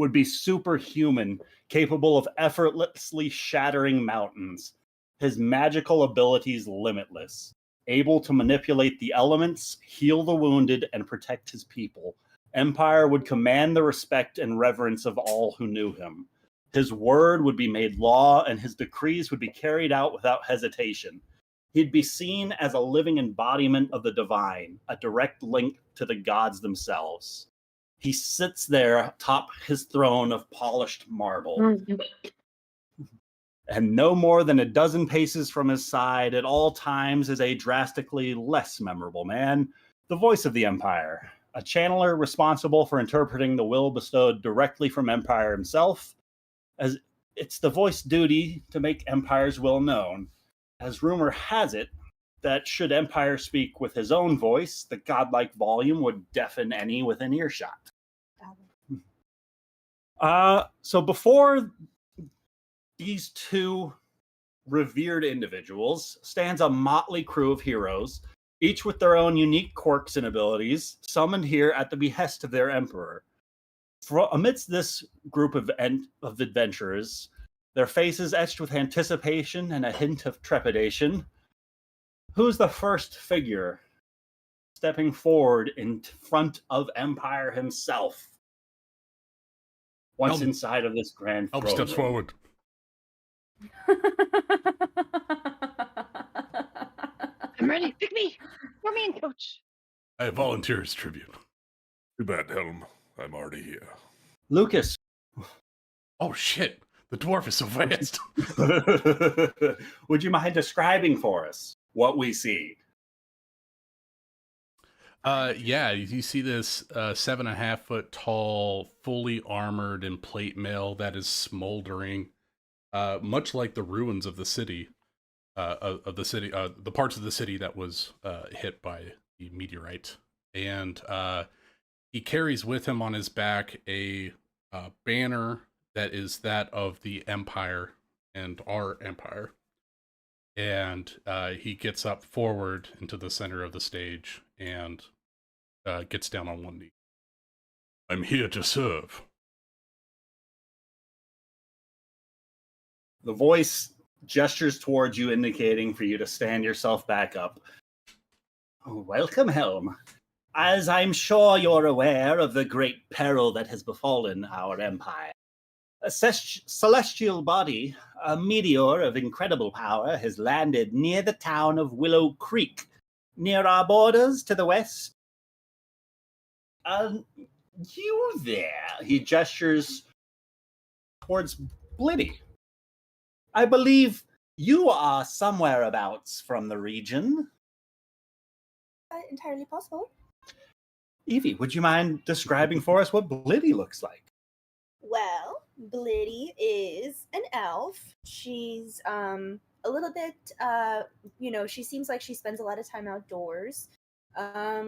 would be superhuman, capable of effortlessly shattering mountains. His magical abilities limitless, able to manipulate the elements, heal the wounded, and protect his people. Empire would command the respect and reverence of all who knew him. His word would be made law, and his decrees would be carried out without hesitation. He'd be seen as a living embodiment of the divine, a direct link to the gods themselves. He sits there atop his throne of polished marble. And no more than a dozen paces from his side at all times is a drastically less memorable man, the voice of the Empire, a channeler responsible for interpreting the will bestowed directly from Empire himself, as it's the voice duty to make Empire's will known, as rumor has it that should Empire speak with his own voice, the godlike volume would deafen any within earshot. So before these two revered individuals stands a motley crew of heroes, each with their own unique quirks and abilities, summoned here at the behest of their emperor. Amidst this group of adventurers, their faces etched with anticipation and a hint of trepidation, who's the first figure stepping forward in front of Empire himself? Once inside of this grand throne room. Steps forward. I'm ready. Pick me. Put me in, coach. I volunteer as tribute. Too bad, Helm. I'm already here. Lucas. Oh, shit. The dwarf is so fast. Would you mind describing for us what we see? Yeah, you see this 7.5 foot tall, fully armored and plate mail that is smoldering, much like the ruins of the city, the parts of the city that was hit by the meteorite. And he carries with him on his back a banner that is that of the Empire and our Empire. And he gets up forward into the center of the stage and gets down on one knee. I'm here to serve. The voice gestures towards you, indicating for you to stand yourself back up. Welcome, Helm. As I'm sure you're aware of the great peril that has befallen our empire, a celestial body, a meteor of incredible power, has landed near the town of Willow Creek, near our borders to the west. You there? He gestures towards Blitty. I believe you are somewhere abouts from the region. Entirely possible. Evie, would you mind describing for us what Blitty looks like? Well, Blitty is an elf. She's a little bit, she seems like she spends a lot of time outdoors.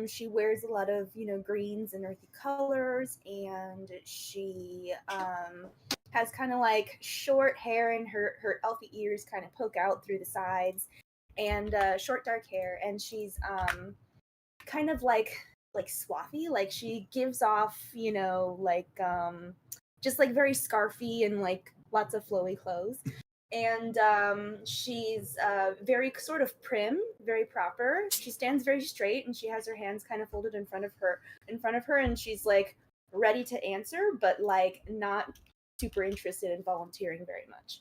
She wears a lot of, greens and earthy colors, and she has kind of like short hair, and her elfy ears kind of poke out through the sides, and short dark hair, and she's kind of like swaffy, like she gives off, just like very scarfy and like lots of flowy clothes. And she's very sort of prim, very proper. She stands very straight, and she has her hands kind of folded in front of her, and she's like ready to answer, but like not super interested in volunteering very much.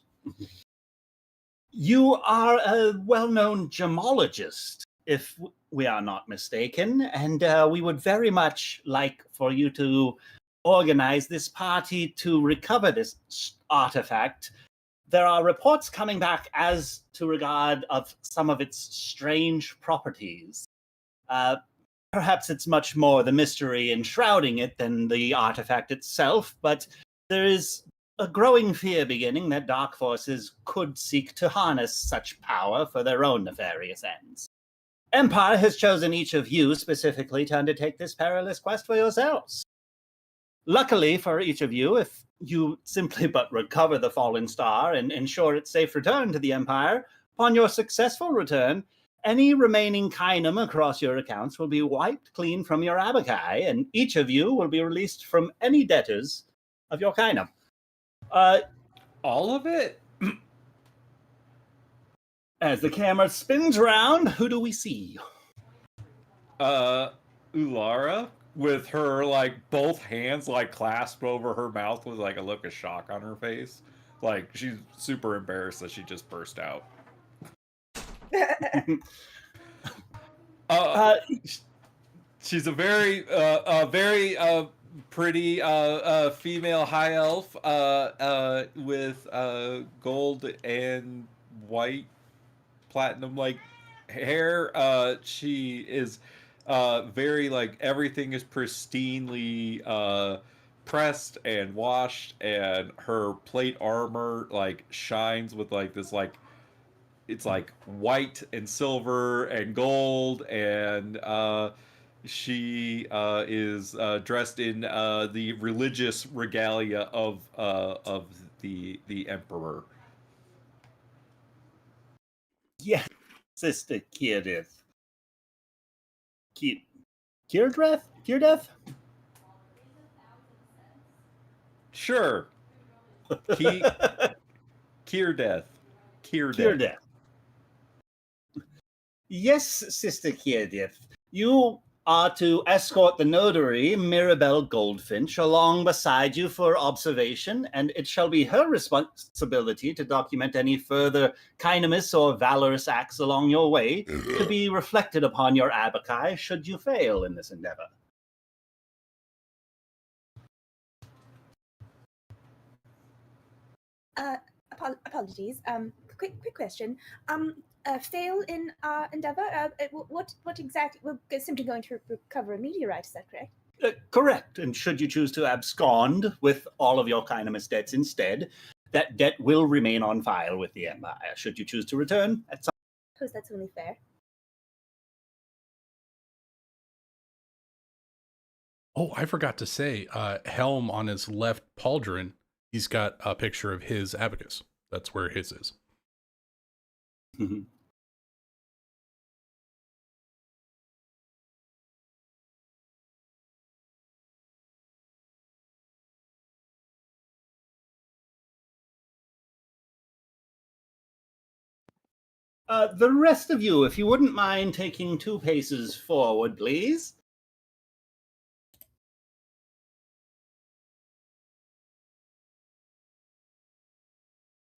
You are a well-known gemologist, if we are not mistaken, and we would very much like for you to organize this party to recover this artifact. There are reports coming back as to regard of some of its strange properties. Perhaps it's much more the mystery enshrouding it than the artifact itself, but there is a growing fear beginning that dark forces could seek to harness such power for their own nefarious ends. Empire has chosen each of you specifically to undertake this perilous quest for yourselves. Luckily for each of you, if you simply but recover the fallen star and ensure its safe return to the Empire, upon your successful return, any remaining kynum across your accounts will be wiped clean from your abakai, and each of you will be released from any debtors of your kind. All of it? As the camera spins around, who do we see? Ulara with her like both hands like clasped over her mouth with like a look of shock on her face. Like she's super embarrassed that she just burst out. She's a very pretty female high elf with gold and white platinum like hair. She is very like everything is pristinely pressed and washed, and her plate armor like shines with like this like it's like white and silver and gold, and she is dressed in the religious regalia of the emperor. Yes, Sister Kirdith. Kirdeth? Kirdeth? Sure. Kirdeth. Kirdeth. Yes, Sister Kirdith. You are to escort the notary, Mirabelle Goldfinch, along beside you for observation, and it shall be her responsibility to document any further kindness or valorous acts along your way to be reflected upon your abaci should you fail in this endeavor. Apologies. Quick question. Fail in our endeavor. What exactly? We're simply going to recover a meteorite. Is that correct? Correct. And should you choose to abscond with all of your kindness debts instead, that debt will remain on file with the Empire. Should you choose to return at some I suppose that's only fair. Oh, I forgot to say, Helm on his left pauldron, he's got a picture of his abacus. That's where his is. The rest of you, if you wouldn't mind taking 2 paces forward, please.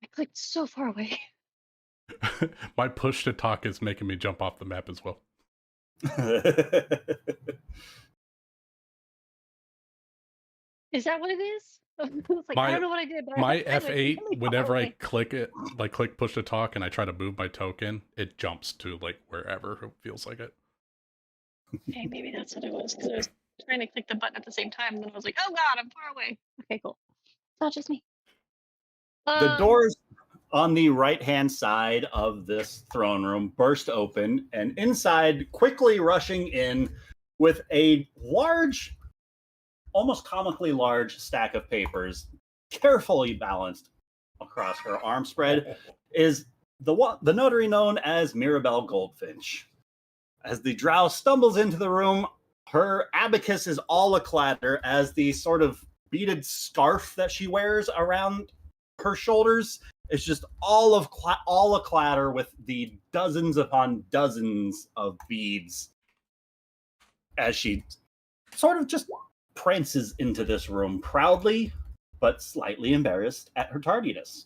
I clicked so far away. My push to talk is making me jump off the map as well. Is that what it is? It's like, I don't know what I did. But My I went F8, really far whenever I away. click it, like click push to talk, and I try to move my token, it jumps to like wherever it feels like it. Okay, maybe that's what it was, because I was trying to click the button at the same time, and then I was like, oh god, I'm far away. Okay, cool. It's not just me. The doors on the right-hand side of this throne room burst open, and inside, quickly rushing in with a large, almost comically large stack of papers, carefully balanced across her arm spread, is the notary known as Mirabelle Goldfinch. As the drow stumbles into the room, her abacus is all a-clatter as the sort of beaded scarf that she wears around her shoulders is just all a-clatter with the dozens upon dozens of beads as she sort of just prances into this room proudly but slightly embarrassed at her tardiness.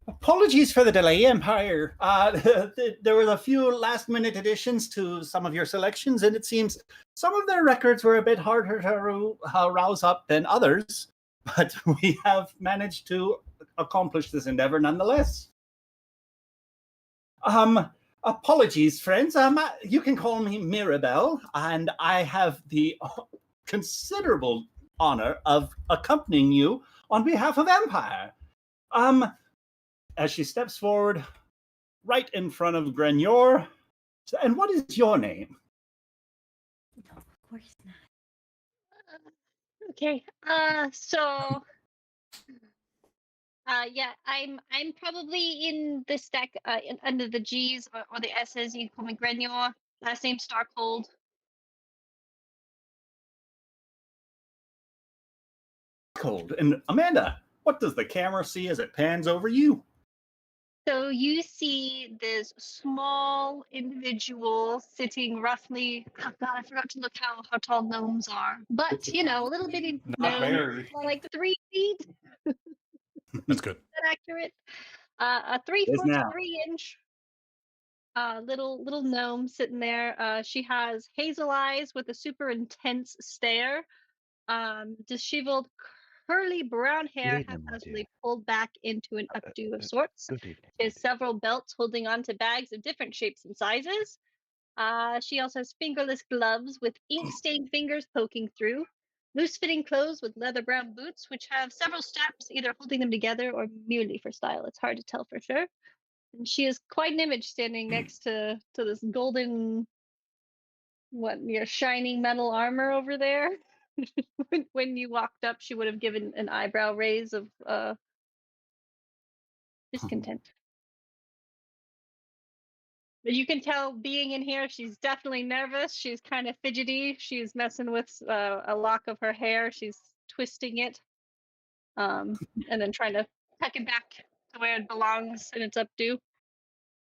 Apologies for the delay, Empire. There were a few last-minute additions to some of your selections, and it seems some of their records were a bit harder to rouse up than others, but we have managed to accomplish this endeavor nonetheless. Apologies, friends. You can call me Mirabelle, and I have the considerable honor of accompanying you on behalf of Empire. As she steps forward, right in front of Grenier. And what is your name? No, of course not. Okay. Yeah, I'm probably in the stack under the G's or the S's. You can call me Grenier. Last name Starkhold. Stockhold. And Amanda, what does the camera see as it pans over you? So you see this small individual sitting roughly. Oh God, I forgot to look how tall gnomes are. But a little bitty Not gnome, very. like 3 feet. That's good. Is that accurate? A 3 It is foot now. 3 inch little gnome sitting there. She has hazel eyes with a super intense stare. Disheveled, curly brown hair Good evening, my haphazardly dear. pulled back into an updo of sorts. Good evening. She has several belts holding onto bags of different shapes and sizes. She also has fingerless gloves with ink-stained fingers poking through. Loose-fitting clothes with leather brown boots, which have several straps either holding them together or merely for style. It's hard to tell for sure. And she is quite an image standing next to this golden, shining metal armor over there. When you walked up, she would have given an eyebrow raise of discontent. But you can tell being in here, she's definitely nervous. She's kind of fidgety. She's messing with a lock of her hair. She's twisting it, and then trying to tuck it back to where it belongs in its updo.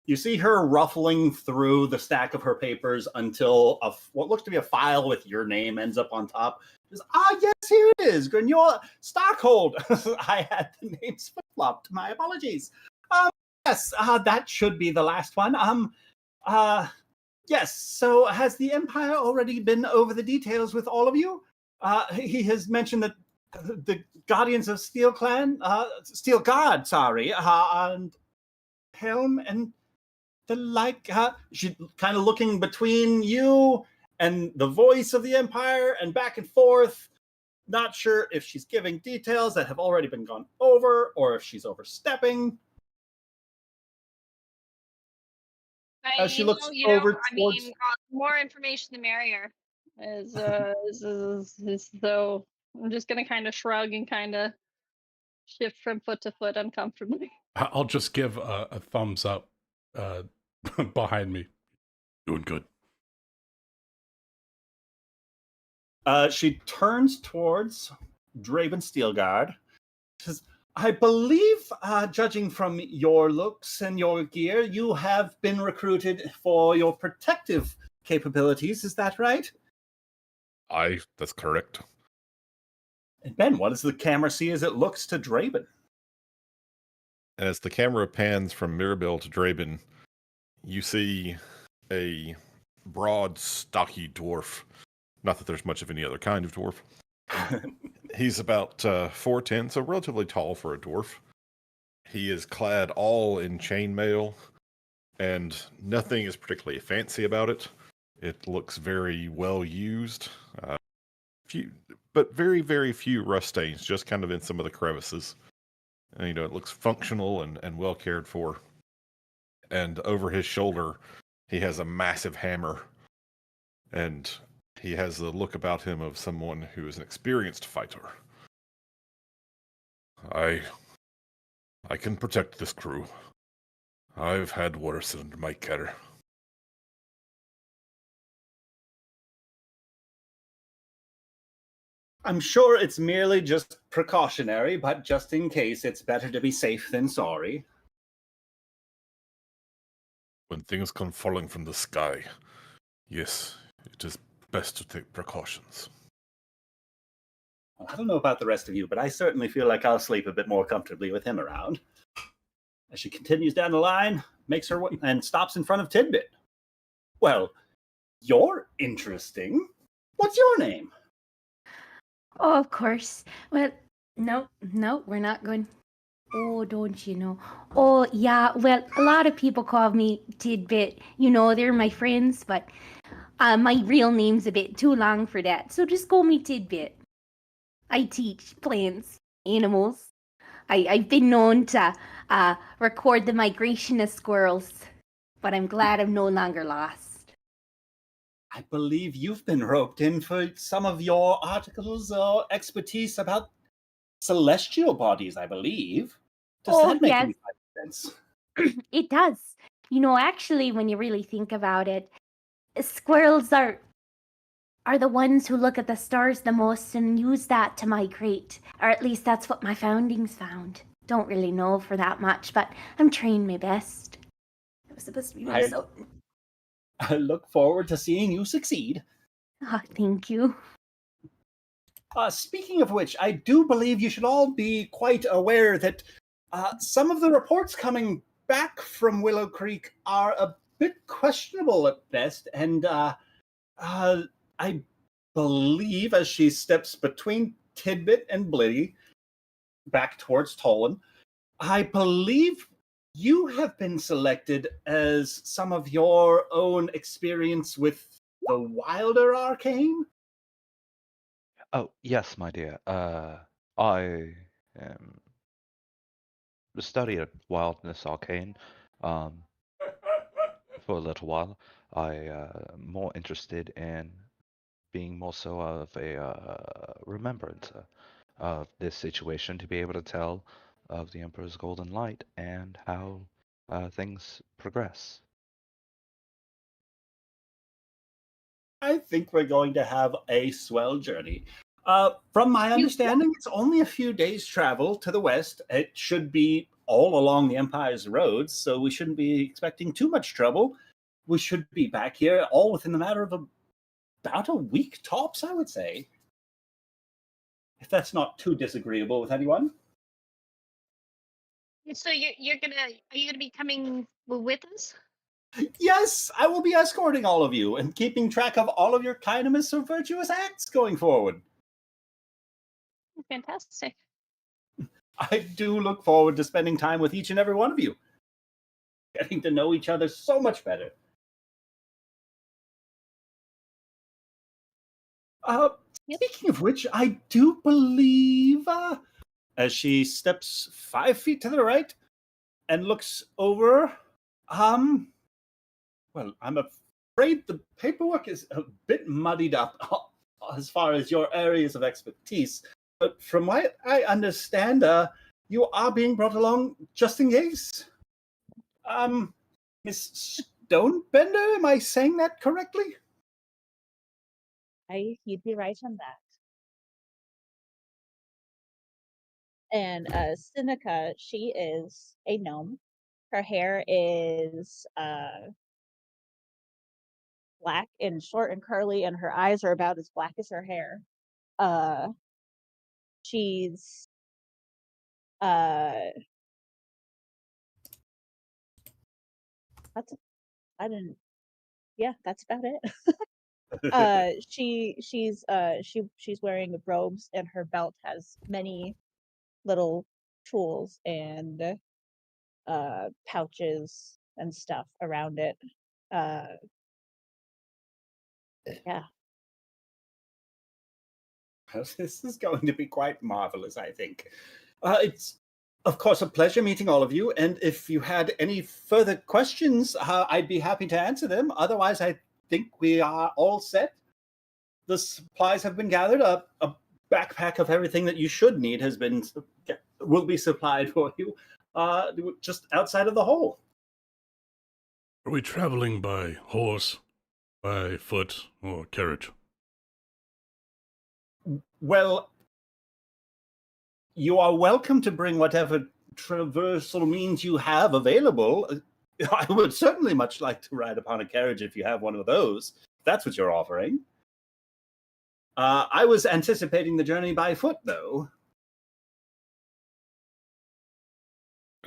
You see her ruffling through the stack of her papers until what looks to be a file with your name ends up on top. She says, yes, here it is. Granola Stockhold. I had the names flip-flopped. My apologies. Yes, that should be the last one. Yes, so has the Empire already been over the details with all of you? He has mentioned that the Guardians of Steel Guard, and Helm and the like. She's kind of looking between you and the voice of the Empire and back and forth. Not sure if she's giving details that have already been gone over or if she's overstepping. As she looks over towards... more information the merrier. So I'm just gonna kind of shrug and kind of shift from foot to foot uncomfortably. I'll just give a thumbs up behind me. Doing good. She turns towards Draven Steelguard. Says, I believe, judging from your looks and your gear, you have been recruited for your protective capabilities. Is that right? That's correct. And Ben, what does the camera see as it looks to Draven? As the camera pans from Mirabelle to Draben, you see a broad, stocky dwarf. Not that there's much of any other kind of dwarf. He's about 4'10", so relatively tall for a dwarf. He is clad all in chainmail, and nothing is particularly fancy about it. It looks very well used, but very, very few rust stains, just kind of in some of the crevices. And, it looks functional and well cared for. And over his shoulder, he has a massive hammer, and he has the look about him of someone who is an experienced fighter. I can protect this crew. I've had worse under my care. I'm sure it's merely just precautionary, but just in case, it's better to be safe than sorry. When things come falling from the sky, yes, it is best to take precautions. Well, I don't know about the rest of you, but I certainly feel like I'll sleep a bit more comfortably with him around. As she continues down the line, makes her way and stops in front of Tidbit. Well, you're interesting. What's your name? Oh, of course. Well, no, we're not going. Oh, don't you know? Oh, yeah, well, a lot of people call me Tidbit. They're my friends, but my real name's a bit too long for that. So just call me Tidbit. I teach plants, animals. I've been known to record the migration of squirrels, but I'm glad I'm no longer lost. I believe you've been roped in for some of your articles or expertise about celestial bodies, I believe. Does that make any sense? It does. Actually, when you really think about it, squirrels are are the ones who look at the stars the most and use that to migrate. Or at least that's what my foundings found. Don't really know for that much, but I'm trying my best. I was supposed to be doing so. I look forward to seeing you succeed. Oh, thank you. Speaking of which, I do believe you should all be quite aware that some of the reports coming back from Willow Creek are a bit questionable at best, and I believe as she steps between Tidbit and Blitty back towards Tolan, I believe you have been selected as some of your own experience with the Wilder Arcane. Oh, yes, my dear. I studied Wildness Arcane for a little while. I more interested in being more so of a remembrancer of this situation to be able to tell of the Emperor's Golden Light and how things progress. I think we're going to have a swell journey. From my You- understanding, it's only a few days' travel to the west. It should be all along the Empire's roads, so we shouldn't be expecting too much trouble. We should be back here all within the matter of about a week tops, I would say. If that's not too disagreeable with anyone. So are you gonna be coming with us? Yes, I will be escorting all of you and keeping track of all of your kindness or virtuous acts going forward. Fantastic. I do look forward to spending time with each and every one of you. Getting to know each other so much better. Speaking of which, I do believe, as she steps 5 feet to the right and looks over, well, I'm afraid the paperwork is a bit muddied up as far as your areas of expertise. But from what I understand, you are being brought along just in case. Miss Stonebender, am I saying that correctly? You'd be right on that. And Seneca, she is a gnome. Her hair is black and short and curly, and her eyes are about as black as her hair. She's that's I didn't yeah, that's about it. She's wearing robes, and her belt has many little tools and pouches and stuff around it. Yeah. This is going to be quite marvelous, I think. It's, of course, a pleasure meeting all of you. And if you had any further questions, I'd be happy to answer them. Otherwise, I think we are all set. The supplies have been gathered. A backpack of everything that you should need will be supplied for you just outside of the hole. Are we traveling by horse, by foot, or carriage? Well, you are welcome to bring whatever traversal means you have available. I would certainly much like to ride upon a carriage if you have one of those. If that's what you're offering. I was anticipating the journey by foot, though.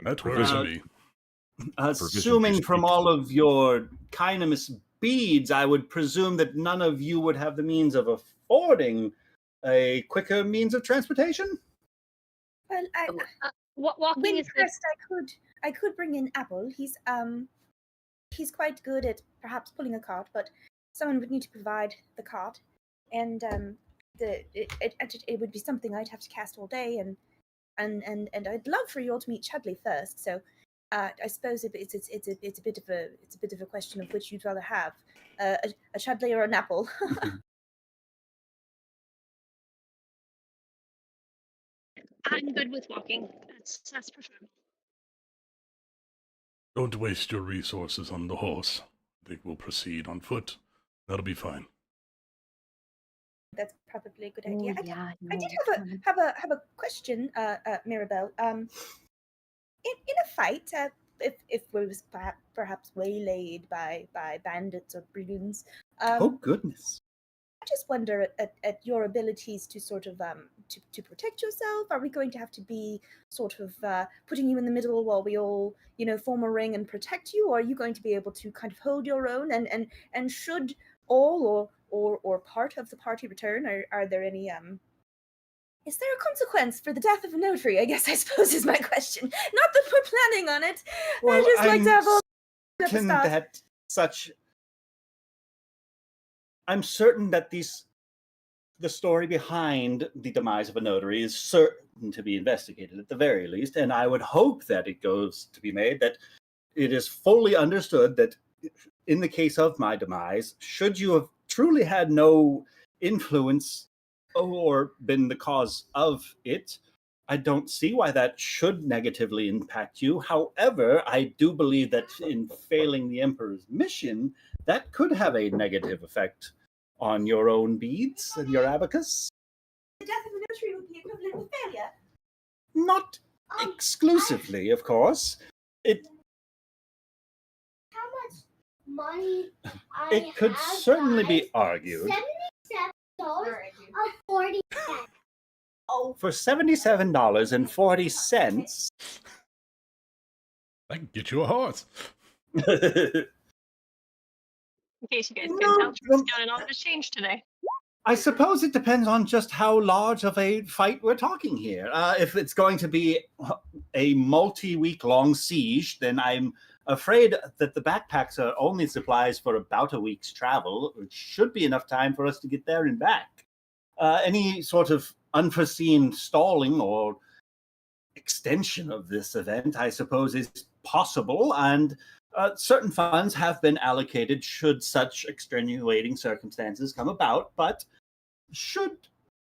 That works for me. Assuming from all of your kindness beads, I would presume that none of you would have the means of affording a quicker means of transportation. Well, Walking when is pressed, I could bring in Apple. He's quite good at perhaps pulling a cart, but someone would need to provide the cart, and it would be something I'd have to cast all day, and I'd love for you all to meet Chudley first. So I suppose it's a bit of a question of which you'd rather have, a Chudley or an Apple. I'm good with walking. That's preferable. Don't waste your resources on the horse. I think we'll proceed on foot. That'll be fine. That's probably a good Oh, idea. yeah, I no, did come on. have a question, Mirabelle. In a fight, if we was perhaps waylaid by bandits or brigands, Oh, goodness. I just wonder at your abilities to sort of to protect yourself. Are we going to have to be sort of putting you in the middle while we all form a ring and protect you, or are you going to be able to kind of hold your own? And should all or part of the party return, are there any is there a consequence for the death of a notary? I guess I suppose is my question. Not that we're planning on it. Well, I just like to have all at the certain start. that such. I'm certain that the story behind the demise of a notary is certain to be investigated at the very least, and I would hope that it goes to be made that it is fully understood that in the case of my demise, should you have truly had no influence or been the cause of it, I don't see why that should negatively impact you. However, I do believe that in failing the Emperor's mission, that could have a negative effect on your own beads and your abacus. The death of a notary would be equivalent to failure. Not exclusively, of course. How much money It could certainly be argued. $77.40. Oh, For $77.40, I can get you a horse. In case you guys couldn't No, tell, Troy's counting all his change today. I suppose it depends on just how large of a fight we're talking here. If it's going to be a multi-week-long siege, then I'm afraid that the backpacks are only supplies for about a week's travel, which should be enough time for us to get there and back. Any sort of unforeseen stalling or extension of this event, I suppose, is possible, and certain funds have been allocated should such extenuating circumstances come about, but should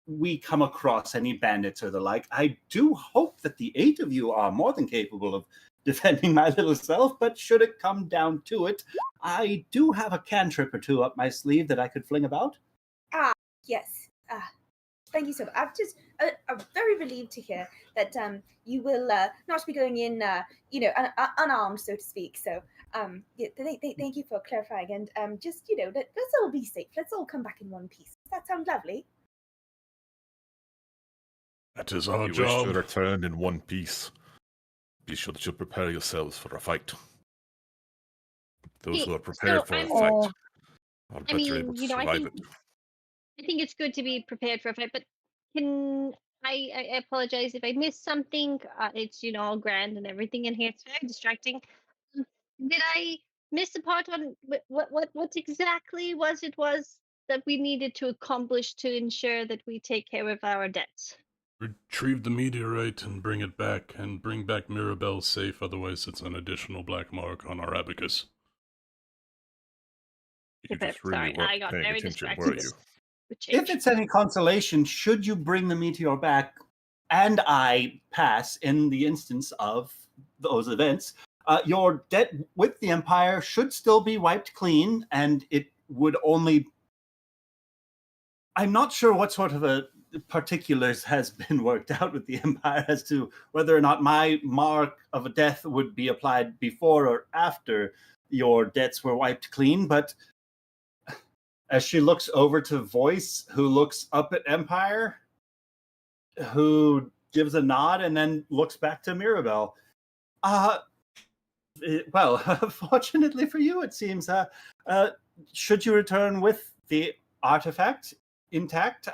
we come across any bandits or the like, I do hope that the 8 of you are more than capable of defending my little self, but should it come down to it, I do have a cantrip or two up my sleeve that I could fling about. yes. Thank you so much. I'm very relieved to hear that you will not be going in, unarmed, so to speak. So, thank you for clarifying. And just let's all be safe. Let's all come back in one piece. Does that sound lovely? That is our You wish to job. return in one piece. Be sure that you prepare yourselves for a fight. Those who are prepared for a fight are better able to survive it. I think it's good to be prepared for a fight, but can I apologize if I missed something. It's all grand and everything in here. It's very distracting. Did I miss a part on what exactly was that we needed to accomplish to ensure that we take care of our debts? Retrieve the meteorite and bring it back, and bring back Mirabelle safe, otherwise it's an additional black mark on our abacus. You just Sorry, really I weren't got paying very attention, distracted. were you? with change. If it's any consolation, should you bring the meteor back and I pass in the instance of those events, your debt with the Empire should still be wiped clean, and it would only... I'm not sure what sort of a particulars has been worked out with the Empire as to whether or not my mark of a death would be applied before or after your debts were wiped clean, but as she looks over to Voice, who looks up at Empire, who gives a nod and then looks back to Mirabelle. Well, fortunately for you, it seems, should you return with the artifact intact,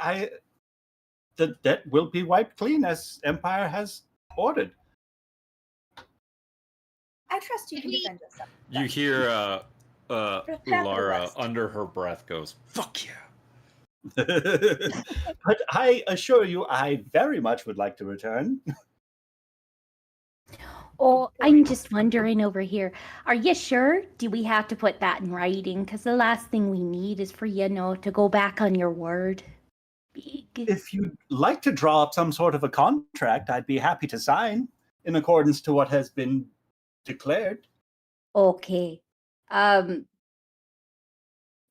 the debt will be wiped clean as Empire has ordered. I trust you can defend yourself. You hear Prepare for the Ulara worst. under her breath goes, "Fuck yeah." But I assure you, I very much would like to return. Oh, I'm just wondering over here. Are you sure? Do we have to put that in writing? Because the last thing we need is for to go back on your word. If you'd like to draw up some sort of a contract, I'd be happy to sign in accordance to what has been declared. Okay.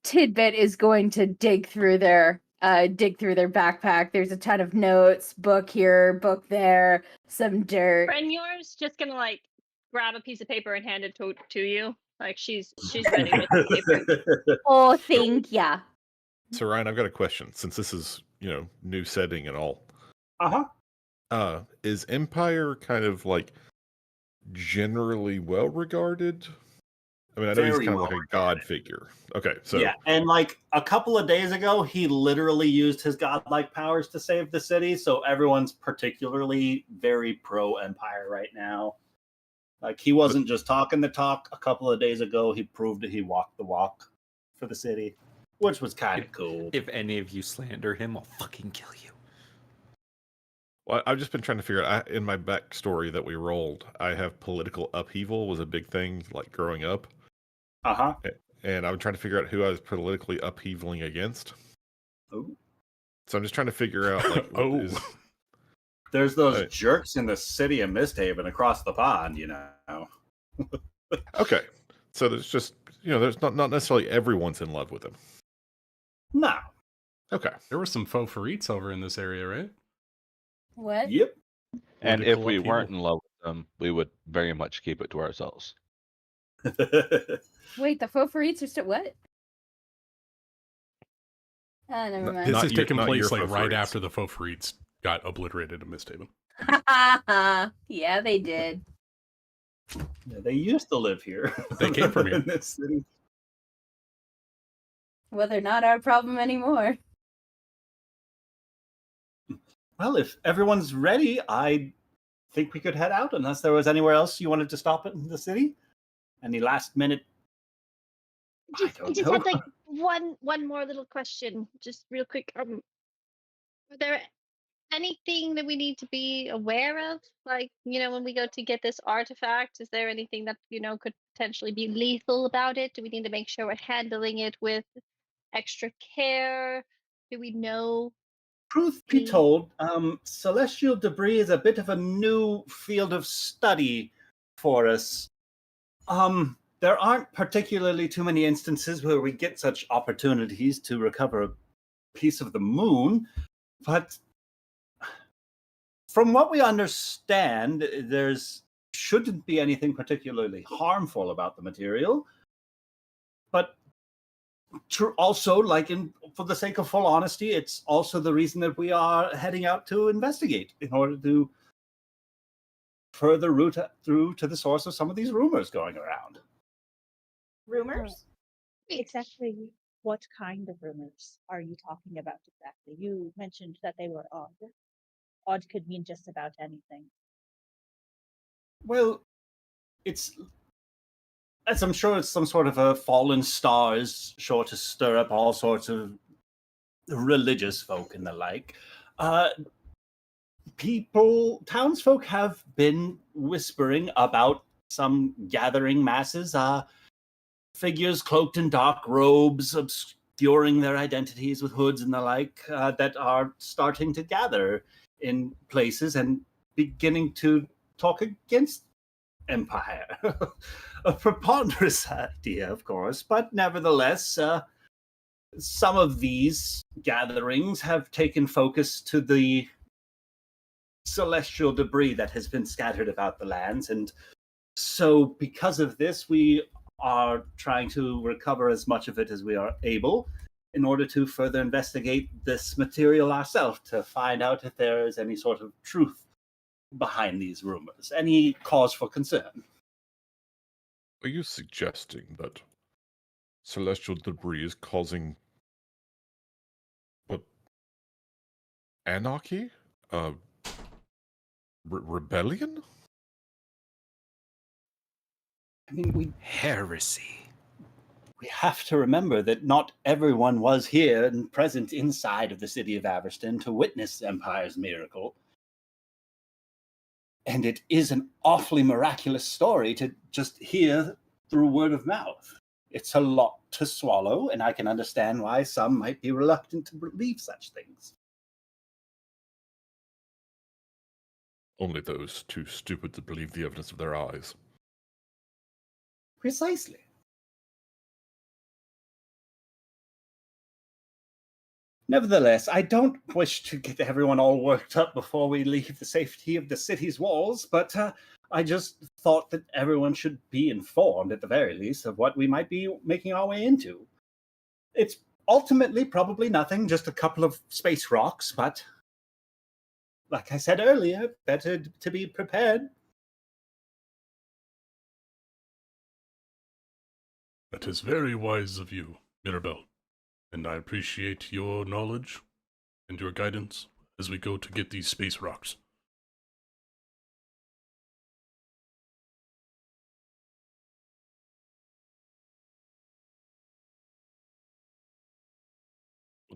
Tidbit is going to dig through their dig through their backpack. There's a ton of notes, book here, book there, some dirt. Friend yours just gonna like grab a piece of paper and hand it to you. Like she's ready with the paper. Oh, thank ya. So Ryan, I've got a question. Since this is, new setting and all, is Empire kind of like generally well regarded? I mean, I know he's Very kind of like well a god figure. Okay, so yeah, and like a couple of days ago, he literally used his godlike powers to save the city. So everyone's particularly very pro Empire right now. Like he wasn't just talking the talk. A couple of days ago, he proved that he walked the walk for the city, which was kind of cool. If any of you slander him, I'll fucking kill you. Well, I've just been trying to figure out in my backstory that we rolled. I have political upheaval was a big thing, like growing up. And I'm trying to figure out who I was politically upheavaling against. Oh. So I'm just trying to figure out, like, There's those jerks in the city of Misthaven across the pond, Okay, so there's just, there's not necessarily everyone's in love with him. No. Okay. There were some faux frites over in this area, right? What? Yep. And if we weren't in love with them, we would very much keep it to ourselves. Wait, the faux frites are still what? Ah, never mind. This is taking place like right after the faux frites got obliterated in Misthaven. Yeah, they did. Yeah, they used to live here. They came from here. In this city. Well, they're not our problem anymore. Well, if everyone's ready, I think we could head out, unless there was anywhere else you wanted to stop in the city. Any last minute? I just had like one more little question, just real quick. Are there anything that we need to be aware of? Like, when we go to get this artifact, is there anything that, could potentially be lethal about it? Do we need to make sure we're handling it with extra care? Do we know? Truth be told, celestial debris is a bit of a new field of study for us. There aren't particularly too many instances where we get such opportunities to recover a piece of the moon, but from what we understand, there's shouldn't be anything particularly harmful about the material. But also, for the sake of full honesty, it's also the reason that we are heading out to investigate in order to further root through to the source of some of these rumors going around. Rumors? Exactly what kind of rumors are you talking about exactly? You mentioned that they were odd. Odd could mean just about anything. Well, as I'm sure it's some sort of a fallen star is sure to stir up all sorts of religious folk and the like. Townsfolk have been whispering about some gathering masses, figures cloaked in dark robes, obscuring their identities with hoods and the like, that are starting to gather in places and beginning to talk against Empire. A preponderous idea, of course, but nevertheless, some of these gatherings have taken focus to the celestial debris that has been scattered about the lands, and so because of this, we are trying to recover as much of it as we are able in order to further investigate this material ourselves to find out if there is any sort of truth behind these rumors, any cause for concern. Are you suggesting that celestial debris is causing anarchy? Rebellion? I mean, heresy. We have to remember that not everyone was here and present inside of the city of Averstan to witness Empire's miracle. And it is an awfully miraculous story to just hear through word of mouth. It's a lot to swallow, and I can understand why some might be reluctant to believe such things. Only those too stupid to believe the evidence of their eyes. Precisely. Nevertheless, I don't wish to get everyone all worked up before we leave the safety of the city's walls, but I just thought that everyone should be informed, at the very least, of what we might be making our way into. It's ultimately probably nothing, just a couple of space rocks, but like I said earlier, better to be prepared. That is very wise of you, Mirabelle, and I appreciate your knowledge and your guidance as we go to get these space rocks.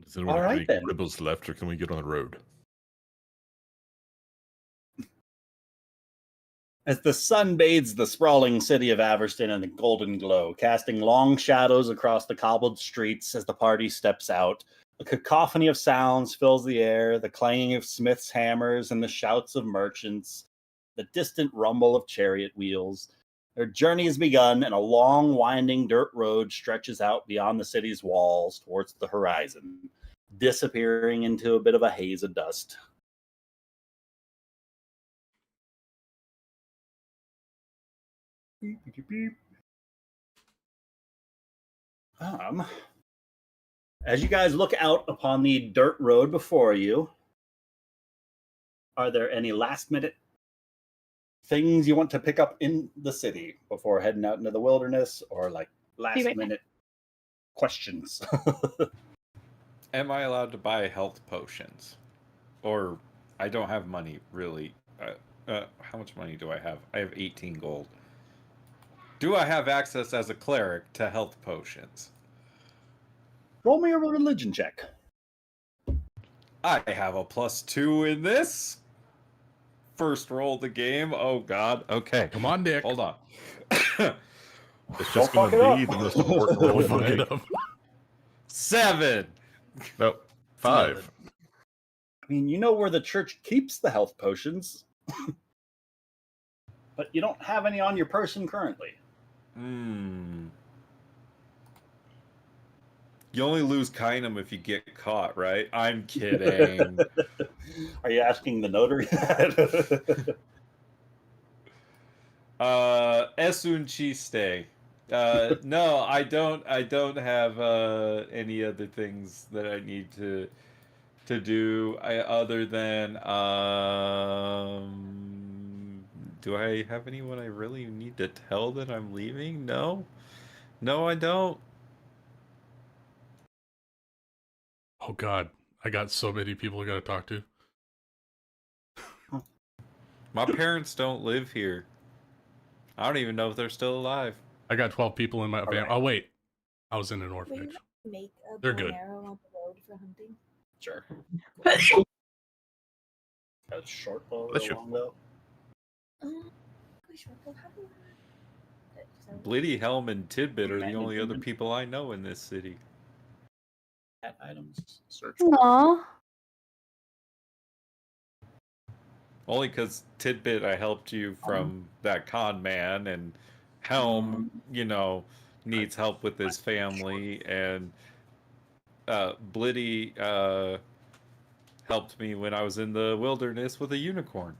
Does anyone All have right, any then. ribbons left, or can we get on the road? As the sun bathes the sprawling city of Averstan in a golden glow, casting long shadows across the cobbled streets as the party steps out, a cacophony of sounds fills the air, the clanging of smiths' hammers and the shouts of merchants, the distant rumble of chariot wheels. Their journey has begun, and a long, winding dirt road stretches out beyond the city's walls towards the horizon, disappearing into a bit of a haze of dust. Beep, beep, beep. As you guys look out upon the dirt road before you, are there any last-minute things you want to pick up in the city before heading out into the wilderness, or like last-minute questions? Am I allowed to buy health potions? Or I don't have money, really. How much money do I have? I have 18 gold. Do I have access as a cleric to health potions? Roll me a religion check. I have a +2 in this. First roll of the game. Oh, God. Okay. Come on, Dick. Hold on. It's just Don't going to fuck be it the up. most important roll Don't of the fuck it night. up. 7. Nope. 5. Noted. I mean, you know where the church keeps the health potions, but you don't have any on your person currently. You only lose Kynum if you get caught, right? I'm kidding. Are you asking the notary that? Es un chiste. No, I don't have any other things that I need to do other than do I have anyone I really need to tell that I'm leaving? No, I don't. Oh God, I got so many people I gotta talk to. My parents don't live here. I don't even know if they're still alive. I got 12 people in my family. right. Oh wait, I was in an Will you orphanage. not make a They're bow good. and arrow on the road for hunting? Sure. A short bow or Bless a you. long bow? Blitty, Helm, and Tidbit are the Commanded only other human. people I know in this city. At items search. Aw. Only because Tidbit, I helped you from that con man, and Helm, needs help with his family, and Blitty helped me when I was in the wilderness with a unicorn.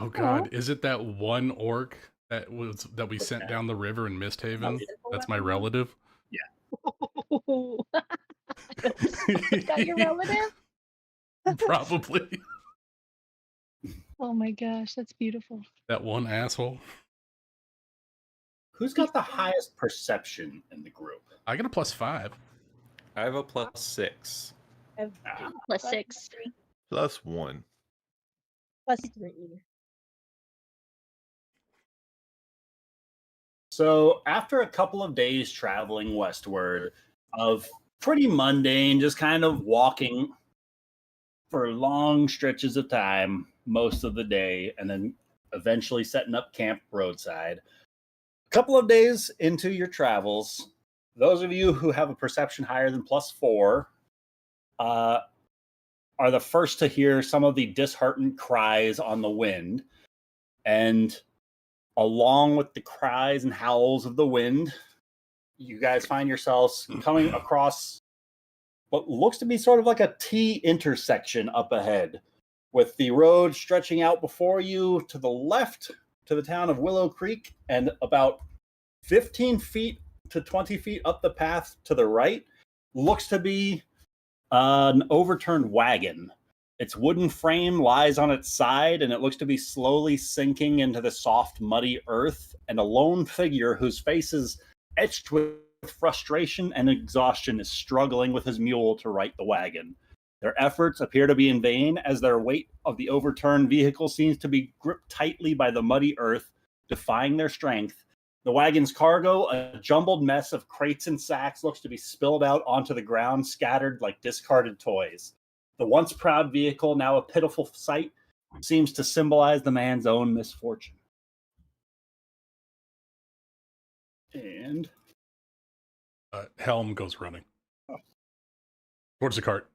Oh God, is it that one orc that we sent down the river in Misthaven? That's my relative. Is that your relative? Probably. Oh my gosh, that's beautiful. That one asshole. Who's got the highest perception in the group? I got a +5. I have a +6. +6. +1. +3. So after a couple of days traveling westward of pretty mundane, just kind of walking for long stretches of time most of the day, and then eventually setting up camp roadside. A couple of days into your travels, those of you who have a perception higher than +4 are the first to hear some of the disheartened cries on the wind. And along with the cries and howls of the wind, you guys find yourselves coming across what looks to be sort of like a T intersection up ahead, with the road stretching out before you to the left to the town of Willow Creek, and about 15 feet to 20 feet up the path to the right looks to be an overturned wagon. Its wooden frame lies on its side, and it looks to be slowly sinking into the soft, muddy earth, and a lone figure whose face is etched with frustration and exhaustion is struggling with his mule to right the wagon. Their efforts appear to be in vain, as their weight of the overturned vehicle seems to be gripped tightly by the muddy earth, defying their strength. The wagon's cargo, a jumbled mess of crates and sacks, looks to be spilled out onto the ground, scattered like discarded toys. The once proud vehicle, now a pitiful sight, seems to symbolize the man's own misfortune. And Helm goes running towards the cart.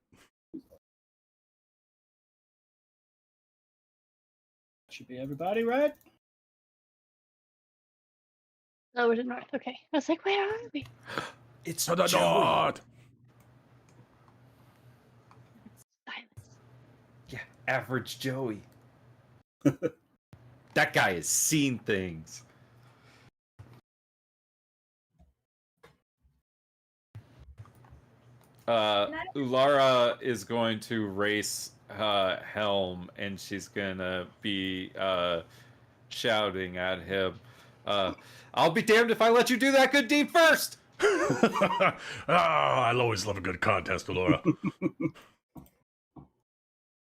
Should be everybody, right? Oh, we're to the north. Okay. I was like, where are we? It's To the Joey. north. Silence. Yeah, average Joey. That guy has seen things. Ulara is going to race Helm, and she's gonna be shouting at him. I'll be damned if I let you do that good deed first! Oh, I'll always love a good contest, Laura.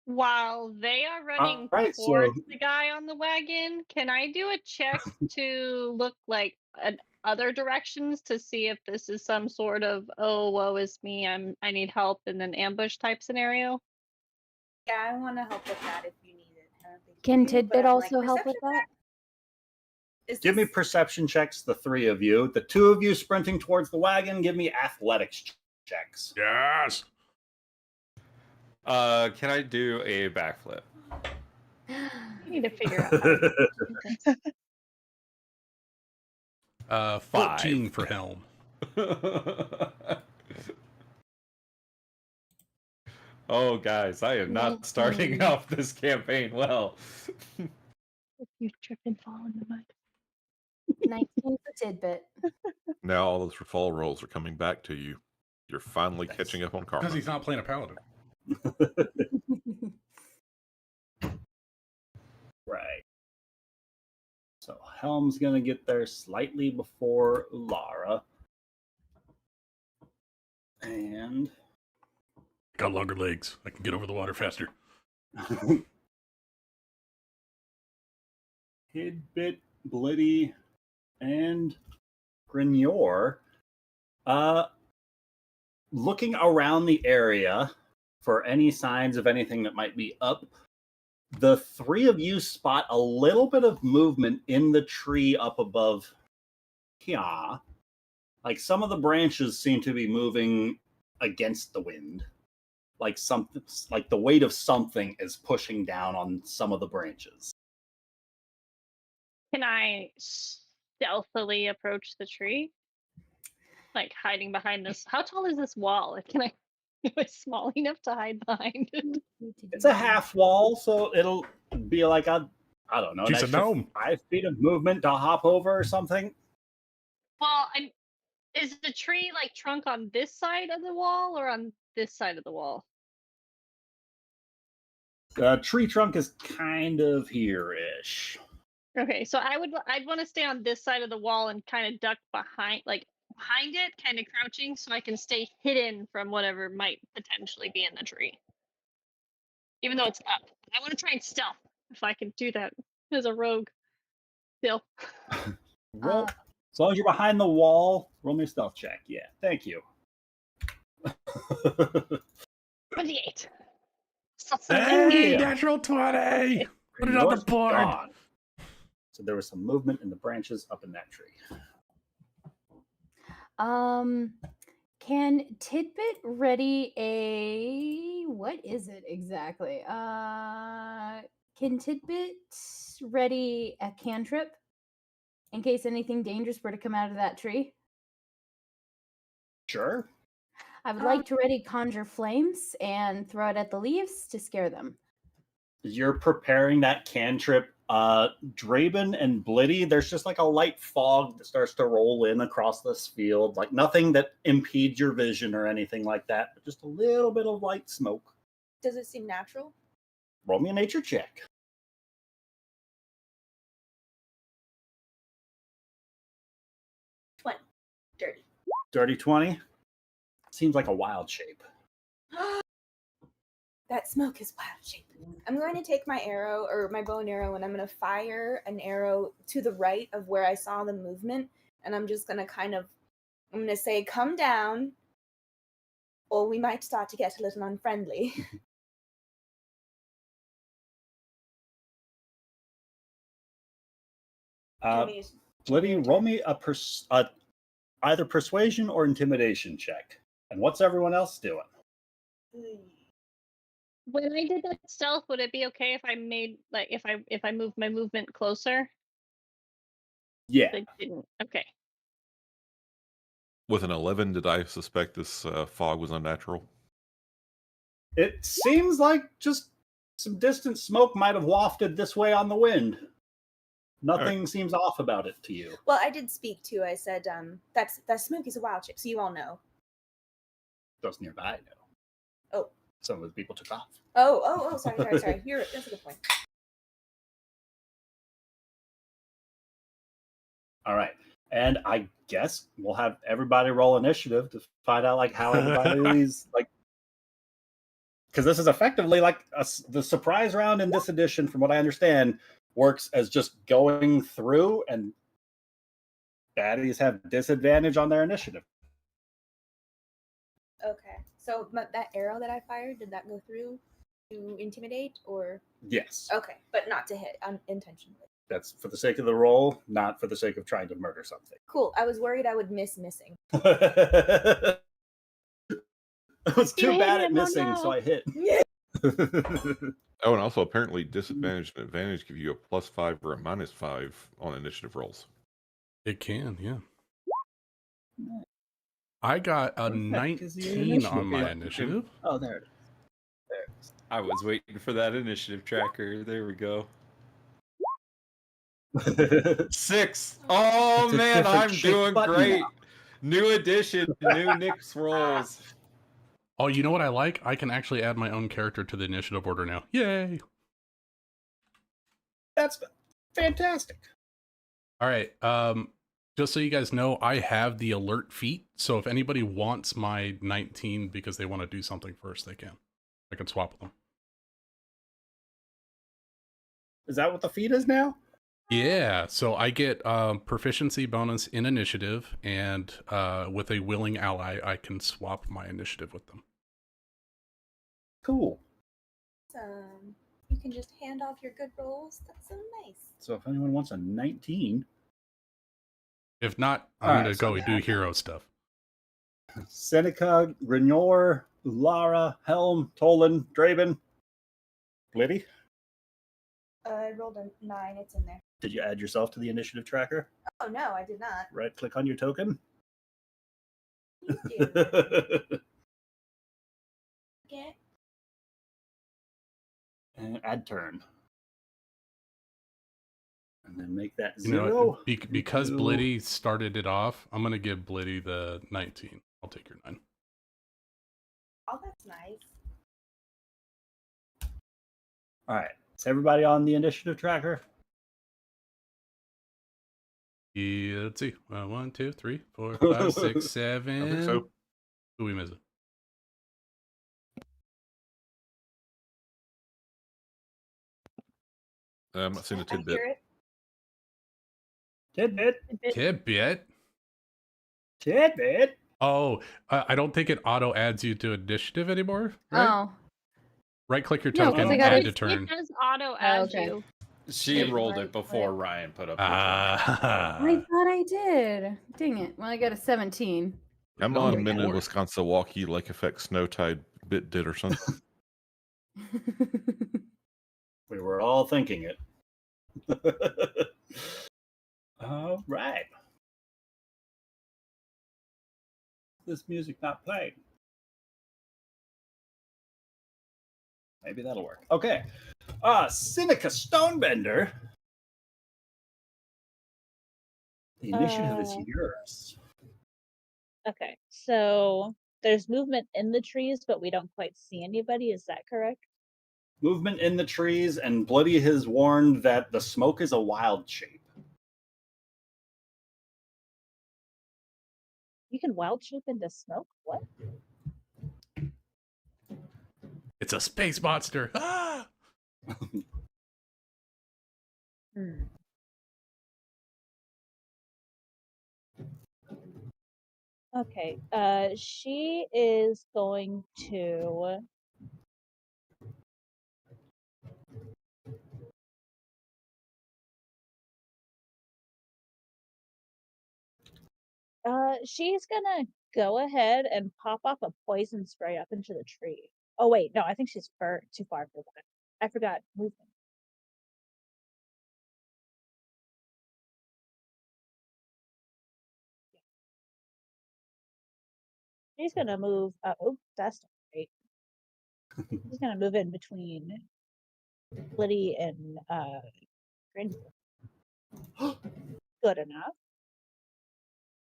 While they are running Alright, towards so- the guy on the wagon, can I do a check to look like other directions to see if this is some sort of woe is me, I need help in an ambush type scenario? Yeah, I want to help with that if you need it. I don't think you Can do, Tidbit but I'm like, also help with perception that? check? Is Give me this- perception checks, the three of you. The two of you sprinting towards the wagon, give me athletics checks. Yes. Can I do a backflip? I need to figure out how to do this. 14 for Helm. Oh, guys, I am not starting 19. off this campaign well. If you trip and fall in the mud. 19 for Tidbit. Now all those fall rolls are coming back to you. You're finally catching up on Because karma. he's not playing a paladin. Right. So Helm's gonna get there slightly before Ulara. And Got longer legs. I can get over the water faster. Tidbit, Blitty, and Grignor, looking around the area for any signs of anything that might be up, the three of you spot a little bit of movement in the tree up above here. Like some of the branches seem to be moving against the wind. Like something, like the weight of something is pushing down on some of the branches. Can I stealthily approach the tree? Like hiding behind this. How tall is this wall? Can I? Am I small enough to hide behind it? It's a half wall, so it'll be like I don't know, an She's a extra gnome. 5 feet of movement to hop over or something. Well, is the tree like trunk on this side of the wall or on this side of the wall? The tree trunk is kind of here-ish. Okay, so I'd want to stay on this side of the wall and kind of duck behind it, kind of crouching, so I can stay hidden from whatever might potentially be in the tree. Even though it's up. I want to try and stealth if I can do that as a rogue. Still. Roll. As long as you're behind the wall, roll me a stealth check. Yeah, thank you. 28. Hey, natural 20! Put it on the Yours board. gone. So there was some movement in the branches up in that tree. Can Tidbit ready a what is it exactly? Can Tidbit ready a cantrip in case anything dangerous were to come out of that tree? Sure. I would like to ready conjure flames and throw it at the leaves to scare them. You're preparing that cantrip. Draben and Blitty, there's just like a light fog that starts to roll in across this field. Like nothing that impedes your vision or anything like that, but just a little bit of light smoke. Does it seem natural? Roll me a nature check. 20. Dirty. Dirty 20. Seems like a wild shape. That smoke is wild shape. I'm going to take my arrow or my bow and arrow and I'm going to fire an arrow to the right of where I saw the movement. And I'm just going to I'm going to say, come down, or we might start to get a little unfriendly. Blitty, roll me a either persuasion or intimidation check. And what's everyone else doing? When I did that stealth, would it be okay if I made if I moved my movement closer? Yeah. I didn't. Okay. With an 11, did I suspect this fog was unnatural? It seems like just some distant smoke might have wafted this way on the wind. Nothing seems off about it to you. Well, I did speak too. I said, that smoke is a wild shape, so you all know. Those nearby know. Oh. Some of the people took off. Oh, sorry. That's a good point. All right. And I guess we'll have everybody roll initiative to find out like how everybody's like, because this is effectively like the surprise round in this edition, from what I understand, works as just going through, and baddies have disadvantage on their initiative. Okay. So that arrow that I fired, did that go through to intimidate or? Yes. Okay, but not to hit unintentionally. That's for the sake of the roll, not for the sake of trying to murder something. Cool. I was worried I would miss missing. I was too You bad hit at him, oh missing, no. so I hit. Oh, and also apparently disadvantage and advantage give you a +5 or a -5 on initiative rolls. It can, yeah. I got a Where the heck is the 19 on initiative my button? initiative. Oh, there it is. There it is. I was waiting for that initiative tracker. There we go. 6. Oh It's a man, different I'm shaped doing button great. now. New edition, new Nick's rolls. Oh, you know what I like? I can actually add my own character to the initiative order now. Yay! That's fantastic. All right. Just so you guys know, I have the alert feat. So if anybody wants my 19 because they want to do something first, they can. I can swap with them. Is that what the feat is now? Yeah. So I get proficiency bonus in initiative, and with a willing ally, I can swap my initiative with them. Cool. You can just hand off your good rolls. That's so nice. So if anyone wants a 19, If not, All I'm right, going to so go we do have- hero stuff. Seneca, Grignor, Lara, Helm, Tolan, Draven, Blitty. I rolled a 9. It's in there. Did you add yourself to the initiative tracker? Oh no, I did not. Right click on your token. You did. Okay. And add turn. And then make that You know, 0. because Two. Blitty started it off, I'm going to give Blitty the 19. I'll take your 9. Oh, that's nice. All right. Is everybody on the initiative tracker? Yeah, let's see. 1, 2, 3, 4, 5, 6, 7. I think so. Who we missing? I'm not seeing a I tidbit. hear it. Tidbit. Tidbit. Oh, I don't think it auto adds you to initiative anymore, right? Oh. Right click your No, 'cause token, I gotta- add to turn. It does auto add okay. you. She Wait, rolled right it before click. Ryan put up his Ah. I thought I did. Dang it. Well, I got a 17. I'm Oh, on Minute Lord. Wisconsin Walkie Lake Effect Snow Tide Bit Ditterson. We were all thinking it. All right. This music not playing. Maybe that'll work. Okay. Seneca Stonebender. The initiative is yours. Okay, so there's movement in the trees, but we don't quite see anybody. Is that correct? Movement in the trees, and Bloody has warned that the smoke is a wild shape. You can wild shape into smoke? What? It's a space monster. Ah! Hmm. Okay, she is going to she's gonna go ahead and pop off a poison spray up into the tree. Oh wait, no, I think she's too far for that. I forgot movement. She's gonna move. Oh, that's not great. She's gonna move in between Liddy and Grindy. Good enough.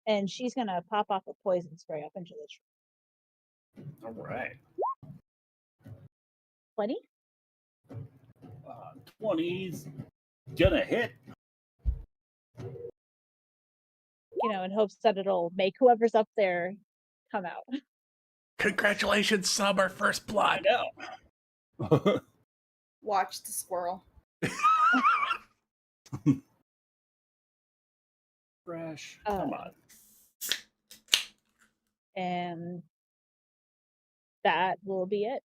And she's gonna pop off a poison spray up into the tree. All right. 20? 20's gonna hit. You know, in hopes that it'll make whoever's up there come out. Congratulations, Summer, first blood. I know. Watch the squirrel. Fresh. Come on. And that will be it.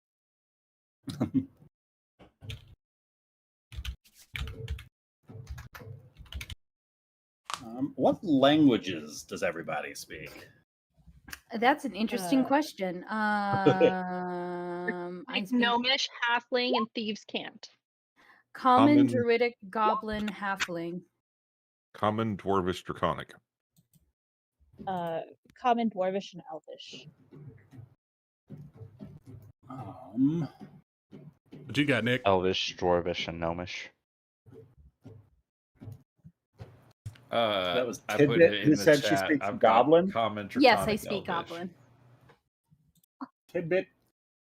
What languages does everybody speak? That's an interesting question. I Like speak gnomish, halfling, and thieves can't. common, Common. druidic, goblin, halfling. Common, Dwarvish, Draconic. Common, Dwarvish, and Elvish. What you got, Nick? Elvish, Dwarvish, and Gnomish. That was I put Tidbit it who in the said she chat. speaks I've Goblin? got common, Yes, I Draconic, speak Elvish. goblin. Tidbit,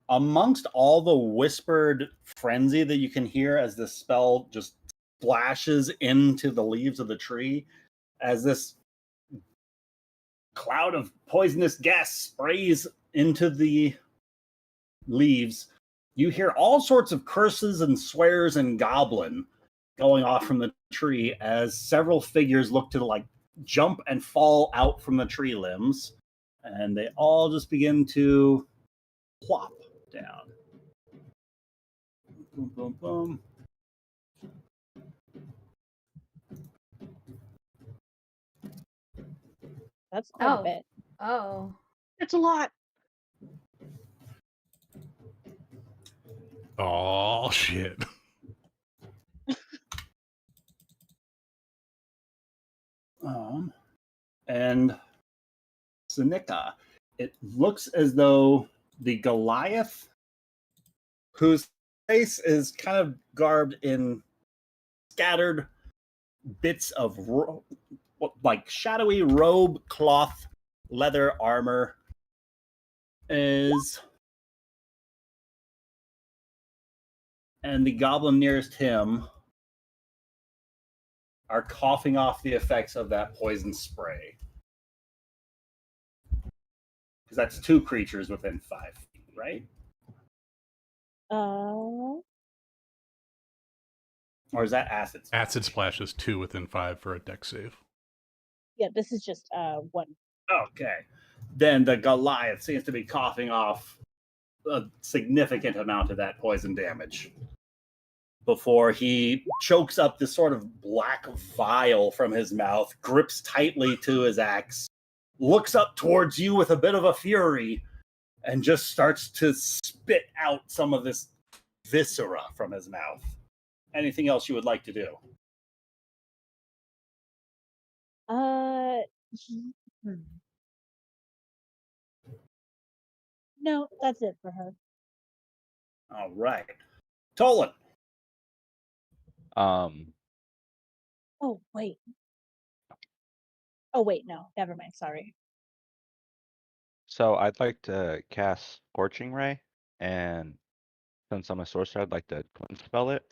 amongst all the whispered frenzy that you can hear as this spell just splashes into the leaves of the tree, as this cloud of poisonous gas sprays into the leaves, you hear all sorts of curses and swears and goblin going off from the tree as several figures look to like jump and fall out from the tree limbs, and they all just begin to plop down. Boom, boom, boom. That's quite a Oh. bit. Oh. It's a lot. Oh, shit. And Seneca, it looks as though the Goliath, whose face is kind of garbed in scattered bits of like shadowy robe, cloth, leather armor, and the goblin nearest him are coughing off the effects of that poison spray. Because that's two creatures within 5 feet, right? Uh, Or is that acid? Acid splash is 2 within 5 for a deck save. yeah, this is just one. Okay. Then the Goliath seems to be coughing off a significant amount of that poison damage before he chokes up this sort of black vial from his mouth, grips tightly to his axe, looks up towards you with a bit of a fury, and just starts to spit out some of this viscera from his mouth. Anything else you would like to do? No, that's it for her. All right. Tolan. Oh wait. Oh wait, no, never mind. Sorry. So I'd like to cast Scorching Ray, and since I'm a sorcerer, I'd like to twin spell it.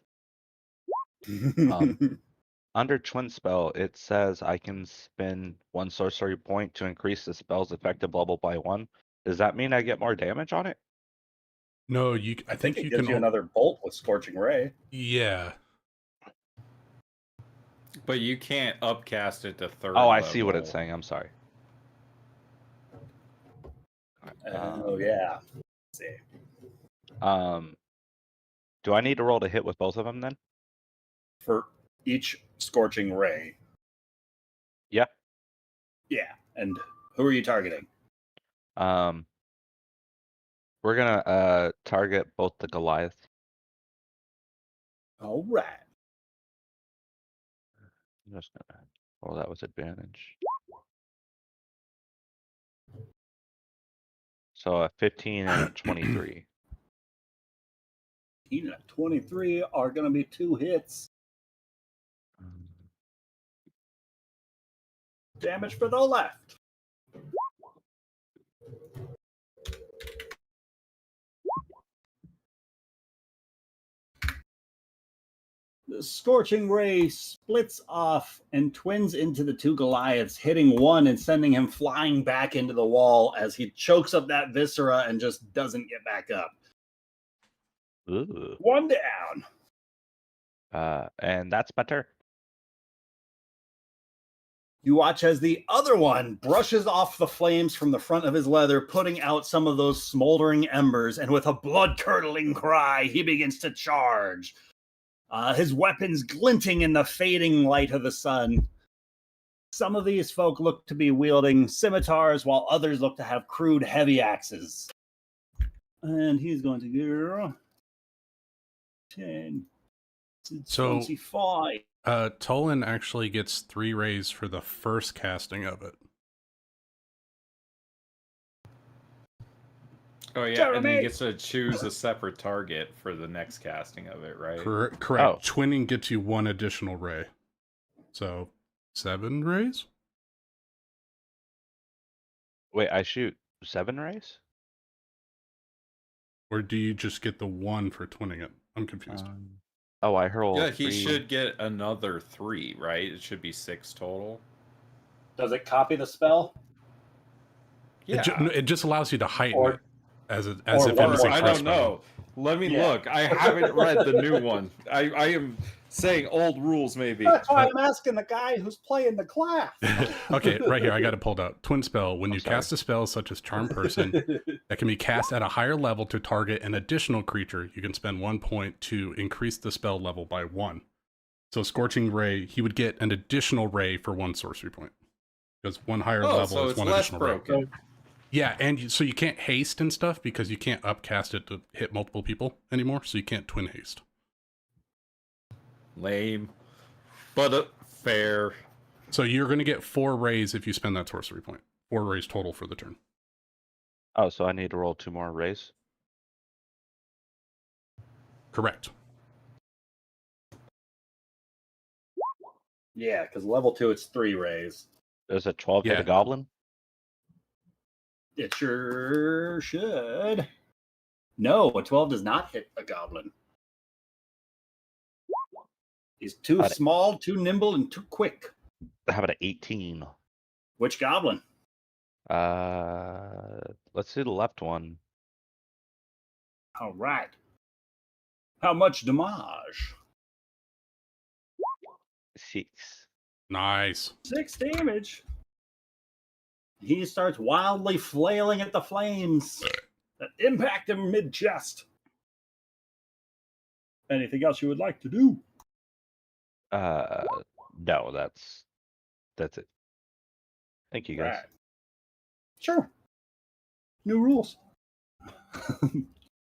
Under twin spell, it says I can spend 1 sorcery point to increase the spell's effective level by 1. Does that mean I get more damage on it? No, I think it you gives can. you another bolt with Scorching Ray. Yeah. But you can't upcast it to third Oh, I level. see what it's saying. I'm sorry. Oh yeah. Let's see. Do I need to roll to hit with both of them then? For each Scorching Ray. Yeah. Yeah. And who are you targeting? We're gonna target both the Goliaths. All right. I'm just gonna roll that with advantage. So a 15 and a 23. 23 are going to be 2 hits. Damage for the left. The Scorching Ray splits off and twins into the 2 Goliaths, hitting one and sending him flying back into the wall as he chokes up that viscera and just doesn't get back up. Ooh. 1 down. And that's my turn. You watch as the other one brushes off the flames from the front of his leather, putting out some of those smoldering embers, and with a blood-curdling cry, he begins to charge. His weapons glinting in the fading light of the sun. Some of these folk look to be wielding scimitars, while others look to have crude heavy axes. And he's going to go 10 to So 25. Tolan actually gets 3 rays for the first casting of it. Oh yeah, Jeremy! and then he gets to choose a separate target for the next casting of it, right? Correct. Oh. Twinning gets you 1 additional ray. So 7 rays? Wait, I shoot 7 rays? Or do you just get the 1 for twinning it? I'm confused. Oh, I hurl. Yeah, he 3. should get another 3, right? It should be 6 total. Does it copy the spell? Yeah. It just allows you to heighten Or- it as if or it was a I curse don't know. Let me Yeah. look. I haven't read the new one. I am saying old rules, maybe. That's why I'm asking the guy who's playing the class. Okay, right here, I got it pulled up. Twin spell. When I'm you sorry. cast a spell such as Charm Person that can be cast at a higher level to target an additional creature, you can spend 1 point to increase the spell level by 1. So Scorching Ray, he would get an additional ray for 1 sorcery point. Because 1 higher Oh, level so is it's 1 less additional ray. broken. Yeah, and so you can't haste and stuff because you can't upcast it to hit multiple people anymore, so you can't twin haste. Lame. But fair. So you're going to get 4 rays if you spend that sorcery point. 4 rays total for the turn. Oh, so I need to roll 2 more rays? Correct. Yeah, because level 2, it's 3 rays. Does a 12 hit Yeah. a goblin? It sure should. No, a 12 does not hit a goblin. He's too Got it. small, too nimble, and too quick. How about an 18? Which goblin? Let's do the left one. All right. How much damage? 6. Nice. 6 damage. He starts wildly flailing at the flames that impact him mid-chest. Anything else you would like to do? No, that's it. Thank you, guys. Right. Sure. New rules.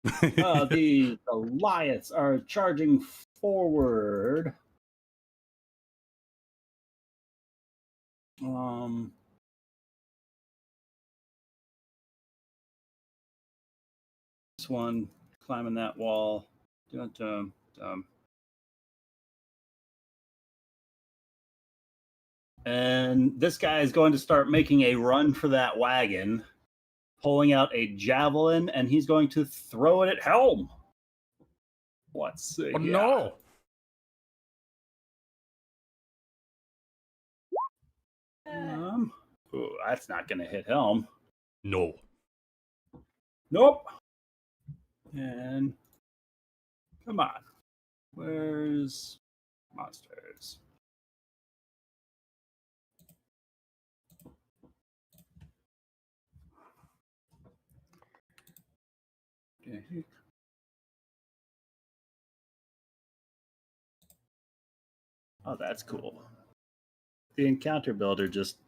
The Goliaths are charging forward. This one climbing that wall. Dun, dun, dun. And this guy is going to start making a run for that wagon, pulling out a javelin, and he's going to throw it at Helm. Let's see. Oh no! Ooh, that's not going to hit Helm. No. Nope. And come on. Where's monsters? Okay. Oh, that's cool. The encounter builder just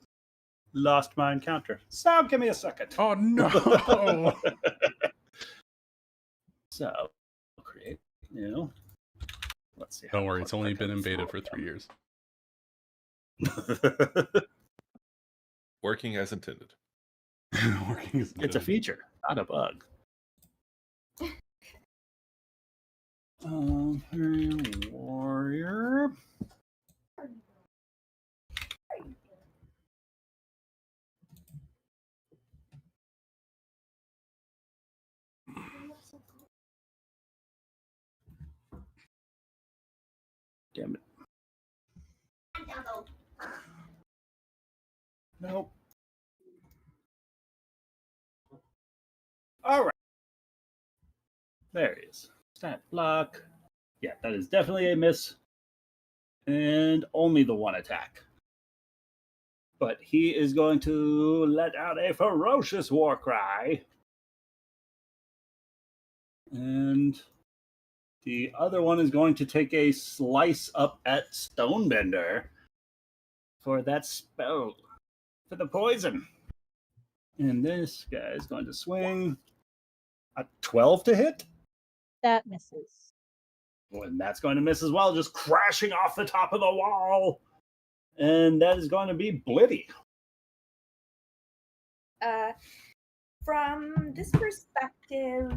lost my encounter. So give me a second. Oh no! So create new. Let's see. Don't worry, it's only been in beta for 3 years. Working as intended. It's a feature, not a bug. Warrior. Damn it. Nope. All right. There he is. Stat block. Yeah, that is definitely a miss. And only the one attack. But he is going to let out a ferocious war cry. And the other one is going to take a slice up at Stonebender for that spell, for the poison. And this guy is going to swing a 12 to hit. That misses. And that's going to miss as well, just crashing off the top of the wall. And that is going to be Blitty. From this perspective,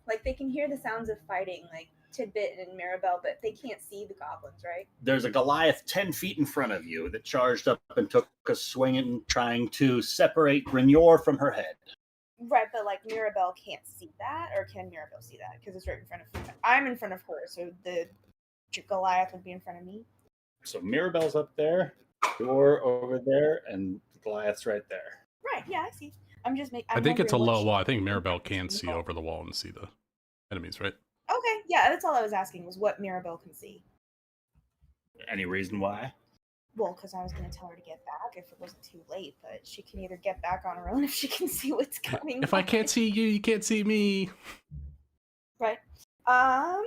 like they can hear the sounds of fighting, like Tidbit and Mirabelle, but they can't see the goblins, right? There's a Goliath 10 feet in front of you that charged up and took a swing and trying to separate Grignor from her head. Right, but like Mirabelle can't see that, or can Mirabelle see that? Because it's right in front of her. I'm in front of her, so the Goliath would be in front of me. So Mirabelle's up there, you're over there, and Goliath's right there. Right, yeah, I see. I'm just making. I think it's a low wall. I think Mirabelle can see over the wall and see the enemies, right? Okay, yeah, that's all I was asking was what Mirabelle can see. Any reason why? Well, because I was going to tell her to get back if it wasn't too late, but she can either get back on her own if she can see what's coming. If I can't see you, you can't see me. Right. I'm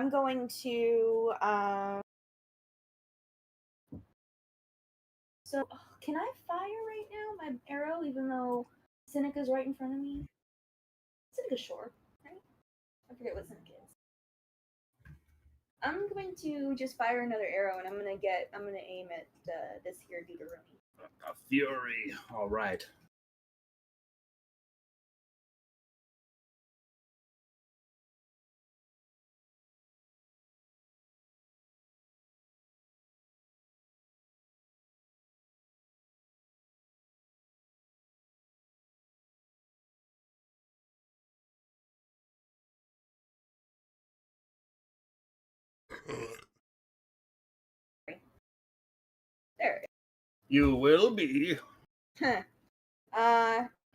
going to So can I fire right now my arrow even though Seneca's right in front of me? Seneca's short, right? I forget what Seneca is. I'm going to just fire another arrow and I'm gonna aim at this here Deuteroni. A fury. All right. There. You will be.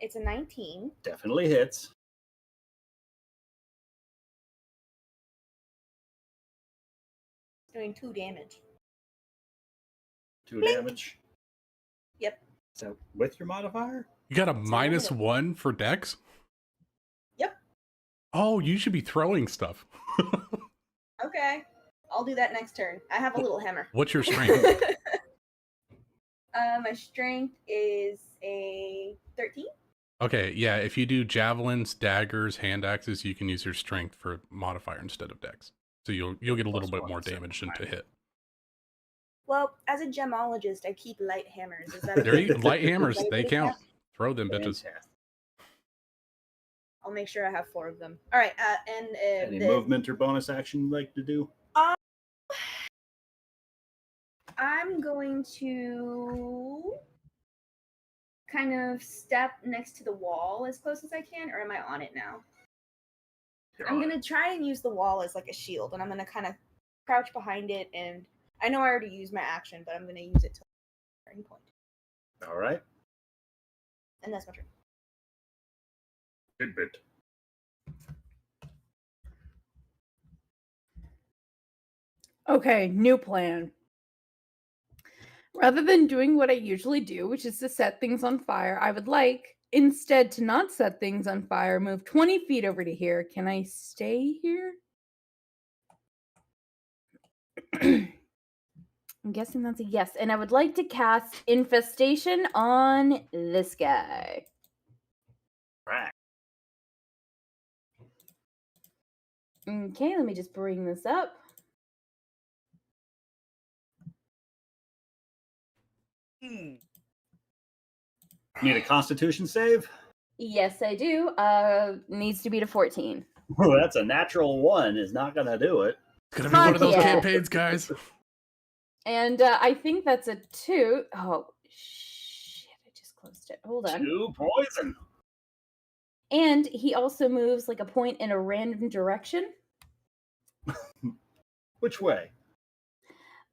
It's a 19. Definitely hits. Doing 2 damage. 2 Blink. damage. Yep. So with your modifier? You got a -1 for Dex? Yep. Oh, you should be throwing stuff. Okay. I'll do that next turn. I have a little hammer. What's your strength? My strength is a 13. Okay, yeah, if you do javelins, daggers, hand axes, you can use your strength for modifier instead of Dex. So you'll get a little bit more damage into hit. Well, as a gemologist, I keep light hammers. Is that There okay? you light hammers, Is that they okay? count. Throw them bitches. Fantastic. I'll make sure I have 4 of them. All right, and Any movement or bonus action you'd like to do? I'm going to kind of step next to the wall as close as I can, or am I on it now? I'm going to try and use the wall as like a shield, and I'm going to kind of crouch behind it, and I know I already used my action, but I'm going to use it to turning point. All right. And that's my turn. Tidbit. Okay, new plan. Rather than doing what I usually do, which is to set things on fire, I would like instead to not set things on fire, move 20 feet over to here. Can I stay here? I'm guessing that's a yes. And I would like to cast Infestation on this guy. Right. Okay, let me just bring this up. Need a Constitution save? Yes, I do. Needs to be to 14. Oh, that's a natural 1. Is not gonna do it. It's gonna be one of those Yeah. campaigns, guys. And I think that's a 2. Oh, shit. I just closed it. Hold on. 2 poison. And he also moves like a point in a random direction. Which way?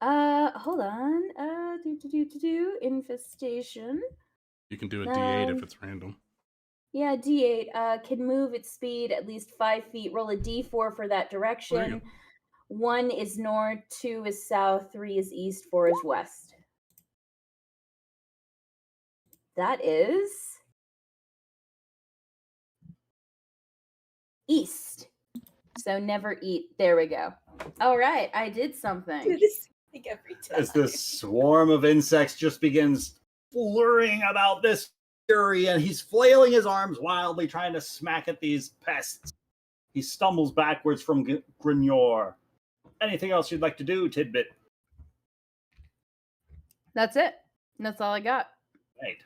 Hold on. Infestation. You can do a D8 if it's random. Yeah, D8. Can move its speed at least 5 feet. Roll a D4 for that direction. 1 is north, 2 is south, 3 is east, 4 is west. That is east. So never eat. There we go. All right, I did something. Do this like every time. As this swarm of insects just begins flurrying about this fury, and he's flailing his arms wildly, trying to smack at these pests. He stumbles backwards from Grignor. Anything else you'd like to do, Tidbit? That's it. That's all I got. Right.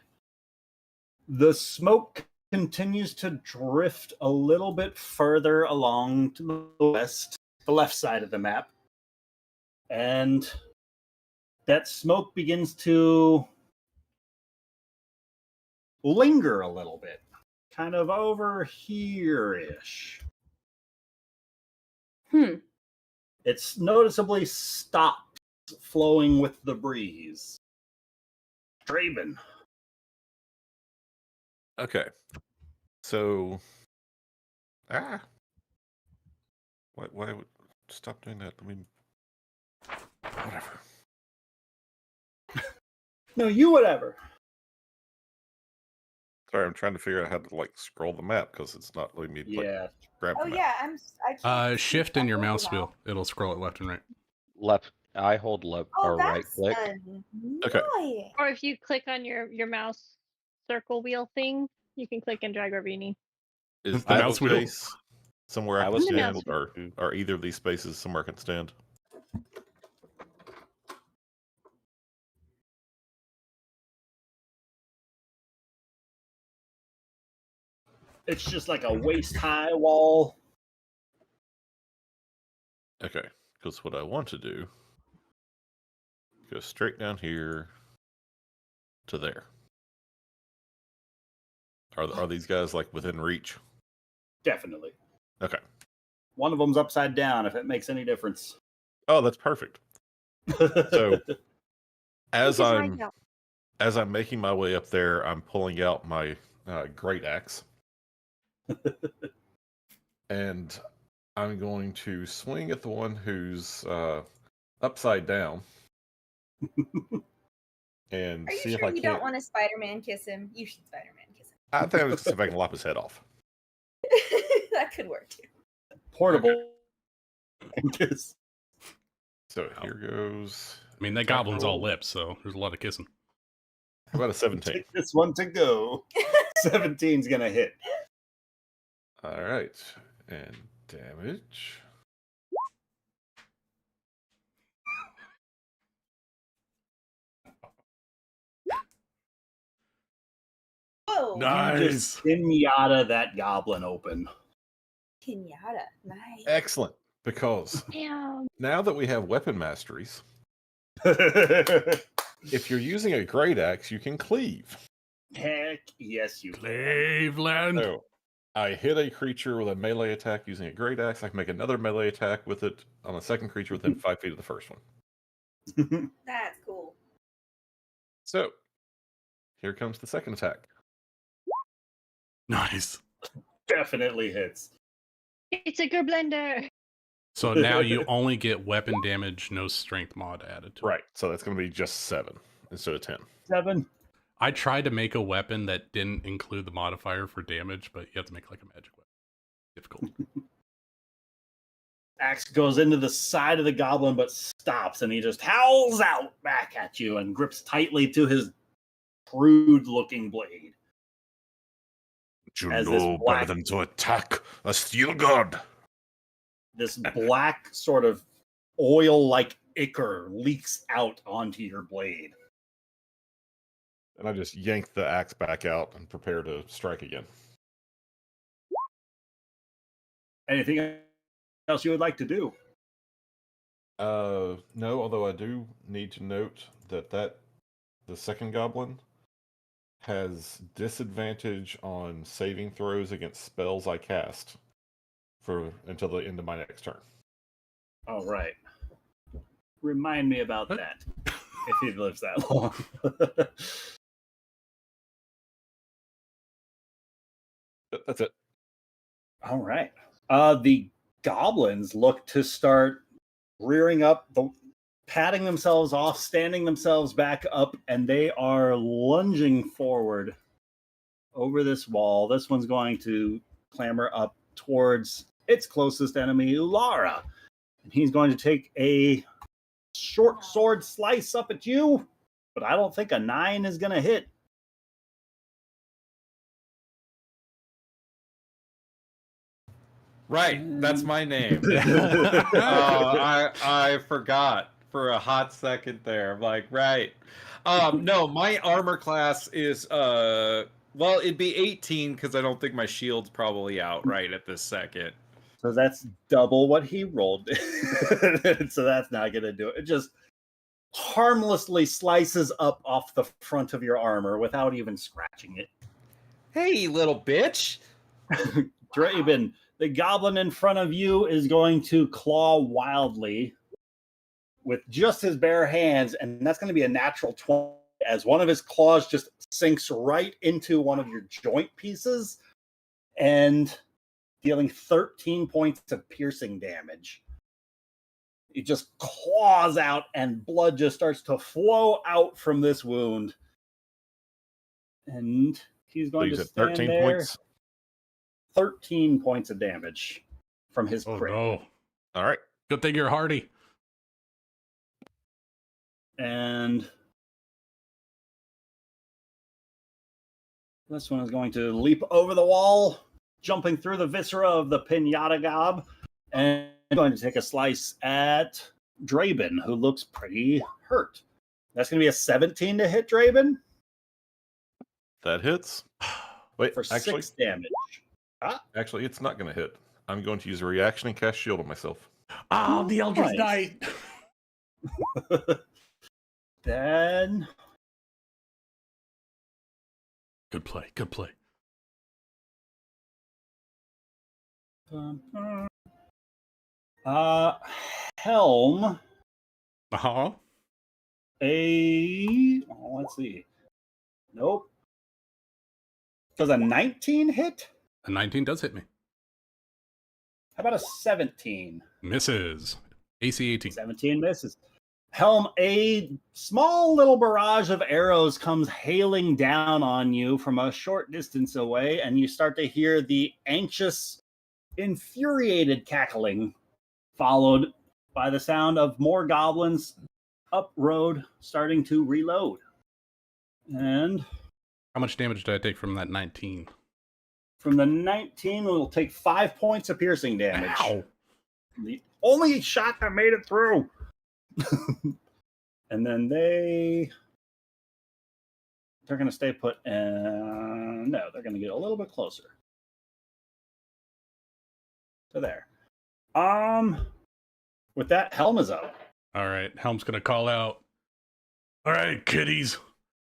The smoke continues to drift a little bit further along to the west, the left side of the map. And that smoke begins to linger a little bit, kind of over here-ish. It's noticeably stopped flowing with the breeze. Draven. Okay. So, why would stop doing that? I mean, whatever. No, you whatever. Sorry, I'm trying to figure out how to like scroll the map because it's not letting me like Yeah. grab Oh the map. yeah, I can't Shift see in your that mouse now. wheel. It'll scroll it left and right. Left. I hold left Oh, or right that's click. Okay. annoying. Or if you click on your mouse circle wheel thing, you can click and drag wherever you need. Is The that mouse the wheel. space somewhere I I can was stand, thinking- or are either of these spaces somewhere I can stand? It's just like a waist-high wall. Okay, because what I want to do, go straight down here to there. Are these guys like within reach? Definitely. Okay. One of them's upside down, if it makes any difference. Oh, that's perfect. So as This is right I'm now. as I'm making my way up there, I'm pulling out my great axe, and I'm going to swing at the one who's upside down, and Are you see if sure I you can't. don't want to Spider-Man kiss him? You should Spider-Man kiss him. I think I'm just see if I can lop his head off. That could work too. Portable. Kiss. So here goes. I mean, that goblin's all lips, so there's a lot of kissing. How about a 17? Take this one to go. 17's gonna hit. All right, and damage. go. Nice. Pinata that goblin open. Pinata. Nice. Excellent. Because Damn. now that we have weapon masteries, if you're using a great axe, you can cleave. Heck yes, you can. Cleveland. So I hit a creature with a melee attack using a great axe. I can make another melee attack with it on a second creature within 5 feet of the first one. That's cool. So here comes the second attack. Nice. Definitely hits. It's a good blender. So now you only get weapon damage, no strength mod added to it. Right. So that's going to be just 7 instead of 10. 7. I tried to make a weapon that didn't include the modifier for damage, but you have to make like a magic weapon. Difficult. Axe goes into the side of the goblin, but stops, and he just howls out back at you and grips tightly to his crude-looking blade. You As this know black- better than to attack a steel god. This black sort of oil-like ichor leaks out onto your blade. And I just yank the axe back out and prepare to strike again. Anything else you would like to do? No, although I do need to note that the second goblin has disadvantage on saving throws against spells I cast until the end of my next turn. All right. Remind me about that if he lives that long. That's it. All right. The goblins look to start rearing up, patting themselves off, standing themselves back up, and they are lunging forward over this wall. This one's going to clamber up towards its closest enemy, Ulara. And he's going to take a short sword slice up at you, but I don't think a 9 is going to hit. Right, that's my name. I forgot for a hot second there. I'm like, right. No, my armor class is well, it'd be 18 because I don't think my shield's probably out right at this second. So that's double what he rolled. So that's not going to do it. It just harmlessly slices up off the front of your armor without even scratching it. Hey, little bitch. Draven, the goblin in front of you is going to claw wildly with just his bare hands, and that's going to be a natural 20 as one of his claws just sinks right into one of your joint pieces and dealing 13 points of piercing damage. It just claws out and blood just starts to flow out from this wound. And he's So going you to said stand 13 there. points? 13 points of damage from his Oh crit. no. All right. Good thing you're hardy. And this one is going to leap over the wall, jumping through the viscera of the pinata gob, and going to take a slice at Draben, who looks pretty hurt. That's going to be a 17 to hit Draben That hits. Wait, for actually, 6 damage. actually, it's not going to hit. I'm going to use a reaction and cast shield on myself. Oh, the Eldritch Nice. Knight. Then Good play. Good play. Helm, Uh-huh. let's see. Nope. Does a 19 hit? A 19 does hit me. How about a 17? Misses. AC 18. 17 misses. Helm, a small little barrage of arrows comes hailing down on you from a short distance away, and you start to hear the anxious, infuriated cackling, followed by the sound of more goblins up road starting to reload. And How much damage did I take from that 19? from the 19, we'll take 5 points of piercing damage. Ow. The only shot that made it through. And then they they're going to stay put. No, they're going to get a little bit closer to there. With that, Helm is up. All right, Helm's gonna call out. All right, kiddies.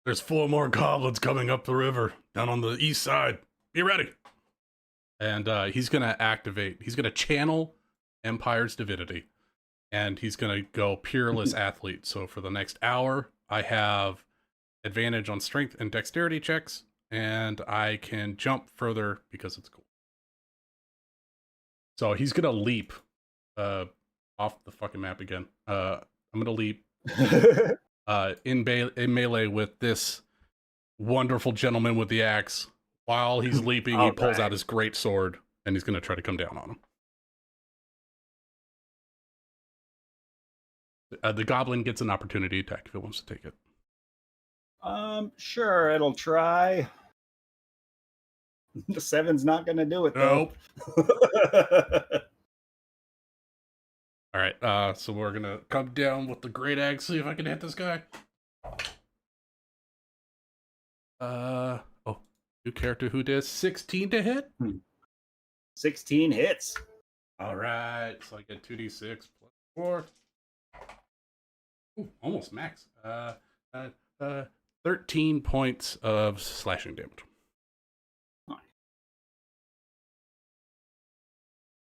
There's 4 more goblins coming up the river down on the east side. Be ready. And he's gonna activate. He's gonna channel Empire's divinity, and he's gonna go peerless athlete. So for the next hour, I have advantage on strength and dexterity checks, and I can jump further because it's cool. So he's gonna leap off the fucking map again. I'm gonna leap in melee with this wonderful gentleman with the axe. While he's leaping, he pulls out his great sword, and he's gonna try to come down on him. The goblin gets an opportunity attack if it wants to take it. Sure, it'll try. The 7's not gonna do it though. Nope. All right, so we're gonna come down with the great axe, see if I can hit this guy. New character who does 16 to hit? 16 hits. All right, so I get 2d6 plus 4. Ooh, almost max. 13 points of slashing damage.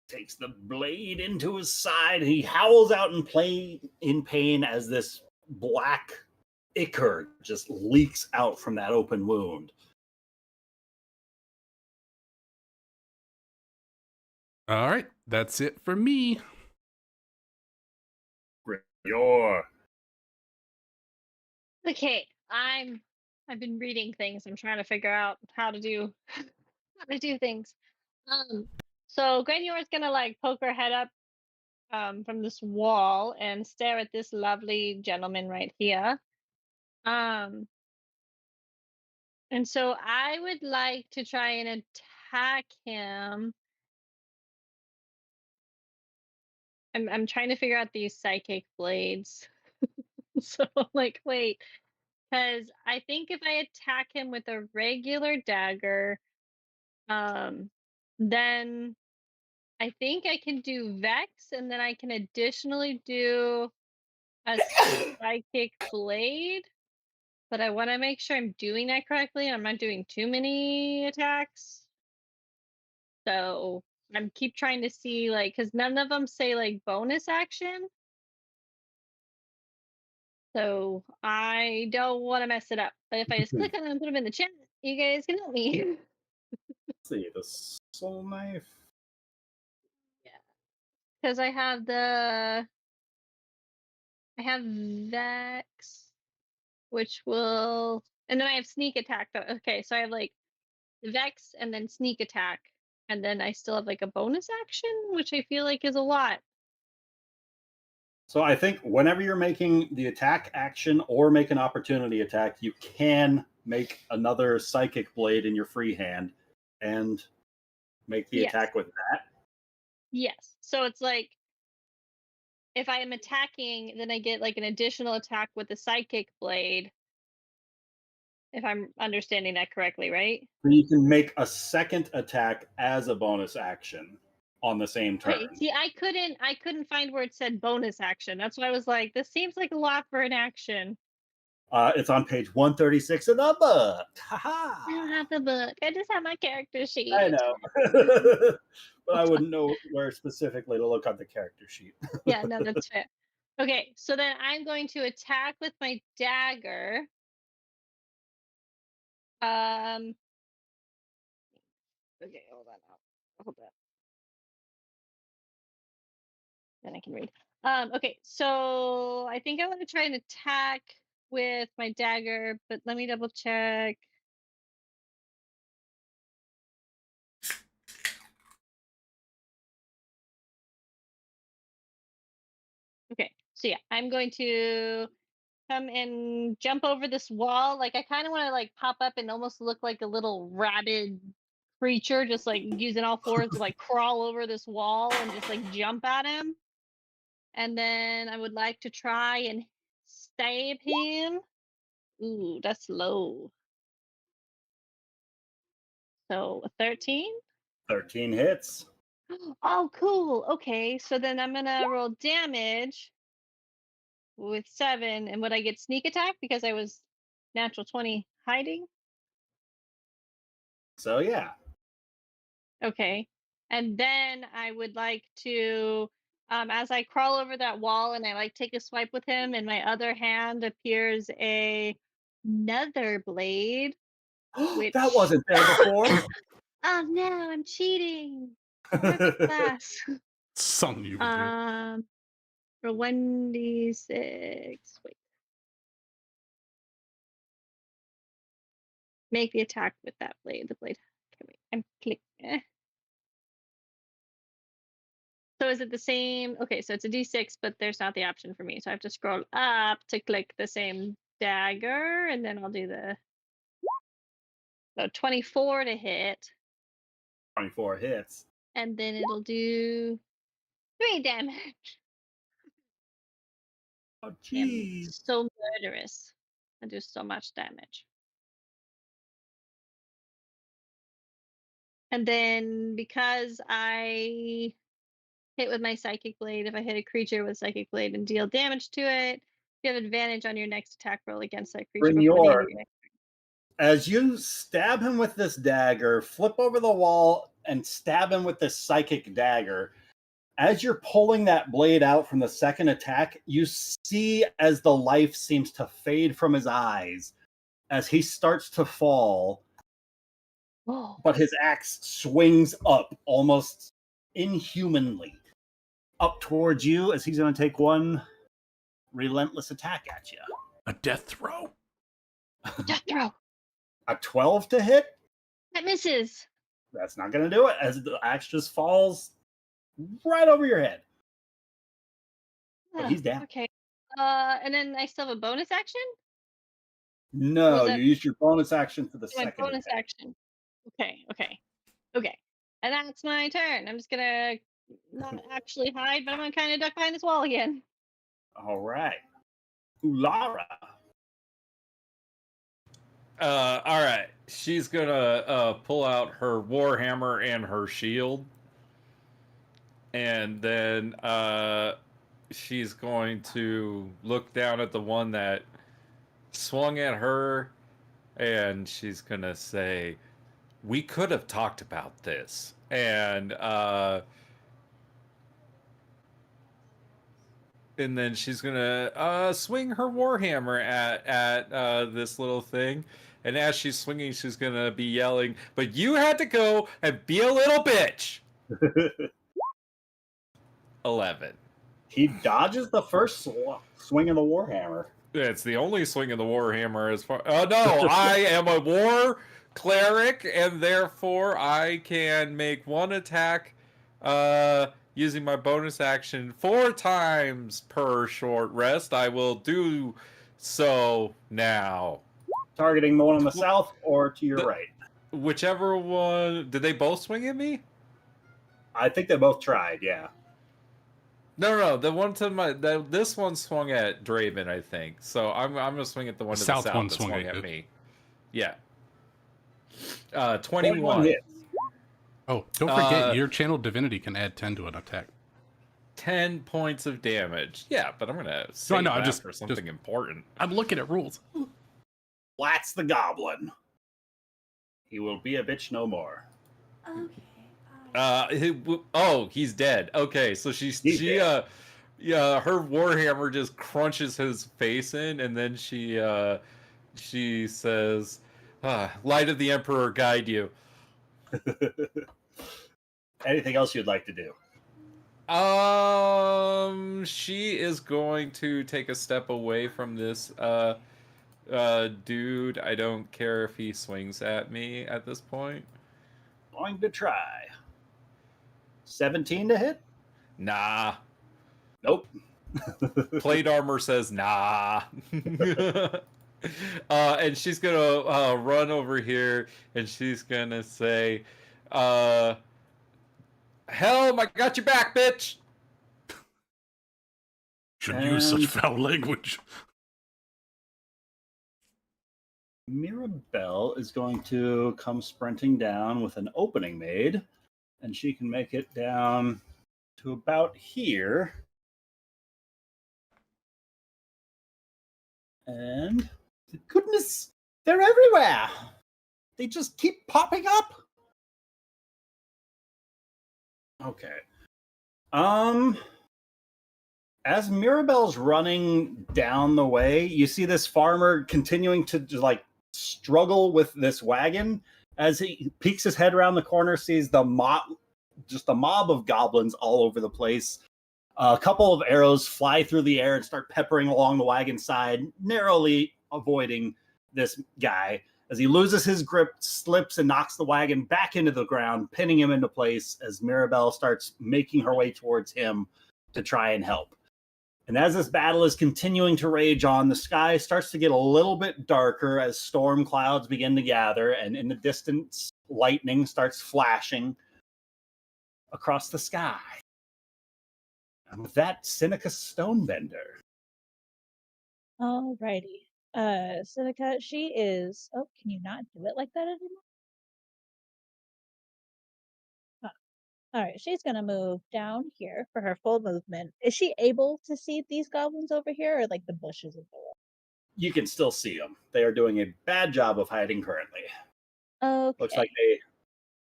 Takes the blade into his side. He howls out in pain as this black ichor just leaks out from that open wound. All right, that's it for me. Your Okay, I've been reading things. I'm trying to figure out how to do things. So Granuar's gonna like poke her head up from this wall and stare at this lovely gentleman right here. And so I would like to try and attack him. I'm trying to figure out these psychic blades. So I'm like, wait, because I think if I attack him with a regular dagger, then I think I can do Vex, and then I can additionally do a psychic blade. But I want to make sure I'm doing that correctly. I'm not doing too many attacks. So I'm keep trying to see, like, because none of them say like bonus action. So I don't want to mess it up. But if I just click on them and put them in the chat, you guys can help me. Let's see, the soul knife. Yeah, because I have Vex, which will, and then I have sneak attack. Okay, so I have like Vex and then sneak attack, and then I still have like a bonus action, which I feel like is a lot. So I think whenever you're making the attack action or make an opportunity attack, you can make another psychic blade in your free hand and make the attack with that. Yes. So it's like if I am attacking, then I get like an additional attack with the psychic blade. If I'm understanding that correctly, right? You can make a second attack as a bonus action on the same turn. Okay. See, I couldn't find where it said bonus action. That's why I was like, this seems like a lot for an action. It's on page 136 of the book. Ha-ha. I don't have the book. I just have my character sheet. I know. But I wouldn't know where specifically to look up the character sheet. Yeah, no, that's fair. Okay, so then I'm going to attack with my dagger. Okay, hold on. Then I can read. Okay, so I think I want to try and attack with my dagger, but let me double check. Okay, so yeah, I'm going to come and jump over this wall. Like I kind of want to like pop up and almost look like a little rabid creature, just like using all fours to like crawl over this wall and just like jump at him. And then I would like to try and stab him. Ooh, that's low. So a 13. 13 hits. Oh, cool. Okay, so then I'm gonna roll damage with 7, and would I get sneak attack because I was natural 20 hiding? So yeah. Okay, and then I would like to, as I crawl over that wall and I like take a swipe with him, in my other hand appears another blade, which That wasn't there before. oh no, I'm cheating. Perfect class. Something you would do. For 1d6. Wait. Make the attack with that blade. The blade. Okay, wait. I'm clicking. So is it the same? Okay, so it's a d6, but there's not the option for me. So I have to scroll up to click the same dagger, and then I'll do the. So 24 to hit, 24 hits. and then it'll do 3 damage. Oh, I'm jeez. so murderous. I do so much damage. And then because I hit with my psychic blade, if I hit a creature with psychic blade and deal damage to it, you have advantage on your next attack roll against that creature before the end of your next. As you stab him with this dagger, flip over the wall and stab him with this psychic dagger. As you're pulling that blade out from the second attack, you see as the life seems to fade from his eyes as he starts to fall. Whoa. But his axe swings up almost inhumanly up towards you as he's going to take one relentless attack at you. A death throw. Death throw. A 12 to hit? That misses. That's not going to do it as the axe just falls right over your head. But he's down. Okay. And then I still have a bonus action? No, that- you used your bonus action for the My second bonus attack. action. Okay. And that's my turn. I'm just gonna not actually hide, but I'm gonna kind of duck behind this wall again. All right. Ulara. All right. She's gonna pull out her warhammer and her shield, and then she's going to look down at the one that swung at her, and she's gonna say, "We could have talked about this." And then she's gonna swing her warhammer at this little thing, and as she's swinging, she's gonna be yelling, "But you had to go and be a little bitch." 11. He dodges the first swing of the warhammer. It's the only swing of the warhammer as far. Oh no, I am a war cleric, and therefore I can make one attack using my bonus action 4 times per short rest. I will do so now. Targeting the one on the south or to your right? Whichever one. Did they both swing at me? I think they both tried, yeah. No. The one to my this one swung at Draven, I think. So I'm gonna swing at the one to the south one that swung swung at at you. me. Yeah. 21 hits. Oh, don't forget, your channeled divinity can add 10 to an attack. 10 points of damage. Yeah, but I'm gonna save that for something important. I'm looking at rules. Flats the goblin. He will be a bitch no more. Okay. He's dead. Okay, so her warhammer just crunches his face in, and then she says, "Light of the Emperor guide you." Anything else you'd like to do? She is going to take a step away from this dude. I don't care if he swings at me at this point. Going to try. 17 to hit? Nah. Nope. Plate armor says nah. And she's gonna run over here, and she's gonna say, "Helm, I got your back, bitch." Should use such foul language. Mirabelle is going to come sprinting down with an opening made, and she can make it down to about here. And goodness, they're everywhere. They just keep popping up. Okay. As Mirabelle's running down the way, you see this farmer continuing to just, like, struggle with this wagon. As he peeks his head around the corner, sees the mob of goblins all over the place. A couple of arrows fly through the air and start peppering along the wagon side, narrowly avoiding this guy. As he loses his grip, slips and knocks the wagon back into the ground, pinning him into place as Mirabelle starts making her way towards him to try and help. And as this battle is continuing to rage on, the sky starts to get a little bit darker as storm clouds begin to gather, and in the distance, lightning starts flashing across the sky. And with that, Seneca Stonebender. Alrighty. Seneca, she is. Oh, can you not do it like that anymore? All right, she's gonna move down here for her full movement. Is she able to see these goblins over here, or like the bushes of the wall? You can still see them. They are doing a bad job of hiding currently. Okay. Looks like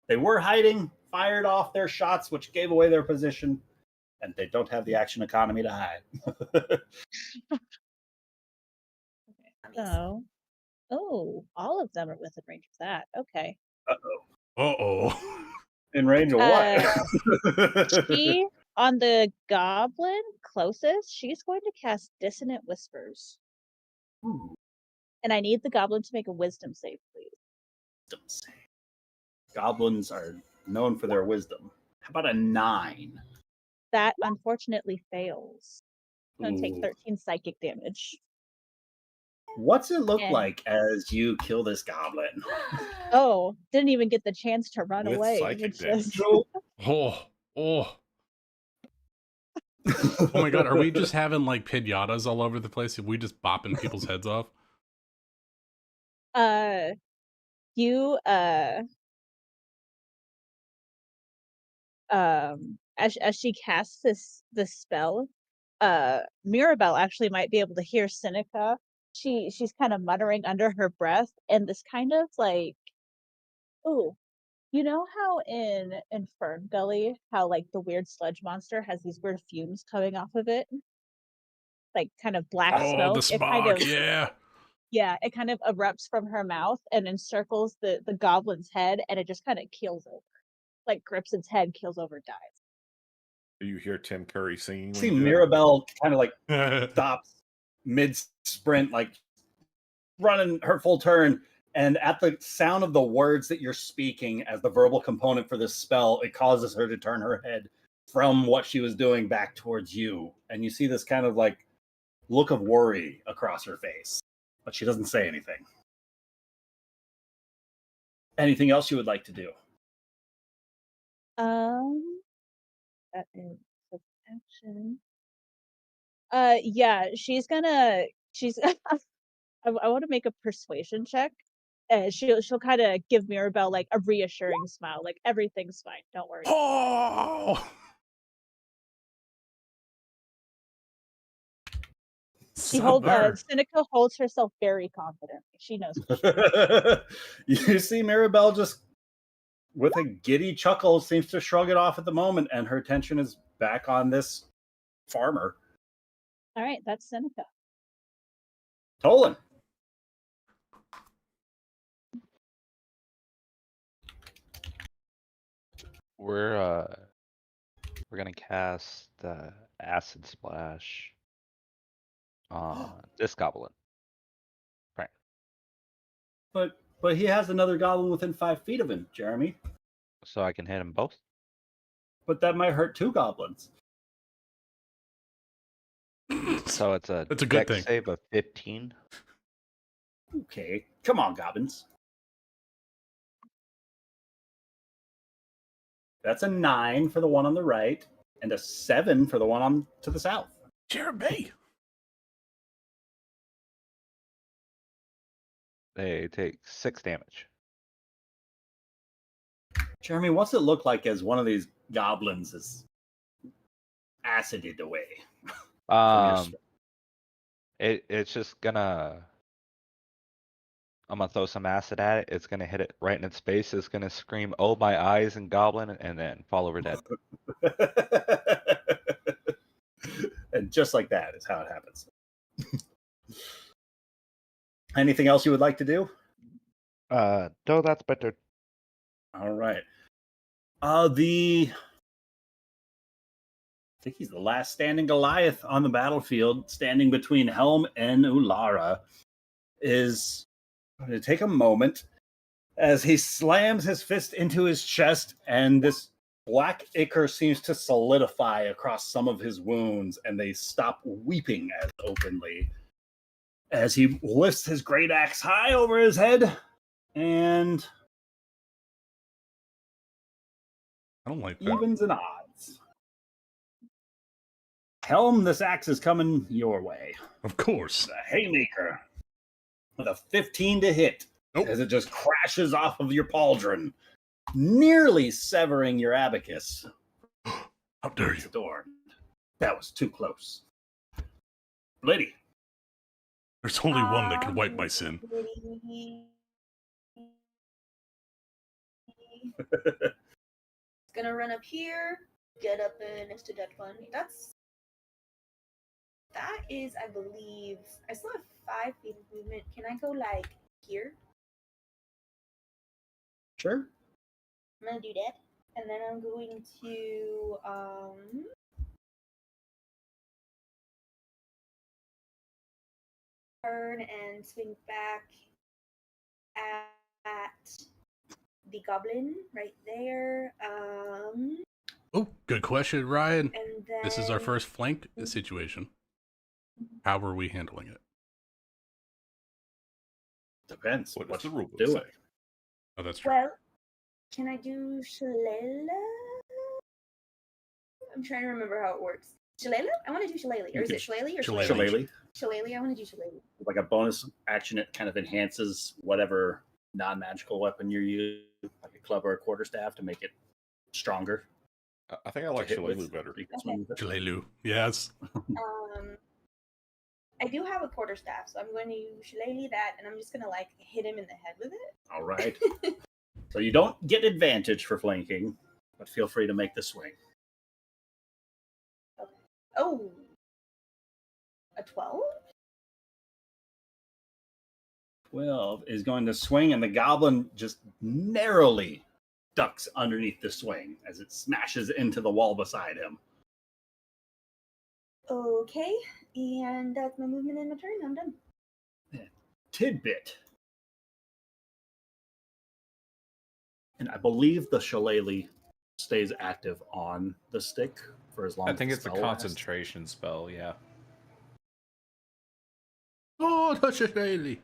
they were hiding, fired off their shots, which gave away their position, and they don't have the action economy to hide. So, all of them are within range of that. Okay. Uh-oh. In range of what? She, on the goblin closest, she's going to cast Dissonant Whispers. Ooh. And I need the goblin to make a wisdom save, please. Wisdom save. Goblins are known for their wisdom. How about a 9? That unfortunately fails. I'm going to take Ooh. 13 psychic damage. What's it look And- like as you kill this goblin? Oh, didn't even get the chance to run With away. psychic which damage. is- Oh. Oh my god, are we just having like pinatas all over the place? Are we just bopping people's heads off? You as she casts this spell, Mirabelle actually might be able to hear Seneca. She's kind of muttering under her breath, and this kind of like, oh, you know how in Fern Gully, how like the weird sludge monster has these weird fumes coming off of it, like kind of black Oh, smoke. the It smog, kind of, yeah. it kind of erupts from her mouth and encircles the goblin's head, and it just kind of keels over, like grips its head, keels over, dies. Do you hear Tim Curry singing? See when you do it? Mirabelle kind of like stops mid-sprint, like running her full turn, and at the sound of the words that you're speaking as the verbal component for this spell, it causes her to turn her head from what she was doing back towards you, and you see this kind of like look of worry across her face, but she doesn't say anything. Anything else you would like to do? That is action. Yeah, she's I want to make a persuasion check. And she'll kind of give Mirabelle like a reassuring smile, like everything's fine, don't worry. Oh. Seneca holds herself very confidently. She knows. You see Mirabelle just with a giddy chuckle seems to shrug it off at the moment, and her attention is back on this farmer. All right, that's Seneca. Tolan. We're gonna cast Acid Splash on this goblin. Right. But he has another goblin within 5 feet of him, Jeremy. So I can hit them both? But that might hurt 2 goblins. So it's a That's a good dex thing. save of 15. Okay, come on, goblins. That's a 9 for the one on the right, and a 7 for the one on to the south. Jeremy. They take 6 damage. Jeremy, what's it look like as one of these goblins is acided away? It's just gonna. I'm gonna throw some acid at it. It's gonna hit it right in its face. It's gonna scream, "Oh my eyes!" and goblin, and then fall over dead. And just like that is how it happens. Anything else you would like to do? No, that's better. All right. I think he's the last standing Goliath on the battlefield, standing between Helm and Ulara, is going to take a moment as he slams his fist into his chest, and this black ichor seems to solidify across some of his wounds, and they stop weeping as openly as he lifts his great axe high over his head, and I don't like that. evens and odds. Helm, this axe is coming your way. Of course. The haymaker with a 15 to hit as it just crashes off of your pauldron, nearly severing your abacus. How dare you? That was too close. Liddy. There's only one that can wipe my sin. It's gonna run up here, get up next to that one. That is, I believe, I still have 5 feet of movement. Can I go like here? Sure. I'm gonna do that, and then I'm going to turn and swing back at the goblin right there. Oh, good question, Ryan. And then This is our first flank situation. How are we handling it? Depends. What What's does the rule book do say? it? Oh, that's true. Well, can I do Shillelagh? I'm trying to remember how it works. Shillelagh? I want to do Shillelagh. Or is it Shillelagh or Shillelagh. Shillelagh. Shillelagh. I want to do Shillelagh. Like a bonus action, it kind of enhances whatever non-magical weapon you're using, like a club or a quarterstaff, to make it stronger. I think I like Shillelagh better. Shillelagh, yes. I do have a quarterstaff, so I'm going to Shillelagh that, and I'm just going to like hit him in the head with it. All right. So you don't get advantage for flanking, but feel free to make the swing. Okay. Oh, a 12? 12 is going to swing, and the goblin just narrowly ducks underneath the swing as it smashes into the wall beside him. Okay, and that's my movement and my turn. I'm done. Tidbit. And I believe the Shillelagh stays active on the stick for as long as I think the it's a spell lasts. concentration spell, yeah. Oh, the Shillelagh.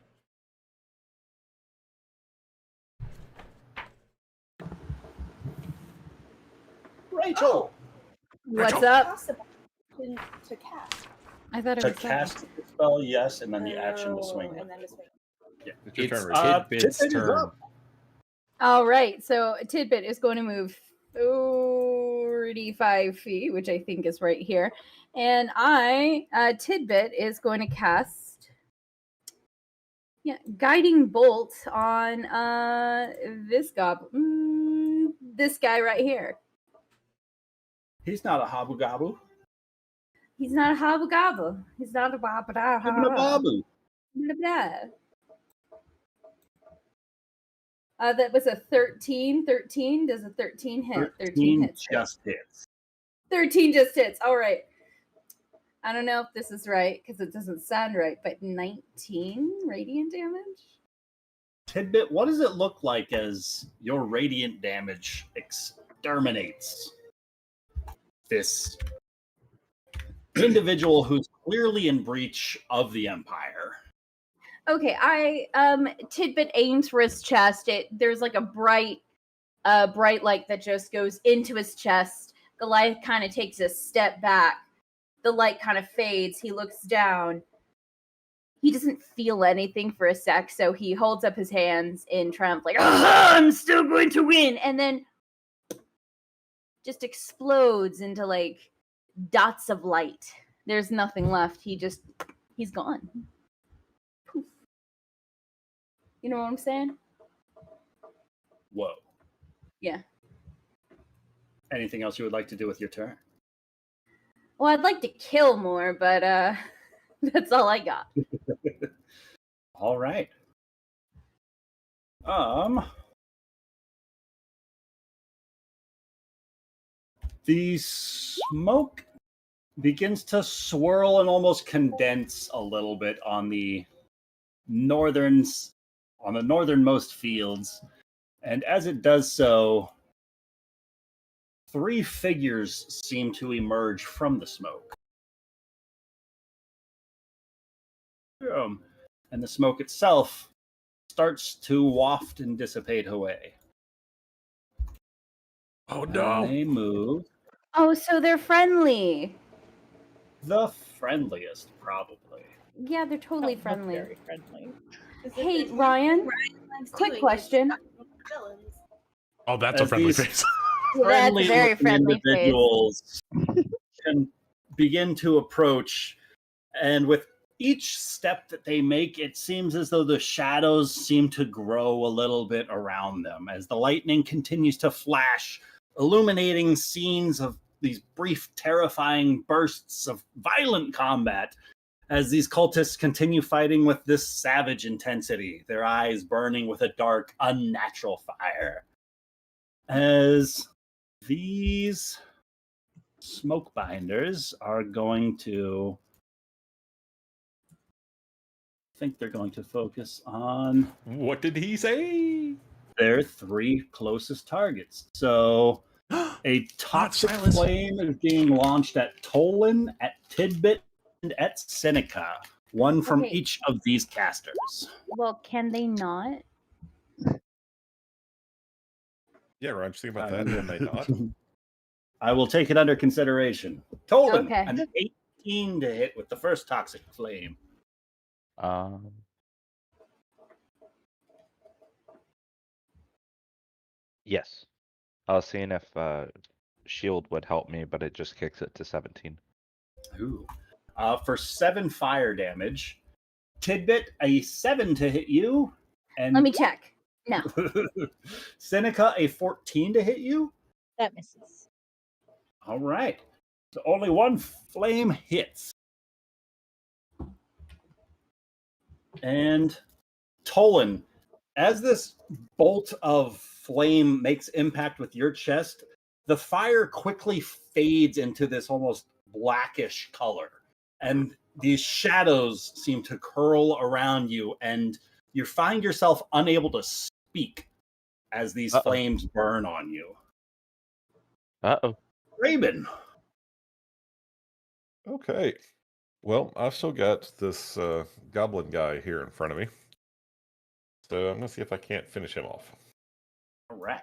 Rachel! What's up? Possible to cast. I thought it To was cast the spell, yes, and then the action to swing. And then to swing. Yeah. It's your It's turn, Rachel. Tidbit's Tidbit is turn. up. All right, so Tidbit is going to move 35 feet, which I think is right here. And Tidbit is going to cast Guiding Bolt on this goblin. This guy right here. He's not a Habu Gabu. He's not a Habu Gabu. He's not a Babu. Even a Babu. That was a 13. 13. Does a 13 hit? 13 hits. just hits. 13 just hits. All right. I don't know if this is right because it doesn't sound right, but 19 radiant damage? Tidbit, what does it look like as your radiant damage exterminates this individual who's clearly in breach of the Empire? Okay, Tidbit aims for his chest. There's like a bright light that just goes into his chest. Goliath kind of takes a step back. The light kind of fades. He looks down. he doesn't feel anything for a sec, so he holds up his hands in triumph, like, "Aha, I'm still going to win!" And then just explodes into like dots of light. There's nothing left. He's gone. Poof. You know what I'm saying? Whoa. Yeah. Anything else you would like to do with your turn? Well, I'd like to kill more, but that's all I got. All right. The smoke begins to swirl and almost condense a little bit on the northernmost fields. And as it does so, 3 figures seem to emerge from the smoke. And the smoke itself starts to waft and dissipate away. Oh And no! they move Oh, so they're friendly. the friendliest, probably. Yeah, they're totally Don't look friendly. Very friendly. Hey, Ryan, quick question. Oh, that's a As friendly these face. friendly That's a very looking friendly face. individuals can begin to approach, and with each step that they make, it seems as though the shadows seem to grow a little bit around them as the lightning continues to flash, illuminating scenes of these brief, terrifying bursts of violent combat as these cultists continue fighting with this savage intensity, their eyes burning with a dark, unnatural fire. As these smoke binders are going to, I think they're going to focus on What did he say? their 3 closest targets. So a toxic silence. flame is being launched at Tolan, at Tidbit, and at Seneca. One from Okay. each of these casters. Well, can they not? Yeah, right. I'm just thinking about that. Can they not? I will take it under consideration. Tolan, Okay. an 18 to hit with the first toxic flame. Yes. I was seeing if shield would help me, but it just kicks it to 17. Ooh. For 7 fire damage. Tidbit, a 7 to hit you. And Let me check. No. Seneca, a 14 to hit you. That misses. All right. So only 1 flame hits. And Tolan, as this bolt of flame makes impact with your chest, the fire quickly fades into this almost blackish color. And these shadows seem to curl around you, and you find yourself unable to speak as these flames burn on you. Uh-oh. Raven. Okay. Well, I've still got this goblin guy here in front of me. So I'm going to see if I can't finish him off. All right.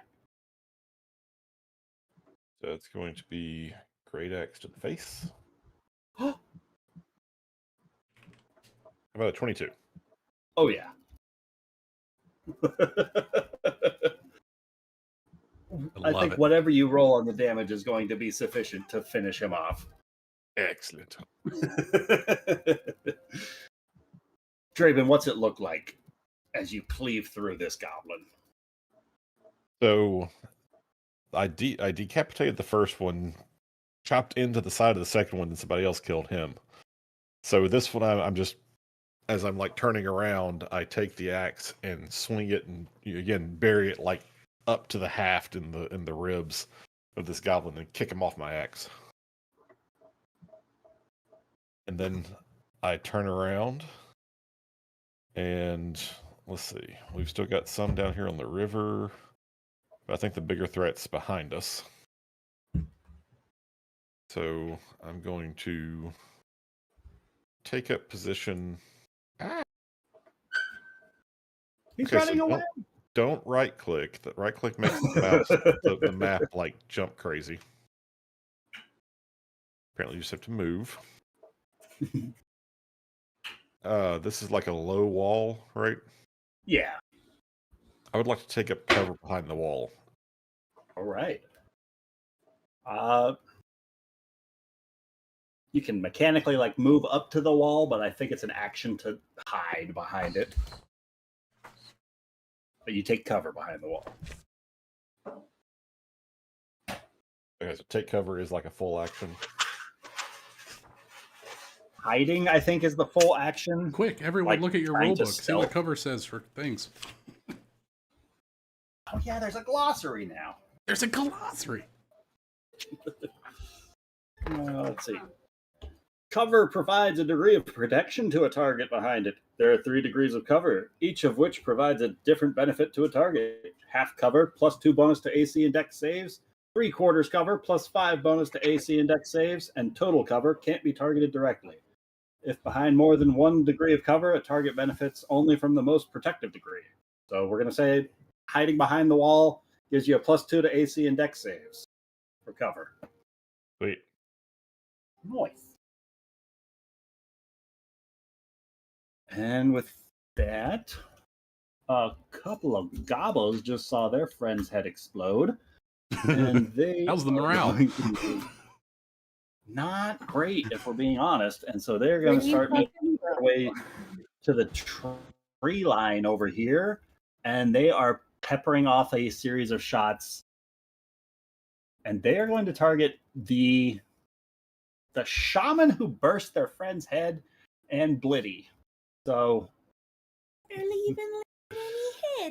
So it's going to be Great Axe to the face. How about a 22? Oh, yeah. I think whatever you roll on the damage is going to be sufficient to finish him off. Excellent. Draven, what's it look like as you cleave through this goblin? So I decapitated the first one, chopped into the side of the second one, and somebody else killed him. So this one, I'm just, as I'm like turning around, I take the axe and swing it and again bury it like up to the haft in the ribs of this goblin and kick him off my axe. And then I turn around and let's see, we've still got some down here on the river, but I think the bigger threat's behind us. So I'm going to take up position. He's running so away. Don't right click. The right click makes the mouse, the map like jump crazy. Apparently you just have to move. This is like a low wall, right? Yeah. I would like to take up cover behind the wall. All right. You can mechanically like move up to the wall, but I think it's an action to hide behind it. But you take cover behind the wall. Okay, so take cover is like a full action. Hiding, I think, is the full action. Quick, everyone, Like look at your trying to rulebook. See what stealth. cover says for things. Oh yeah, there's a glossary now. There's a glossary. Let's see. Cover provides a degree of protection to a target behind it. There are 3 degrees of cover, each of which provides a different benefit to a target. Half cover, +2 bonus to AC and Dex saves. 3/4 cover, +5 bonus to AC and Dex saves. And total cover can't be targeted directly. If behind more than 1 degree of cover, a target benefits only from the most protective degree. So we're going to say hiding behind the wall gives you a +2 to AC and Dex saves for cover. Sweet. Nice. And with that, a couple of gobos just saw their friend's head explode. And they How's the are morale? going to- not great, if we're being honest. And so they're going to start making their way to the tree line over here. And they are peppering off a series of shots. And they are going to target the shaman who burst their friend's head and Blitty. So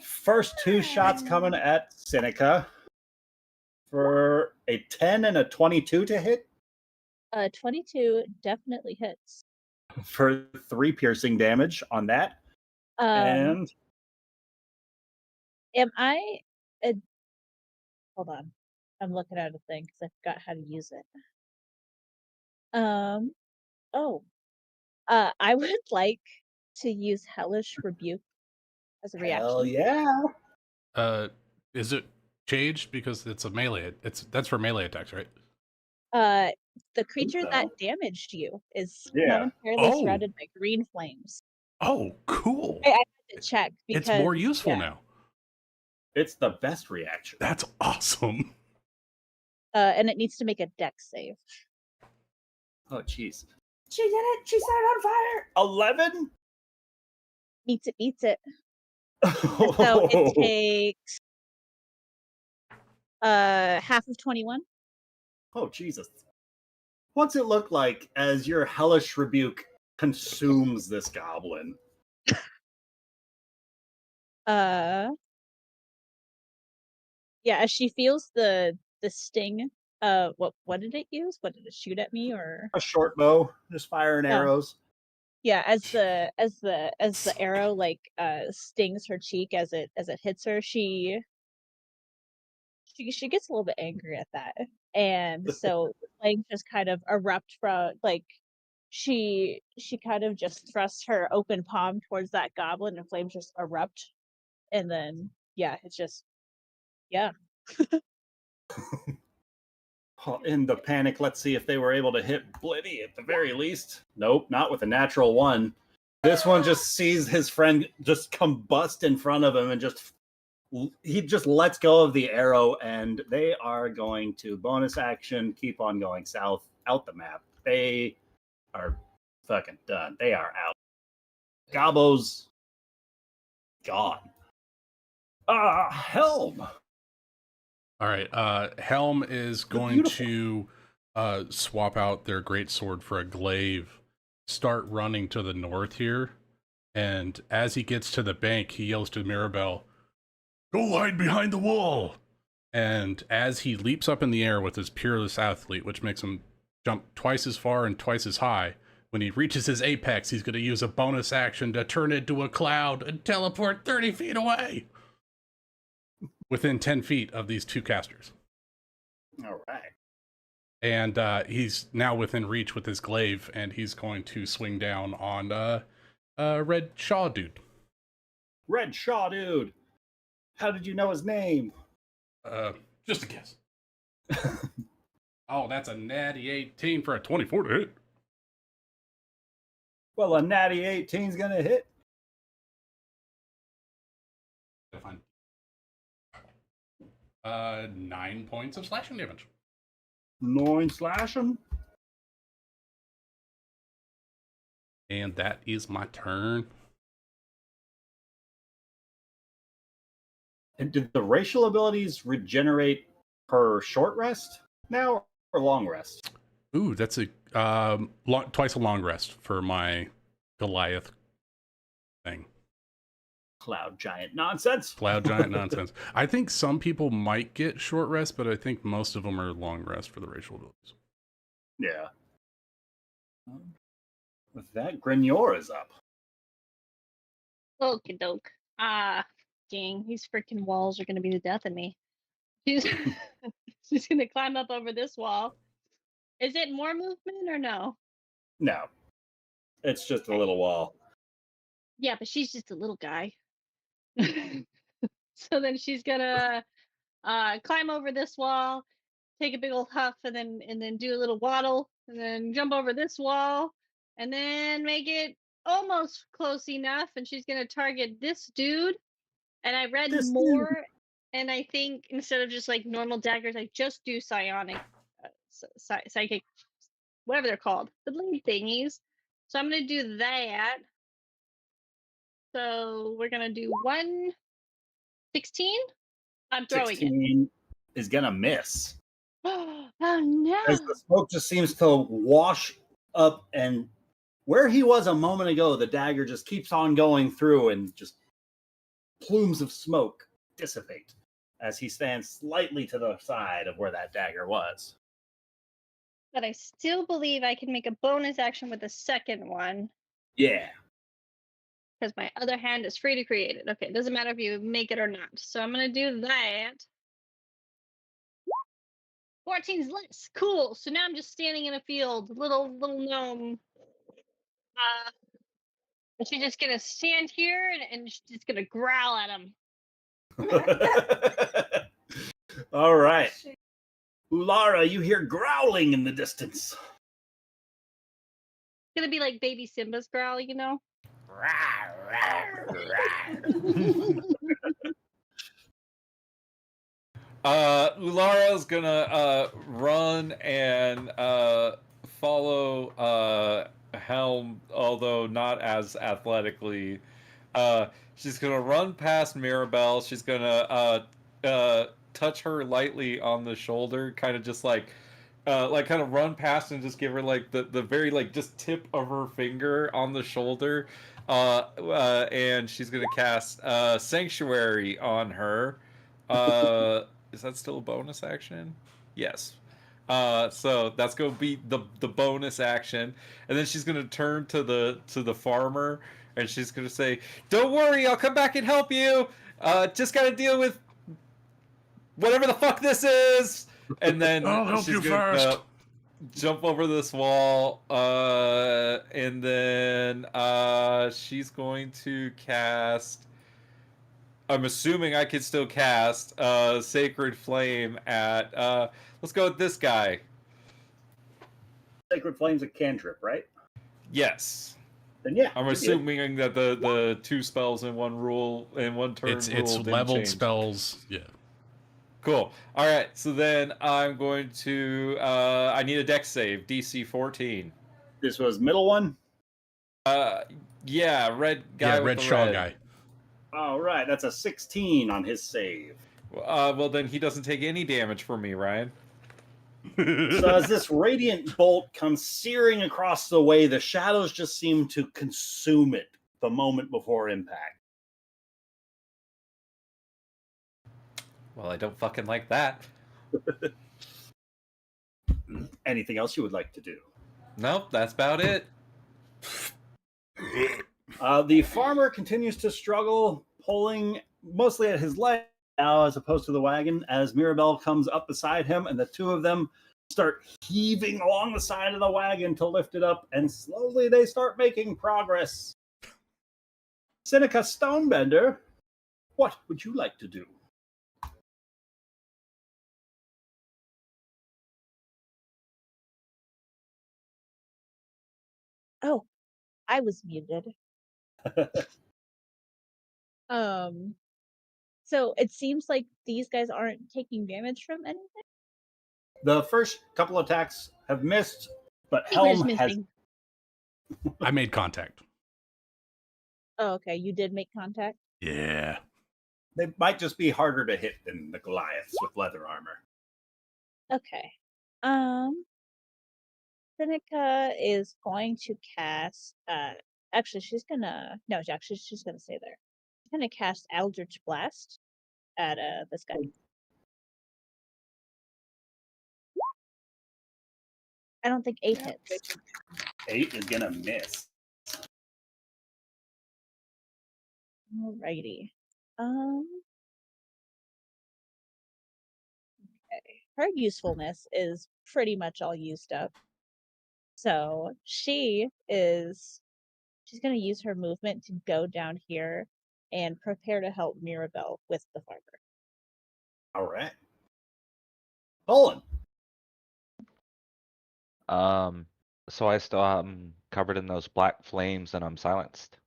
first 2 shots coming at Seneca for a 10 and a 22 to hit 22 definitely hits. for 3 piercing damage on that. And Am I? Hold on, I'm looking at a thing because I forgot how to use it. I would like to use Hellish Rebuke as a reaction. hell yeah. Is it changed because it's a melee? That's for melee attacks, right? The creature so. that damaged you is Yeah. momentarily Oh. surrounded by green flames. Oh, cool. I had to check because It's more useful yeah. now. It's the best reaction. That's awesome. And it needs to make a Dex save. Oh, jeez. She did it. She set it on fire. 11? Beats it. So it takes half of 21. Oh, Jesus. What's it look like as your hellish rebuke consumes this goblin? Yeah, as she feels the sting. What did it use? What did it shoot at me or A short bow, just firing arrows. Yeah, as the arrow like stings her cheek as it hits her, she gets a little bit angry at that. And so flames just kind of erupt from like she kind of just thrusts her open palm towards that goblin and flames just erupt. And then it's just In the panic, let's see if they were able to hit Blitty at the very least. Nope, not with a natural 1. This one just sees his friend just combust in front of him and he just lets go of the arrow, and they are going to bonus action, keep on going south, out the map. They are fucking done. They are out. Gobbo's gone. Helm. All right. Helm is going to swap out their greatsword for a glaive, start running to the north here, and as he gets to the bank, he yells to Mirabelle, "Go hide behind the wall!" And as he leaps up in the air with his peerless athlete, which makes him jump twice as far and twice as high, when he reaches his apex, he's going to use a bonus action to turn into a cloud and teleport 30 feet away. Within 10 feet of these 2 casters. All right. And he's now within reach with his glaive, and he's going to swing down on Red Shaw dude. Red Shaw dude. How did you know his name? Just a guess. Oh, that's a natty 18 for a 24 to hit. Well, a natty 18's gonna hit. Fine. 9 points of slashing damage. 9 slashing. And that is my turn. And did the racial abilities regenerate per short rest now or long rest? Ooh, that's a twice a long rest for my Goliath thing. Cloud giant nonsense. Cloud giant nonsense. I think some people might get short rest, but I think most of them are long rest for the racial abilities. Yeah. With that, Grignor is up. Okie doke. Dang, these freaking walls are gonna be the death of me. She's she's gonna climb up over this wall. Is it more movement or no? No, it's just a Okay. little wall. Yeah, but she's just a little guy. So then she's gonna climb over this wall, take a big old huff, and then do a little waddle, and then jump over this wall, and then make it almost close enough, and she's gonna target this dude. And I read This more, and I think instead of just like normal daggers, I just do psionic, psychic, whatever they're called, the blade thingies. So I'm gonna do that. So we're gonna do 116. I'm throwing it. 16 is gonna miss. Oh no! As the smoke just seems to wash up, and where he was a moment ago, the dagger just keeps on going through, and just plumes of smoke dissipate as he stands slightly to the side of where that dagger was. But I still believe I can make a bonus action with the second one Yeah. because my other hand is free to create it. Okay, it doesn't matter if you make it or not. So I'm gonna do that. 14's less. Cool. So now I'm just standing in a field, little gnome. And she's just gonna stand here and she's just gonna growl at him. All right. Ulara, you hear growling in the distance. It's gonna be like baby Simba's growl, you know? Ulara's gonna run and follow Helm, although not as athletically. She's gonna run past Mirabelle. She's gonna touch her lightly on the shoulder, kind of just like kind of run past and just give her like the very like just tip of her finger on the shoulder. And she's gonna cast Sanctuary on her. Is that still a bonus action? Yes. So that's gonna be the bonus action, and then she's gonna turn to the farmer, and she's gonna say, "Don't worry, I'll come back and help you. Just gotta deal with whatever the fuck this is." And then I'll help she's you gonna first. jump over this wall, and then she's going to cast. I'm assuming I can still cast Sacred Flame at. Let's go with this guy. Sacred Flame's a cantrip, right? Yes. Then yeah. I'm you're good. assuming that the two spells in one turn It's rule didn't leveled change. spells. Yeah. Cool. All right. So then I'm going to. I need a dex save. DC 14. This was middle one. Yeah, red guy. Yeah, with red the shawl red. guy. All right, that's a 16 on his save. Well, then he doesn't take any damage from me, Ryan. So as this radiant bolt comes searing across the way, the shadows just seem to consume it the moment before impact. Well, I don't fucking like that. Anything else you would like to do? Nope, that's about it. The farmer continues to struggle, pulling mostly at his leg now as opposed to the wagon, as Mirabelle comes up beside him, and the two of them start heaving along the side of the wagon to lift it up, and slowly they start making progress. Seneca Stonebender, what would you like to do? Oh, I was muted. So it seems like these guys aren't taking damage from anything. The first couple attacks have missed, but Finger's Helm has. missing. I made contact. Oh, okay. You did make contact. Yeah. They might just be harder to hit than the Goliaths with leather armor. Okay. Seneca is going to cast. Actually, she's gonna. No, actually, she's gonna stay there. She's gonna cast Eldritch Blast at this guy. I don't think 8 hits. 8 is gonna miss. Alrighty. Okay. Her usefulness is pretty much all used up. So she's gonna use her movement to go down here and prepare to help Mirabelle with the farmer. All right. Olin. So I still am covered in those black flames and I'm silenced.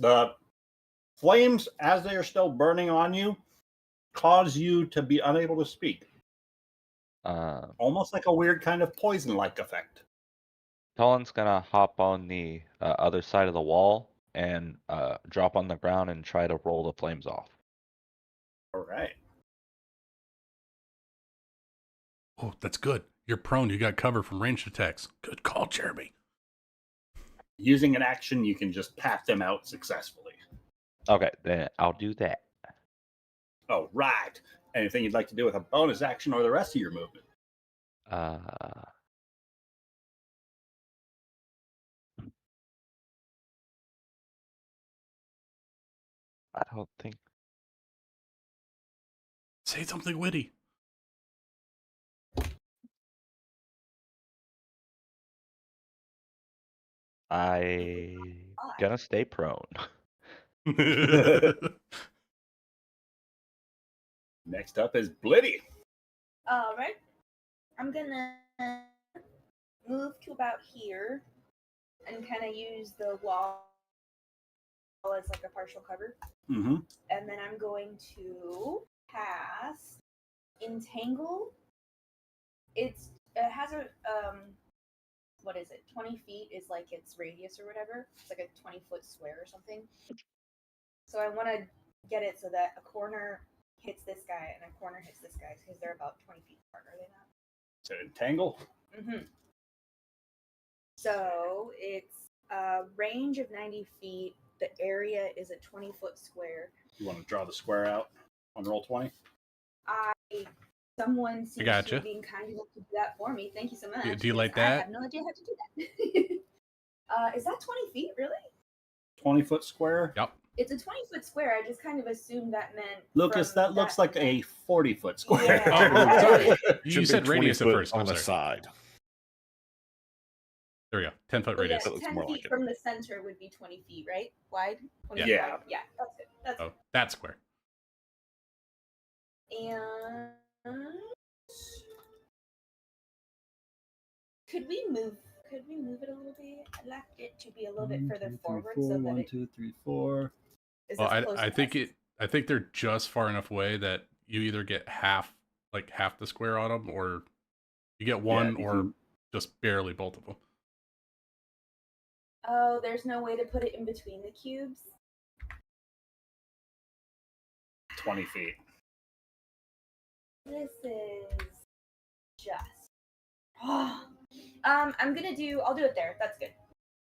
The flames, as they are still burning on you, cause you to be unable to speak. Almost like a weird kind of poison-like effect. Tolan's gonna hop on the other side of the wall and drop on the ground and try to roll the flames off. All right. Oh, that's good. You're prone. You got cover from ranged attacks. Good call, Jeremy. Using an action, you can just pat them out successfully. Okay, then I'll do that. Oh, right. Anything you'd like to do with a bonus action or the rest of your movement? I don't think. Say something witty. I'm gonna stay prone. Next up is Blitty. All right. I'm gonna move to about here and kind of use the wall as like a partial cover. Mm-hmm. And then I'm going to cast Entangle. It has a what is it? 20 feet is like its radius or whatever. It's like a 20-foot square or something. So I want to get it so that a corner hits this guy and a corner hits this guy because they're about 20 feet apart, are they not? So entangle. Mm-hmm. So it's a range of 90 feet. The area is a 20-foot square. You want to draw the square out on roll 20? Someone seems gotcha. to be being kind enough to do that for me. Thank you so much. Do you like I that? have no idea how to do that. Is that 20 feet, really? 20-foot square? Yep. It's a 20-foot square. I just kind of assumed that meant... Lucas, from that looks like a 40-foot square. Yeah. Oh, you Should said be 20 radius at foot first. I'm on the sorry. side. There we go. 10-foot Oh, yeah, radius. That looks 10 more feet like it. from the center would be 20 feet, right? Wide? 20 Yeah. feet Yeah. wide? Yeah, that's good. That's Oh, that square. good. And... Could we move it a little bit? I'd like it to be a little bit further forward so that 1, it 2, 3, 4. is Well, as close I to think us. I think they're just far enough away that you either get half the square on them, or you get one, you or can- just barely both of them. Oh, there's no way to put it in between the cubes? 20 feet. This is just... I'll do it there. That's good.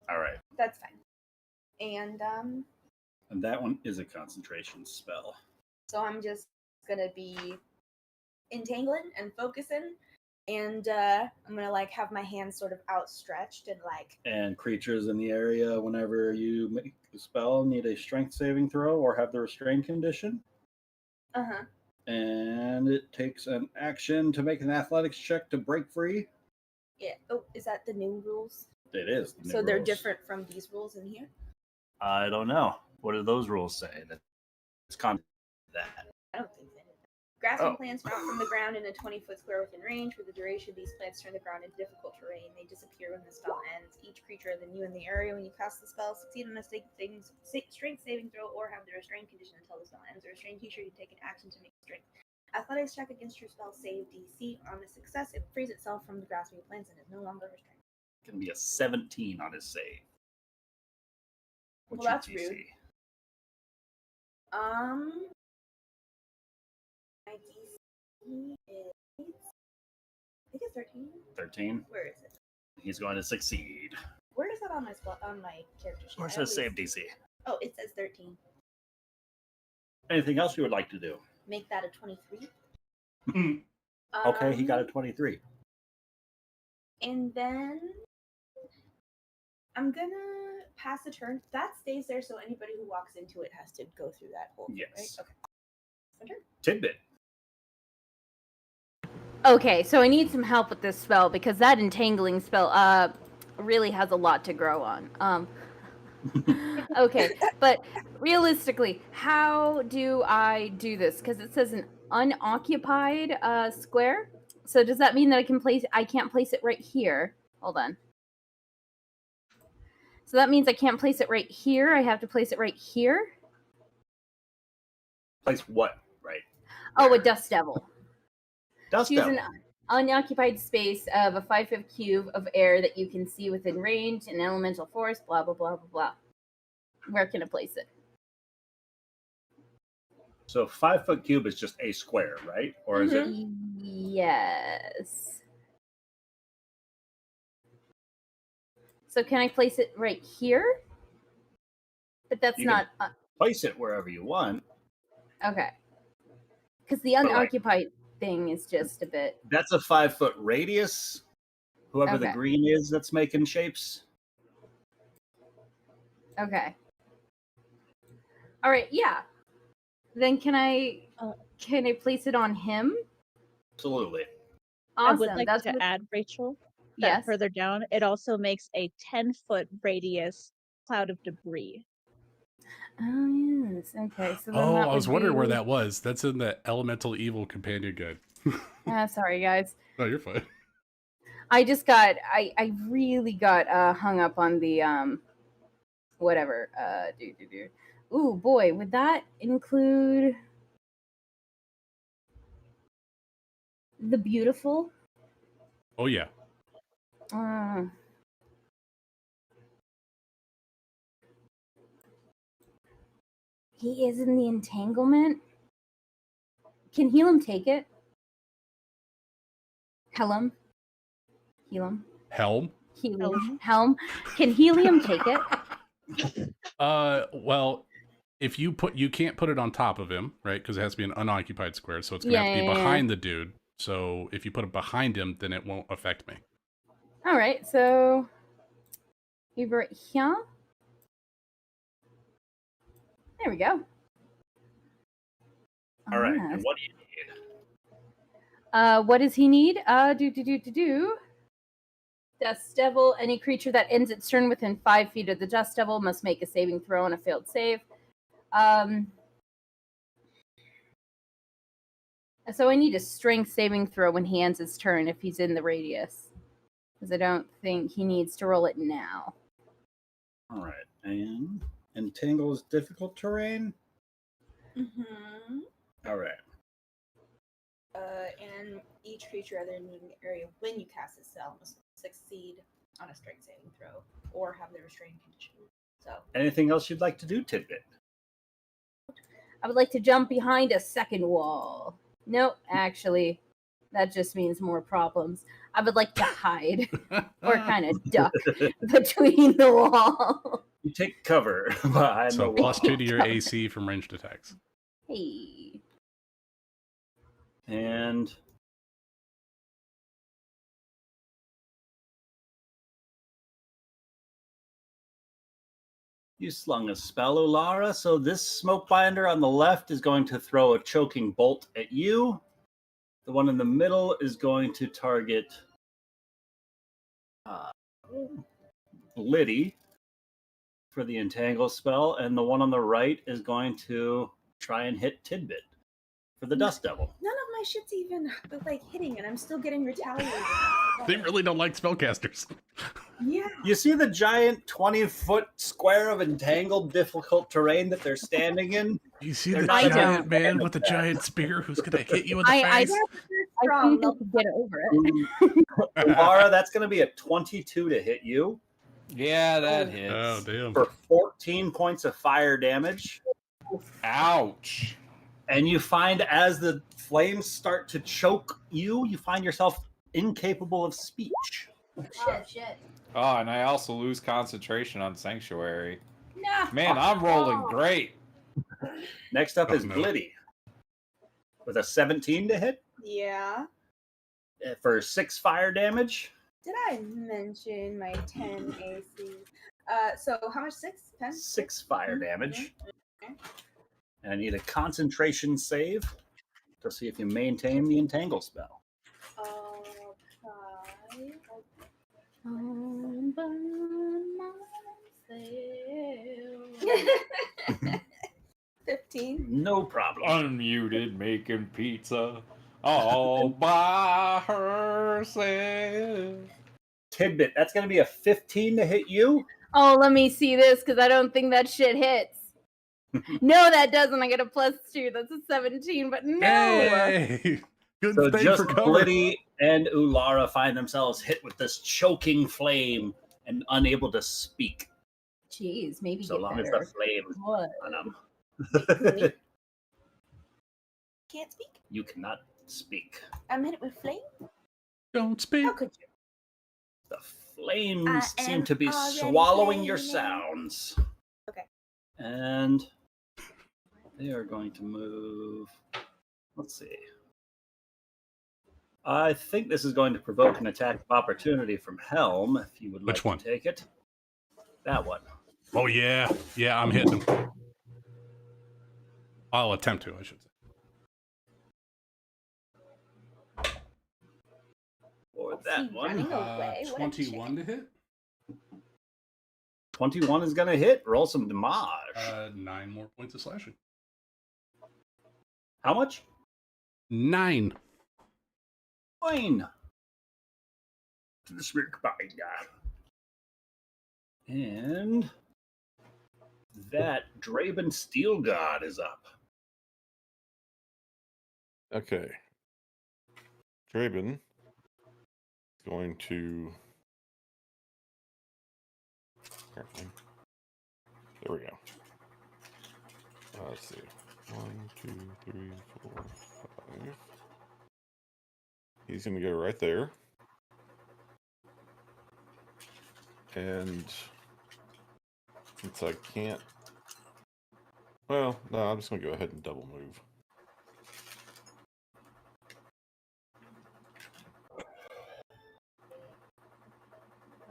All right. That's fine. And, And that one is a concentration spell. so I'm just gonna be entangling and focusing, and I'm gonna like have my hands sort of outstretched and like... And creatures in the area, whenever you make a spell, need a strength saving throw or have the restrained condition. Uh-huh. And it takes an action to make an athletics check to break free. Yeah. Oh, is that the new rules? It is. the So new they're rules. different from these rules in here? I don't know. What do those rules say? That it's con that. I don't think they did. Grasping Oh. plants sprout from the ground in a 20-foot square within range. For the duration, these plants turn the ground into difficult terrain. They disappear when the spell ends. Each creature other than you in the area when you cast the spell succeed on a strength saving throw or have the restrained condition until the spell ends. The restrained creature can take an action to make a strength athletics check against your spell save DC. On a success, it frees itself from the grasping plants and is no longer restrained. Can be a 17 on his save. What's Well, your that's DC? rude. My DC is, I think it's 13. 13. Where is it? He's going to succeed. Where is that on my on my character sheet? Or it I says always- save DC. Oh, it says 13. Anything else you would like to do? Make that a 23. Okay, he got a 23. And then I'm gonna pass a turn. That stays there, so anybody who walks into it has to go through that whole thing, Yes. right? Okay. My turn. Tidbit. Okay, so I need some help with this spell because that entangling spell really has a lot to grow on. Okay, but realistically, how do I do this? Because it says an unoccupied square. So does that mean that I can't place it right here? Hold on. So that means I can't place it right here. I have to place it right here. Place what? Right. Oh, a dust devil. Dust Choose devil. an unoccupied space of a 5-foot cube of air that you can see within range, an elemental force, blah, blah, blah, blah, blah. Where can I place it? So 5-foot cube is just a square, right? Or is it? Yes. So can I place it right here? But that's You not... Place it wherever you want. okay. Because the But, like, unoccupied thing is just a bit... That's a 5-foot radius. Whoever the Okay. green is that's making shapes. Okay. All right, yeah. Then can I place it on him? Absolutely. I Awesome. would like That's to what- add, Rachel, that Yes. further down, it also makes a 10-foot radius cloud of debris. Oh, yes. Okay. So then Oh, that I was would wondering where be- that was. That's in the Elemental Evil Companion Guide. Sorry, guys. No, you're fine. I just got I really got hung up on the whatever Ooh boy, would that include the beautiful? Oh, yeah. He is in the entanglement. Can Helium take it? Helium. Helm? Helium. Helm. Can Helium take it? Well, if you can't put it on top of him, right? Because it has to be an unoccupied square, so it's gonna have to be behind the dude. So if you put it behind him, then it won't affect me. All right, so over here. There we go. All right. Yes. And what do you need? What does he need? Dust Devil. Any creature that ends its turn within 5 feet of the Dust Devil must make a saving throw on a failed save. So I need a strength saving throw when he ends his turn if he's in the radius. Because I don't think he needs to roll it now. All right. And entangle is difficult terrain. Mm-hmm. All right. And each creature other than you in the area when you cast a spell must succeed on a strength saving throw or have the restrained condition. So Anything else you'd like to do, Tidbit? I would like to jump behind a second wall. Nope, actually, that just means more problems. I would like to hide or kind of duck between the wall. You take cover behind the So wall. +2 to your AC from ranged attacks. Hey. And you slung a spell, Ulara. So this smoke binder on the left is going to throw a choking bolt at you. The one in the middle is going to target Liddy for the entangle spell, and the one on the right is going to try and hit Tidbit for the Dust Devil. none shit's even like hitting, and I'm still getting retaliated. They really don't like spellcasters. Yeah. You see the giant 20-foot square of entangled, difficult terrain that they're standing in? You see They're the not a giant fan man of with the that. giant spear who's gonna hit you in the I face? think they'll get over it. Laura, that's going to be a 22 to hit you Yeah, that hits. Oh damn! for 14 points of fire damage. Ouch. And you find as the flames start to choke you, you find yourself incapable of speech. Shit. Oh, and I also lose concentration on Sanctuary. Nah. Man, I'm rolling great. Next up Oh, is no. Blitty with a 17 to hit Yeah. for 6 fire damage. Did I mention my 10 AC? So how much? 6? 10? 6 fire Mhm. damage. Okay. And I need a concentration save to see if you maintain the entangle spell. Okay. All by myself. 15. No problem. Unmuted making pizza all by herself. Tidbit, that's going to be a 15 to hit you. Oh, let me see this because I don't think that shit hits. No, that doesn't. I get a +2. That's a 17, but no. Hey! Good So thing just for cover. Blitty and Ulara find themselves hit with this choking flame and unable to speak. Jeez, maybe So get long as better. the flame What? on them. Can't speak? You cannot speak. I'm hit with flame? Don't speak. How could you? The flames I seem am to be already swallowing your flaming. sounds. Okay. And they are going to move. Let's see. I think this is going to provoke an attack of opportunity from Helm, if you would like Which one? to take it. That one. Oh yeah, yeah. I'm hitting him. I'll attempt to, I should say. Or that one. running away? What a 21 to hit. 21 is going to hit. Roll some damage. 9 more points of slashing. How much? 9. Fine. To the spirit combined. And that Draven Steel God is up. Okay. Draven is going to. There we go. Let's see. 1, 2, 3, 4, 5. He's going to go right there. And since I can't. Well, no, I'm just going to go ahead and double move.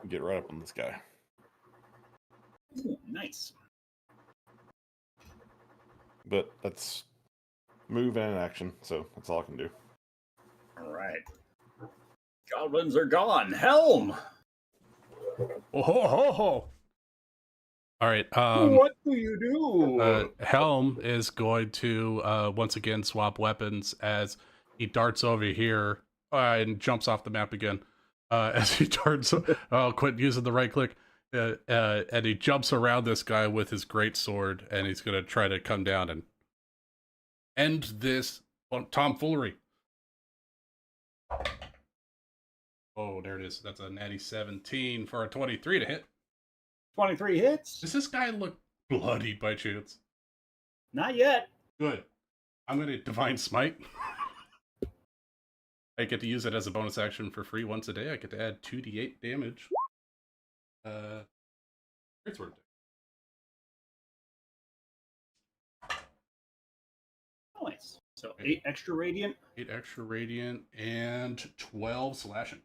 Get right up on this guy. Ooh, nice. But that's move and an action, so that's all I can do. All right. Goblins are gone. Helm! Oh ho ho ho! All right. What do you do? Helm is going to once again swap weapons as he darts over here and jumps off the map again. As he darts, quit using the right click, and he jumps around this guy with his great sword, and he's gonna try to come down and end this tomfoolery. Oh, there it is. That's a natty 17 for a 23 to hit. 23 hits? Does this guy look bloodied by chance? Not yet. Good. I'm going to Divine Smite. I get to use it as a bonus action for free once a day. I get to add 2d8 damage. Great sword. Nice. So 8 extra radiant. 8 extra radiant and 12 slashing.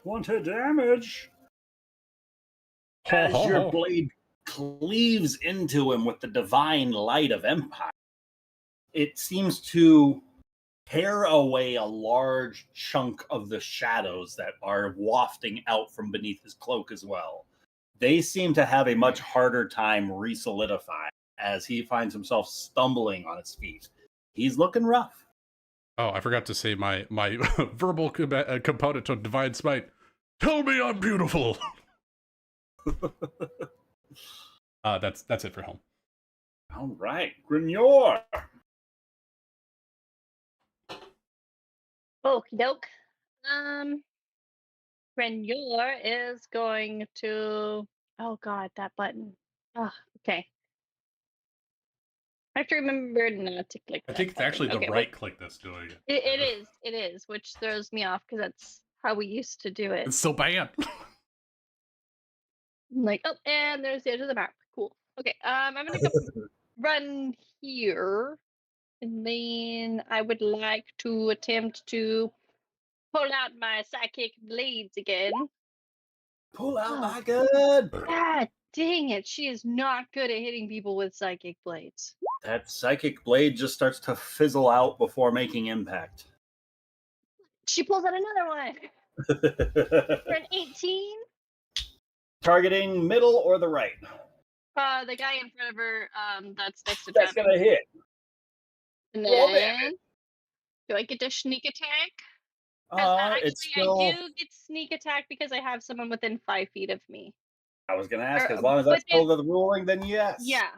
20 damage. As your blade cleaves into him with the divine light of Empire, it seems to tear away a large chunk of the shadows that are wafting out from beneath his cloak as well. They seem to have a much harder time re-solidifying as he finds himself stumbling on his feet He's looking rough. Oh, I forgot to say my verbal component to Divine Smite. Tell me I'm beautiful. That's it for Helm. All right, Grignor. Okie doke. Renyor is going to. Oh God, that button. Oh, okay. I have to remember not to click. I that think it's button. actually the Okay, right click that's doing it. It is, which throws me off because that's how we used to do it. It's so bad. I'm like, oh, and there's the edge of the map. Cool. Okay, I'm gonna go run here, and then I would like to attempt to pull out my psychic blades again. Pull out Oh. my gun. God dang it! She is not good at hitting people with psychic blades. That psychic blade just starts to fizzle out before making impact. She pulls out another one for an 18. Targeting middle or the right? The guy in front of her, that's next to That's Trevor. gonna hit. And Roll then, do I get to sneak attack? It's still. I do get sneak attack because I have someone within 5 feet of me. I was gonna ask, Or, as long as that's within- still the ruling, then yes. Yeah,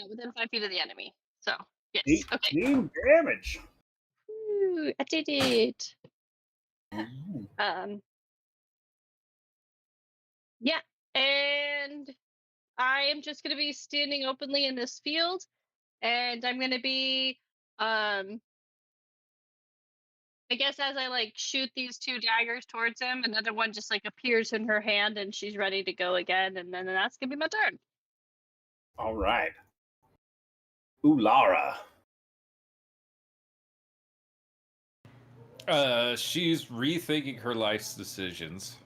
within 5 feet of the enemy. So yes, okay. 18 damage. Ooh, I did it. Yeah, and I am just gonna be standing openly in this field, and I'm gonna be I guess as I like shoot these 2 daggers towards him, another one just like appears in her hand and she's ready to go again, and then that's gonna be my turn. All right. Ulara. She's rethinking her life's decisions.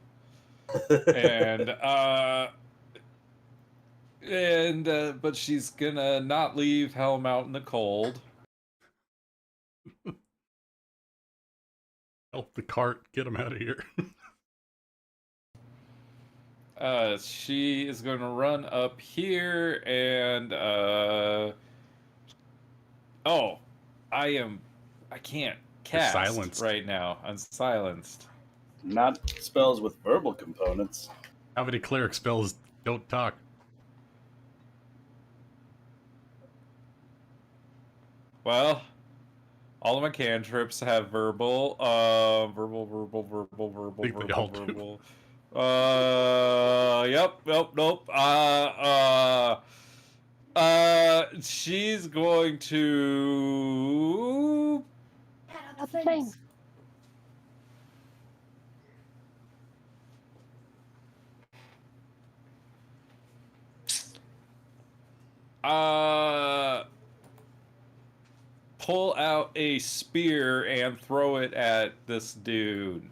and but she's gonna not leave Helm out in the cold. Help the cart. Get him out of here. She is going to run up here and I can't cast silenced right now. I'm silenced. Not spells with verbal components. How many cleric spells don't talk? Well, all of my cantrips have verbal. Think they all do. Verbal. Nope. She's going to. Thing. Pull out a spear and throw it at this dude.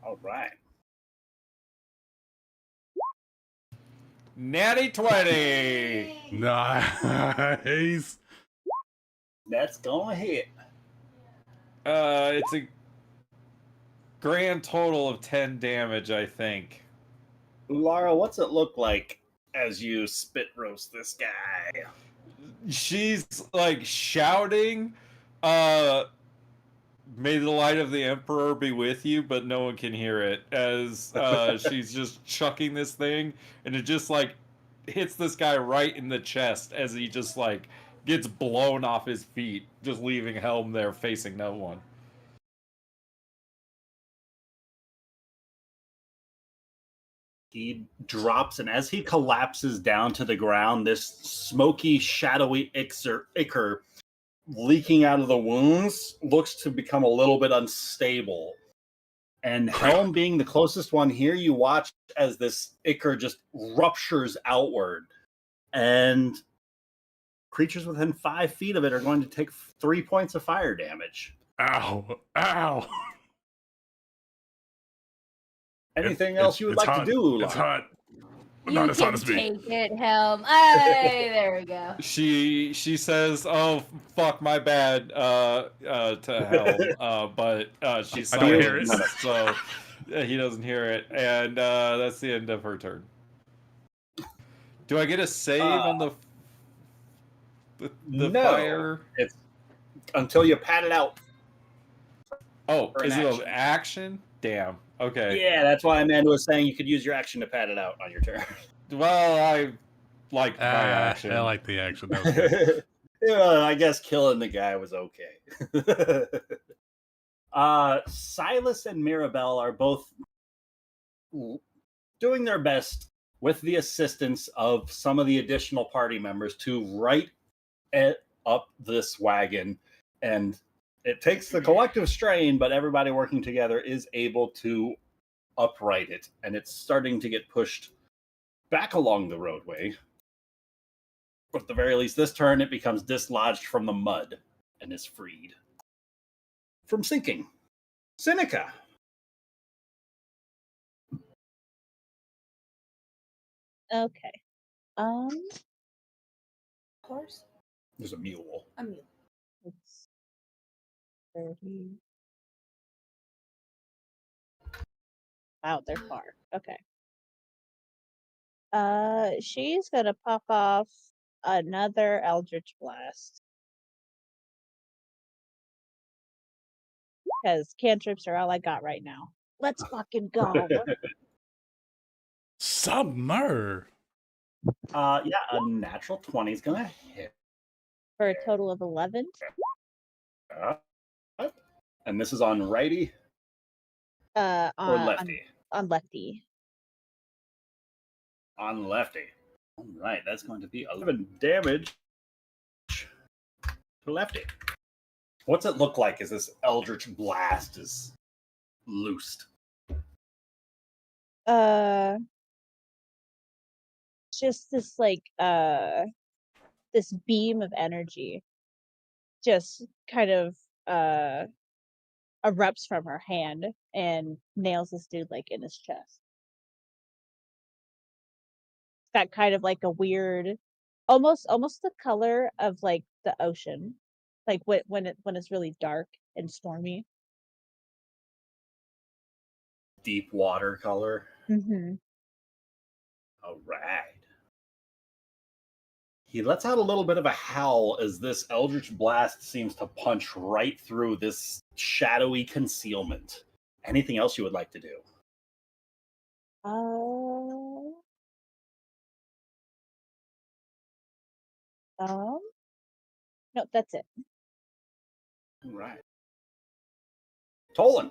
All right. Natty 20! Nice. That's gonna hit. It's a grand total of 10 damage, I think. Ulara, what's it look like as you spit roast this guy? She's like shouting, may the light of the Emperor be with you, but no one can hear it as she's just chucking this thing, and it just like hits this guy right in the chest as he just like gets blown off his feet, just leaving Helm there facing no one. He drops, and as he collapses down to the ground, this smoky, shadowy ichor leaking out of the wounds looks to become a little bit unstable. And Helm being the closest one here, you watch as this ichor just ruptures outward. And creatures within 5 feet of it are going to take 3 points of fire damage. Ow. Ow. Anything else you would like hot. to do, Ulara? It's hot. But You not as hot can as me. take it, Helm. Hey, there we go. She says, "Oh fuck, my bad," to Helm, but she's I don't hear silent, it. so he doesn't hear it, and that's the end of her turn. Do I get a save on the No, fire? until you pat it out. Oh, For an is it an action. action? Damn. Okay. Yeah, that's why Amanda was saying you could use your action to pat it out on your turn. Well, I like my action. I like the action. That was good. Yeah, I guess killing the guy was okay. Silas and Mirabelle are both doing their best with the assistance of some of the additional party members to right up this wagon. And it takes the collective strain, but everybody working together is able to upright it. And it's starting to get pushed back along the roadway. But at the very least, this turn it becomes dislodged from the mud and is freed from sinking. Seneca. Okay. Horse? There's a mule. A mule. It's 30. Wow, they're far. Okay. She's gonna pop off another Eldritch Blast. Because cantrips are all I got right now. Let's fucking go. Summer. Yeah, a natural 20 is gonna hit. For a total of 11. And this is on righty or lefty? On lefty. On lefty. All right, that's going to be 11 damage to lefty. What's it look like as this Eldritch Blast is loosed? Just this this beam of energy just kind of erupts from her hand and nails this dude like in his chest. It's got kind of like a weird, almost the color of like the ocean, like when it's really dark and stormy. Deep water color. Mm-hmm. All right. He lets out a little bit of a howl as this Eldritch Blast seems to punch right through this shadowy concealment. Anything else you would like to do? No, that's it. All right. Tolan.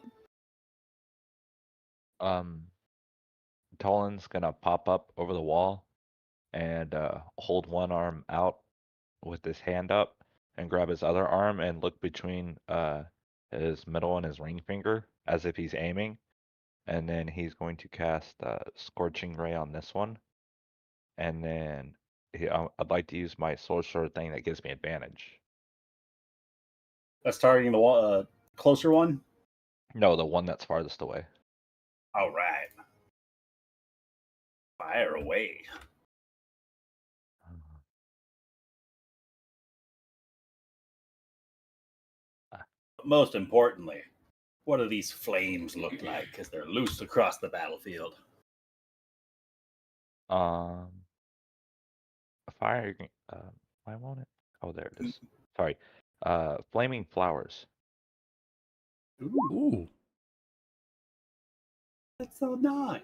Tolan's gonna pop up over the wall and hold one arm out with his hand up and grab his other arm and look between his middle and his ring finger as if he's aiming. And then he's going to cast Scorching Ray on this one. And then I'd like to use my sorcerer thing that gives me advantage. That's targeting the closer one? No, the one that's farthest away. All right. Fire away. Most importantly, what do these flames look like as they're loose across the battlefield? Fire. Why won't it? Oh, there it is. Sorry. Flaming flowers. Ooh. That's so nice.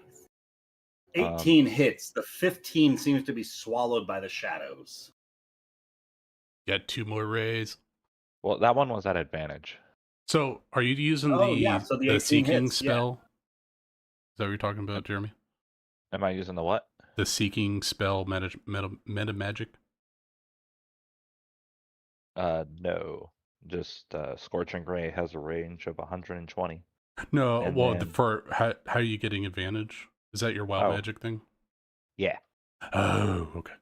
18 hits. The 15 seems to be swallowed by the shadows. Got 2 more rays. Well, that one was at advantage. So, are you using the seeking hits, spell? Yeah. Is that what you're talking about, Jeremy? Am I using the what? The seeking spell meta magic? No. Just Scorching Ray has a range of 120. No, and well, then... for how are you getting advantage? Is that your wild magic thing? Yeah. Oh, okay.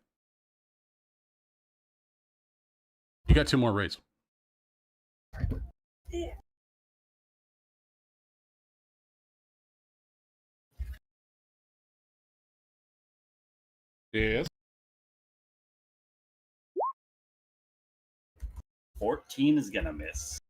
You got 2 more rays. Yeah. Yes. 14 is gonna miss.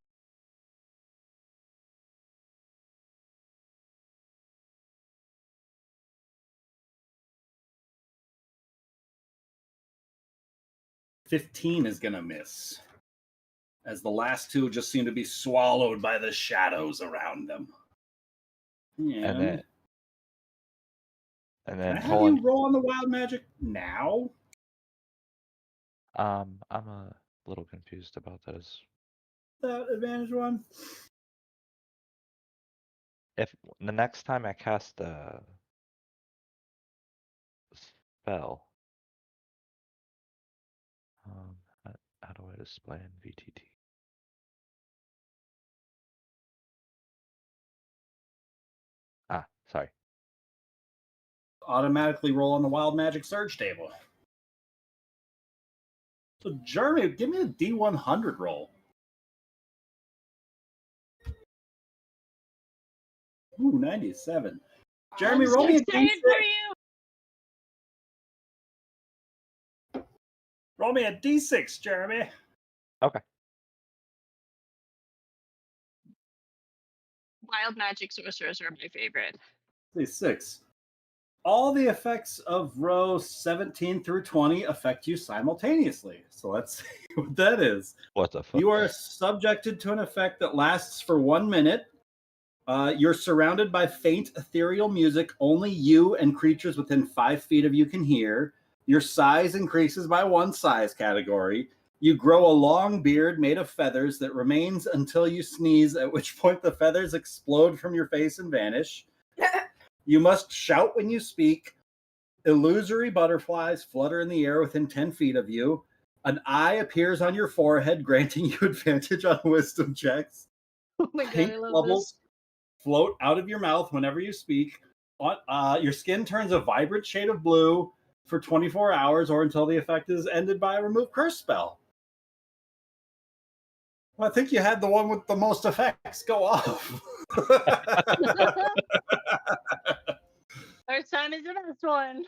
$15 is gonna miss. as the last two just seem to be swallowed by the shadows around them. And Can then I have you Tolan, roll on the wild magic now? I'm a little confused about this. That advantage one? If the next time I cast a spell, how do I display in VTT? Ah, sorry. Automatically roll on the wild magic surge table. So Jeremy, give me a D100 roll. Ooh, 97. Jeremy, I'm roll so me a excited D6. for you. Roll me a D6, Jeremy. Okay. Wild magic sorcerers are my favorite. D6. All the effects of row 17 through 20 affect you simultaneously. So let's see what that is. What the fuck? You are subjected to an effect that lasts for 1 minute. You're surrounded by faint ethereal music only you and creatures within 5 feet of you can hear. Your size increases by 1 size category. You grow a long beard made of feathers that remains until you sneeze, at which point the feathers explode from your face and vanish. You must shout when you speak. Illusory butterflies flutter in the air within 10 feet of you. An eye appears on your forehead, granting you advantage on wisdom checks. Oh my god, Pink I love bubbles float out of your mouth whenever you speak. Your skin turns a vibrant shade of blue for 24 hours or until the effect is ended by a remove curse spell. Well, I think you had the one with the most effects go off. this. First time is the best one.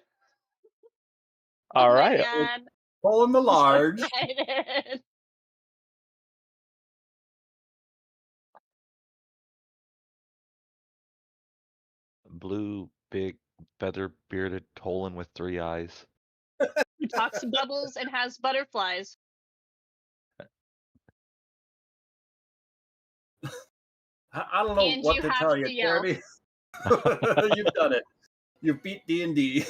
All Oh right. my god. Pulling the large. So excited. Blue, big, feather bearded Tolan with 3 eyes. Who talks to bubbles and has butterflies. I don't know And what you to have tell to you, yell. Jeremy. You've done it. You've beat D&D.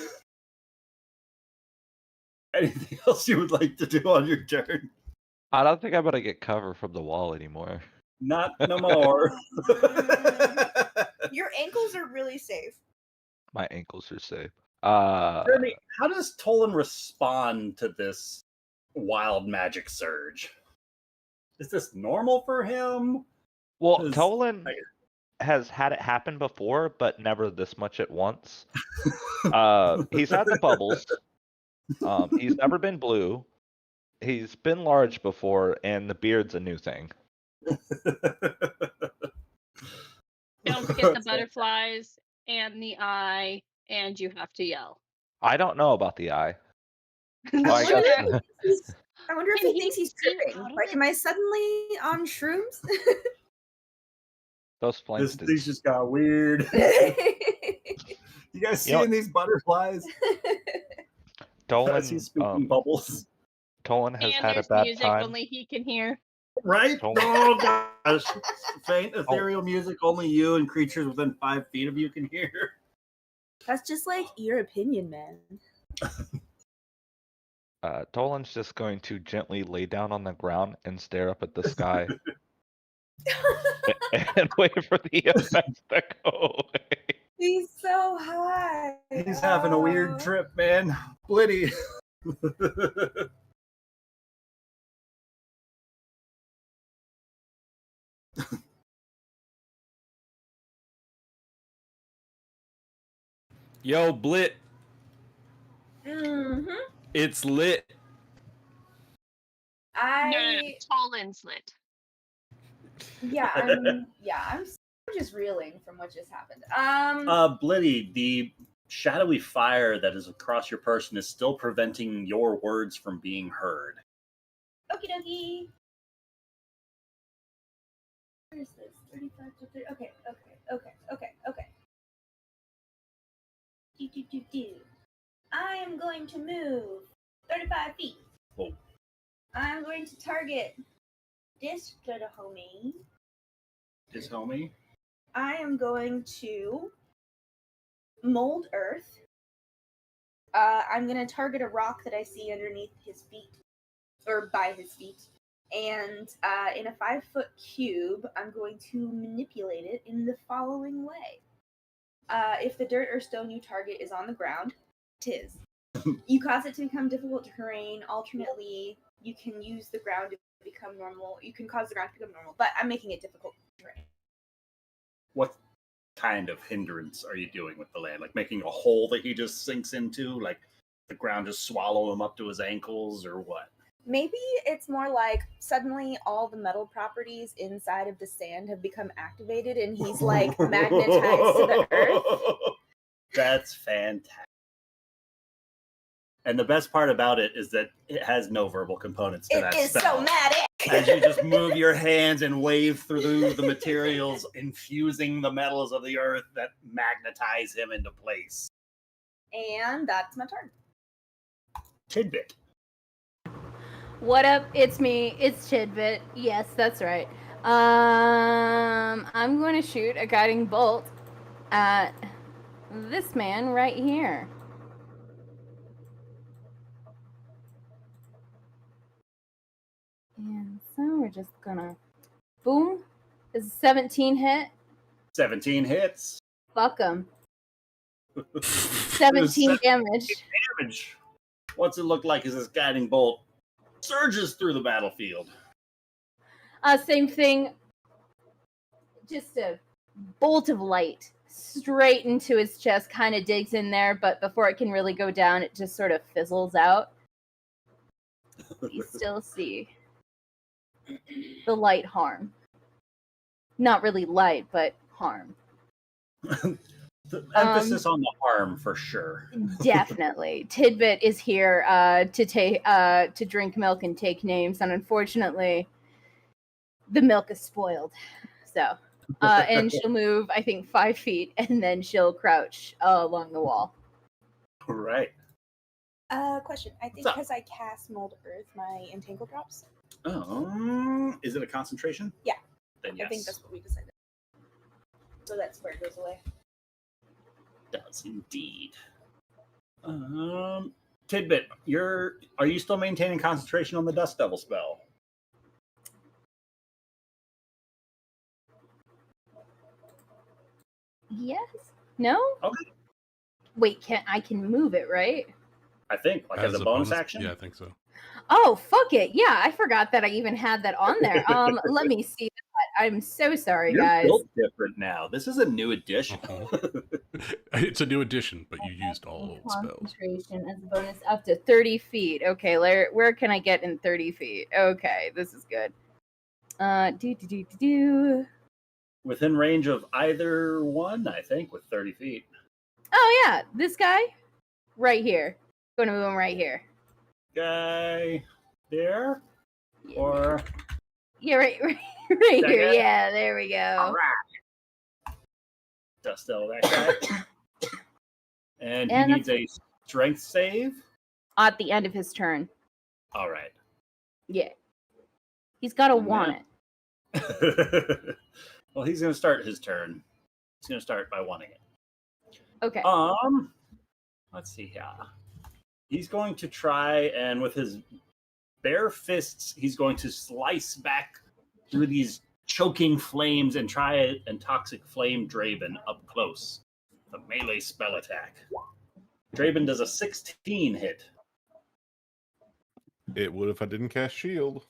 Anything else you would like to do on your turn? I don't think I'm gonna get cover from the wall anymore. Not no more. Your ankles are really safe. My ankles are safe. Jeremy, how does Tolan respond to this wild magic surge? Is this normal for him? Well, 'Cause Tolan has had it happen before, but never this much at once. He's had the bubbles. He's never been blue. He's been large before, and the beard's a new thing. Don't forget the butterflies and the eye, and you have to yell. I don't know about the eye. I Well, I wonder guess if he's- I wonder if Can he he thinks he's see tripping. out of Like, it? am I suddenly on shrooms? those flames This did. thing just got weird. You guys You know- seeing these butterflies? As he's speaking Tolan, bubbles. Tolan has And had a there's bad music time. only he can hear. Right? Tolan- Oh gosh. Faint ethereal music only you and creatures within 5 feet of you can hear. That's just like your opinion, man. Tolan's just going to gently lay down on the ground and stare up at the sky and wait for the effects to go away. He's so high. He's having a weird trip, man. Blitty. Yo, Blit, Mm-hmm. it's lit. No, Tolan's lit. I'm just reeling from what just happened. Blitty, the shadowy fire that is across your person is still preventing your words from being heard. Okie dokie. Where is this? 35 to 30. Okay. Do. I am going to move 35 feet. Whoa. I'm going to target this little homie. His homie. I am going to mold earth. I'm going to target a rock that I see underneath his feet, or by his feet. And in a 5-foot cube, I'm going to manipulate it in the following way. If the dirt or stone you target is on the ground, 'tis. You cause it to become difficult terrain. Alternately, you can use the ground to become normal. You can cause the ground to become normal, but I'm making it difficult terrain. What kind of hindrance are you doing with the land? Like making a hole that he just sinks into? Like the ground just swallow him up to his ankles, or what? Maybe it's more like suddenly all the metal properties inside of the sand have become activated and he's like magnetized to the earth. That's fantastic. And the best part about it is that it has no verbal components to that It is spell. so mad. As you just move your hands and wave through the materials, infusing the metals of the earth that magnetize him into place. And that's my turn. Tidbit. What up? It's me. It's Tidbit. Yes, that's right. I'm going to shoot a guiding bolt at this man right here. And so we're just gonna boom. Is 17 hit? 17 hits. Fuck him. 17 damage. Damage. What's it look like as this guiding bolt surges through the battlefield? Same thing. Just a bolt of light straight into his chest, kind of digs in there, but before it can really go down, it just sort of fizzles out. You still see the light harm. Not really light, but harm. The emphasis on the harm for sure. Definitely. Tidbit is here to drink milk and take names, and unfortunately, the milk is spoiled. So, and she'll move, I think, 5 feet, and then she'll crouch along the wall. Right. Question. I think because I cast Mold Earth, my Entangle drops. Is it a concentration? Yeah. Then yes. I think that's what we decided. So that's where it goes away. Does indeed. Tidbit, are you still maintaining concentration on the Dust Devil spell? Yes. No? Okay. Wait, I can move it, right? I think, like as a bonus action? Yeah, I think so. Oh, fuck it. Yeah, I forgot that I even had that on there. Let me see that. I'm so sorry, You're guys. built different now. This is a new edition. It's a new edition, but you used all old spells. Concentration as a bonus up to 30 feet. Okay, where can I get in 30 feet? Okay, this is good. Within range of either one, I think, with 30 feet. Oh, yeah, this guy right here. Going to move him right here. Guy there? Yeah. Or... Yeah, right here. Guy? Yeah, there we go. All right. Dust Devil, that guy. And he needs a strength save? At the end of his turn. All right. Yeah. He's got to want it. Well, he's going to start his turn. He's going to start by wanting it. Okay. Let's see here. He's going to try, and with his bare fists, he's going to slice back through these choking flames and try and toxic flame Draven up close. The melee spell attack. Draven does a 16 hit. It would if I didn't cast shield.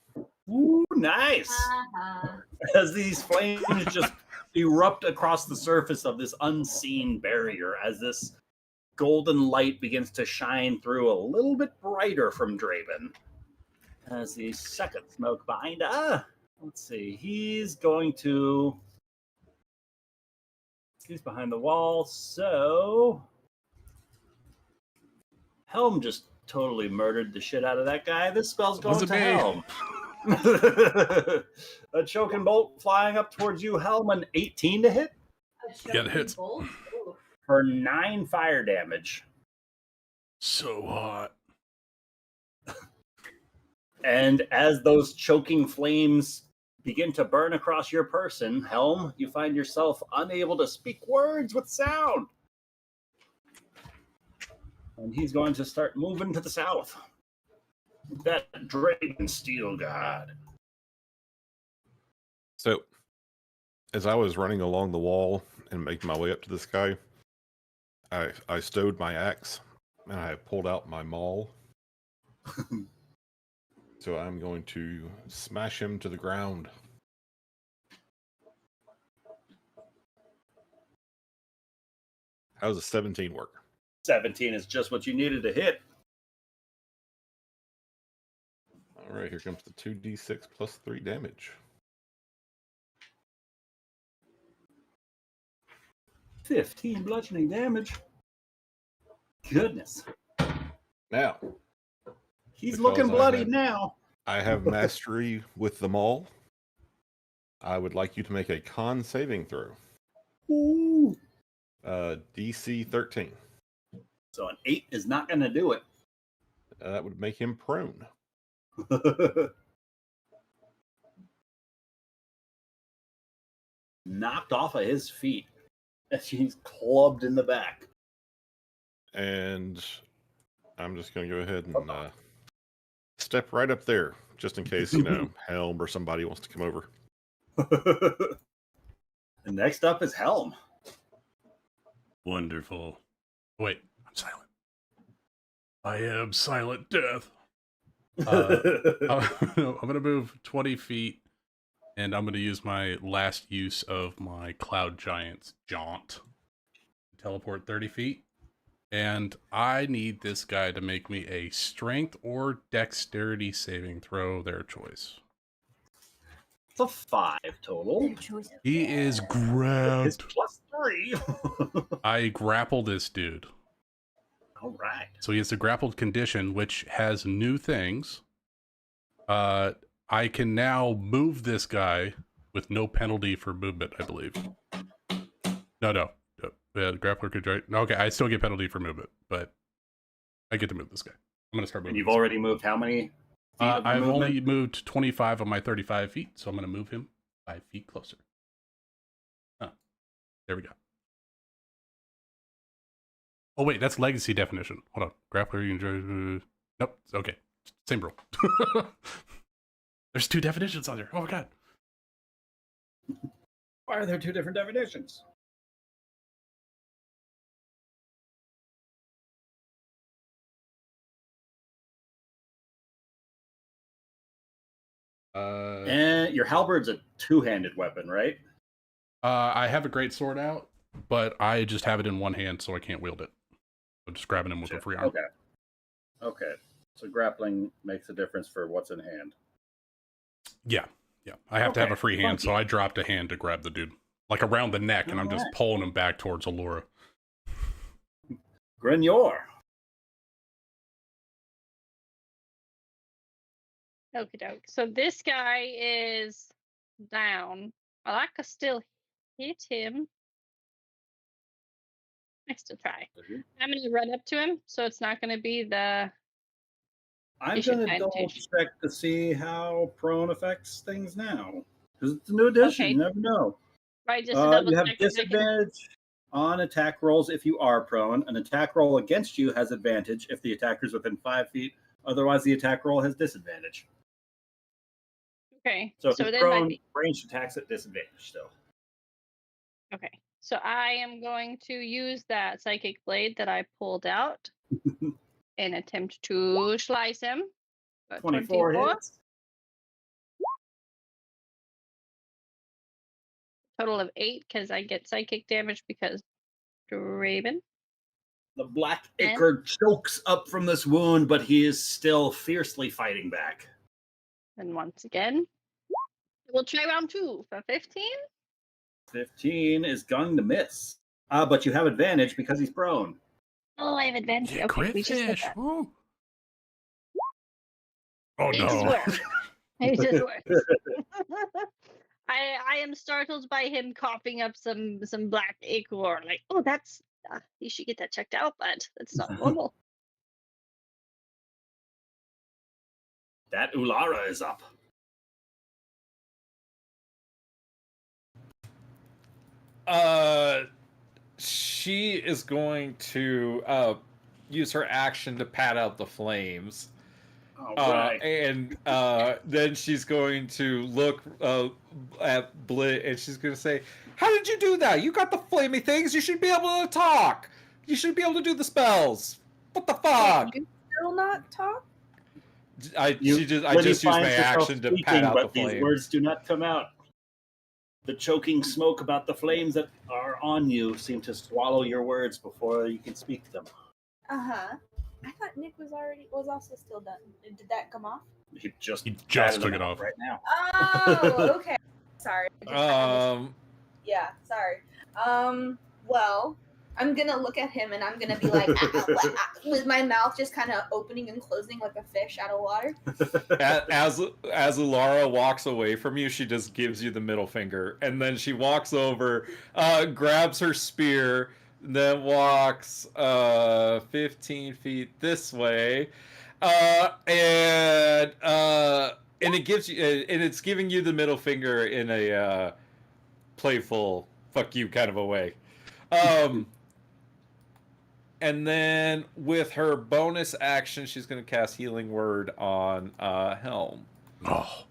Ooh, nice. As these flames just erupt across the surface of this unseen barrier, as this golden light begins to shine through a little bit brighter from Draven. As the second smoke bind, let's see, he's behind the wall, so Helm just totally murdered the shit out of that guy. This spell's going to Helm. A choking bolt flying up towards you, Helm, an 18 to hit. Yeah, it hits. For 9 fire damage. So hot. And as those choking flames begin to burn across your person. Helm, you find yourself unable to speak words with sound. And he's going to start moving to the south. That Dragon Steel God. So, as I was running along the wall and making my way up to this guy, I stowed my axe and I pulled out my maul. So I'm going to smash him to the ground. How does a 17 work? 17 is just what you needed to hit. All right, here comes the 2d6 plus 3 damage. 15 bludgeoning damage. Goodness. Now, He's because looking I bloody have- now. I have mastery with the maul. I would like you to make a con saving throw. Ooh. DC 13. So an 8 is not going to do it. That would make him prone. Knocked off of his feet as he's clubbed in the back. And I'm just going to go ahead and step right up there, just in case, Helm or somebody wants to come over. And next up is Helm. Wonderful. Wait, I'm silent. I am silent death. I'm going to move 20 feet, and I'm going to use my last use of my Cloud Giant's Jaunt. Teleport 30 feet. And I need this guy to make me a strength or dexterity saving throw, their choice. It's a 5 total. He is His grabbed. plus 3. I grapple this dude. All right. So he has a grappled condition, which has new things. I can now move this guy with no penalty for movement, I believe. No. The grappler could right. Okay, I still get penalty for movement, but I get to move this guy. I'm gonna start moving. And you've this guy. already moved how many feet of I've movement? only moved 25 of my 35 feet, so I'm gonna move him 5 feet closer. There we go. Oh wait, that's legacy definition. Hold on, grappler. You enjoy. Nope. Okay, same rule. There's 2 definitions on there. Oh my god. Why are there 2 different definitions? And your halberd's a 2-handed weapon, right? I have a great sword out, but I just have it in one hand, so I can't wield it. So just grabbing him with a free arm. Okay. So grappling makes a difference for what's in hand. Yeah. I have to have Okay, a free hand, funky. so I dropped a hand to grab the dude, like around the neck, and I'm just Alright. pulling him back towards Allura. Grignor. Okie doke. So this guy is down. Well, I could still hit him. I still try. I'm going to run up to him, so it's not going to be the I'm going to double disadvantage. check to see how prone affects things now. Because it's a new edition. Okay. You never know. Right, just to double You have check. if I can- disadvantage on attack rolls if you are prone. An attack roll against you has advantage if the attacker's within 5 feet. Otherwise, the attack roll has disadvantage. Okay, So if so it's then might prone, be ranged attacks at disadvantage still. okay. So I am going to use that psychic blade that I pulled out and attempt to slice him. 24 hits. Total of 8 because I get psychic damage because Draven. The Black And- Ichor chokes up from this wound, but he is still fiercely fighting back. And once again, we'll try round 2 for 15. 15 is going to miss. But you have advantage because he's prone. Oh, I have advantage. Yeah, Okay, we just did crit-fish. that. Woo. Oh It just no. worked. It just worked. I am startled by him coughing up some black ichor. Like, oh, that's you should get that checked out, but that's not normal. That Ulara is up. She is going to use her action to pat out the flames. All right. And then she's going to look at Blit, and she's going to say, "How did you do that? You got the flamey things. You should be able to talk. You should be able to do the spells. What the fuck?" Can you still not talk? I Liddy just used finds my herself action to speaking, pat out the but these flames. words do not come out. The choking smoke about the flames that are on you seem to swallow your words before you can speak them. Uh-huh. I thought Nick was also still done. Did that come off? He just took them it out off. right now. Oh, okay. Sorry. Yeah, sorry. Well, I'm gonna look at him and I'm gonna be like, with my mouth just kind of opening and closing like a fish out of water. As Ulara walks away from you, she just gives you the middle finger, and then she walks over, grabs her spear, then walks 15 feet this way, and it gives you, and it's giving you the middle finger in a playful "fuck you" kind of a way. And then with her bonus action, she's going to cast Healing Word on Helm. Oh.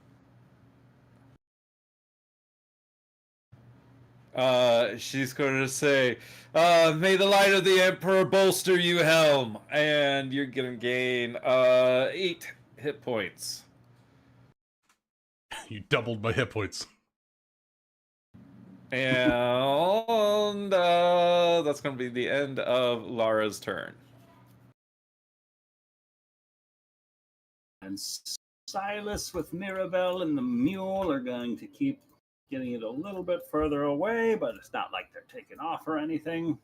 She's going to say, "May the light of the Emperor bolster you, Helm." And you're going to gain 8 hit points. You doubled my hit points. And that's going to be the end of Lara's turn. And Silas with Mirabelle and the mule are going to keep getting it a little bit further away, but it's not like they're taking off or anything.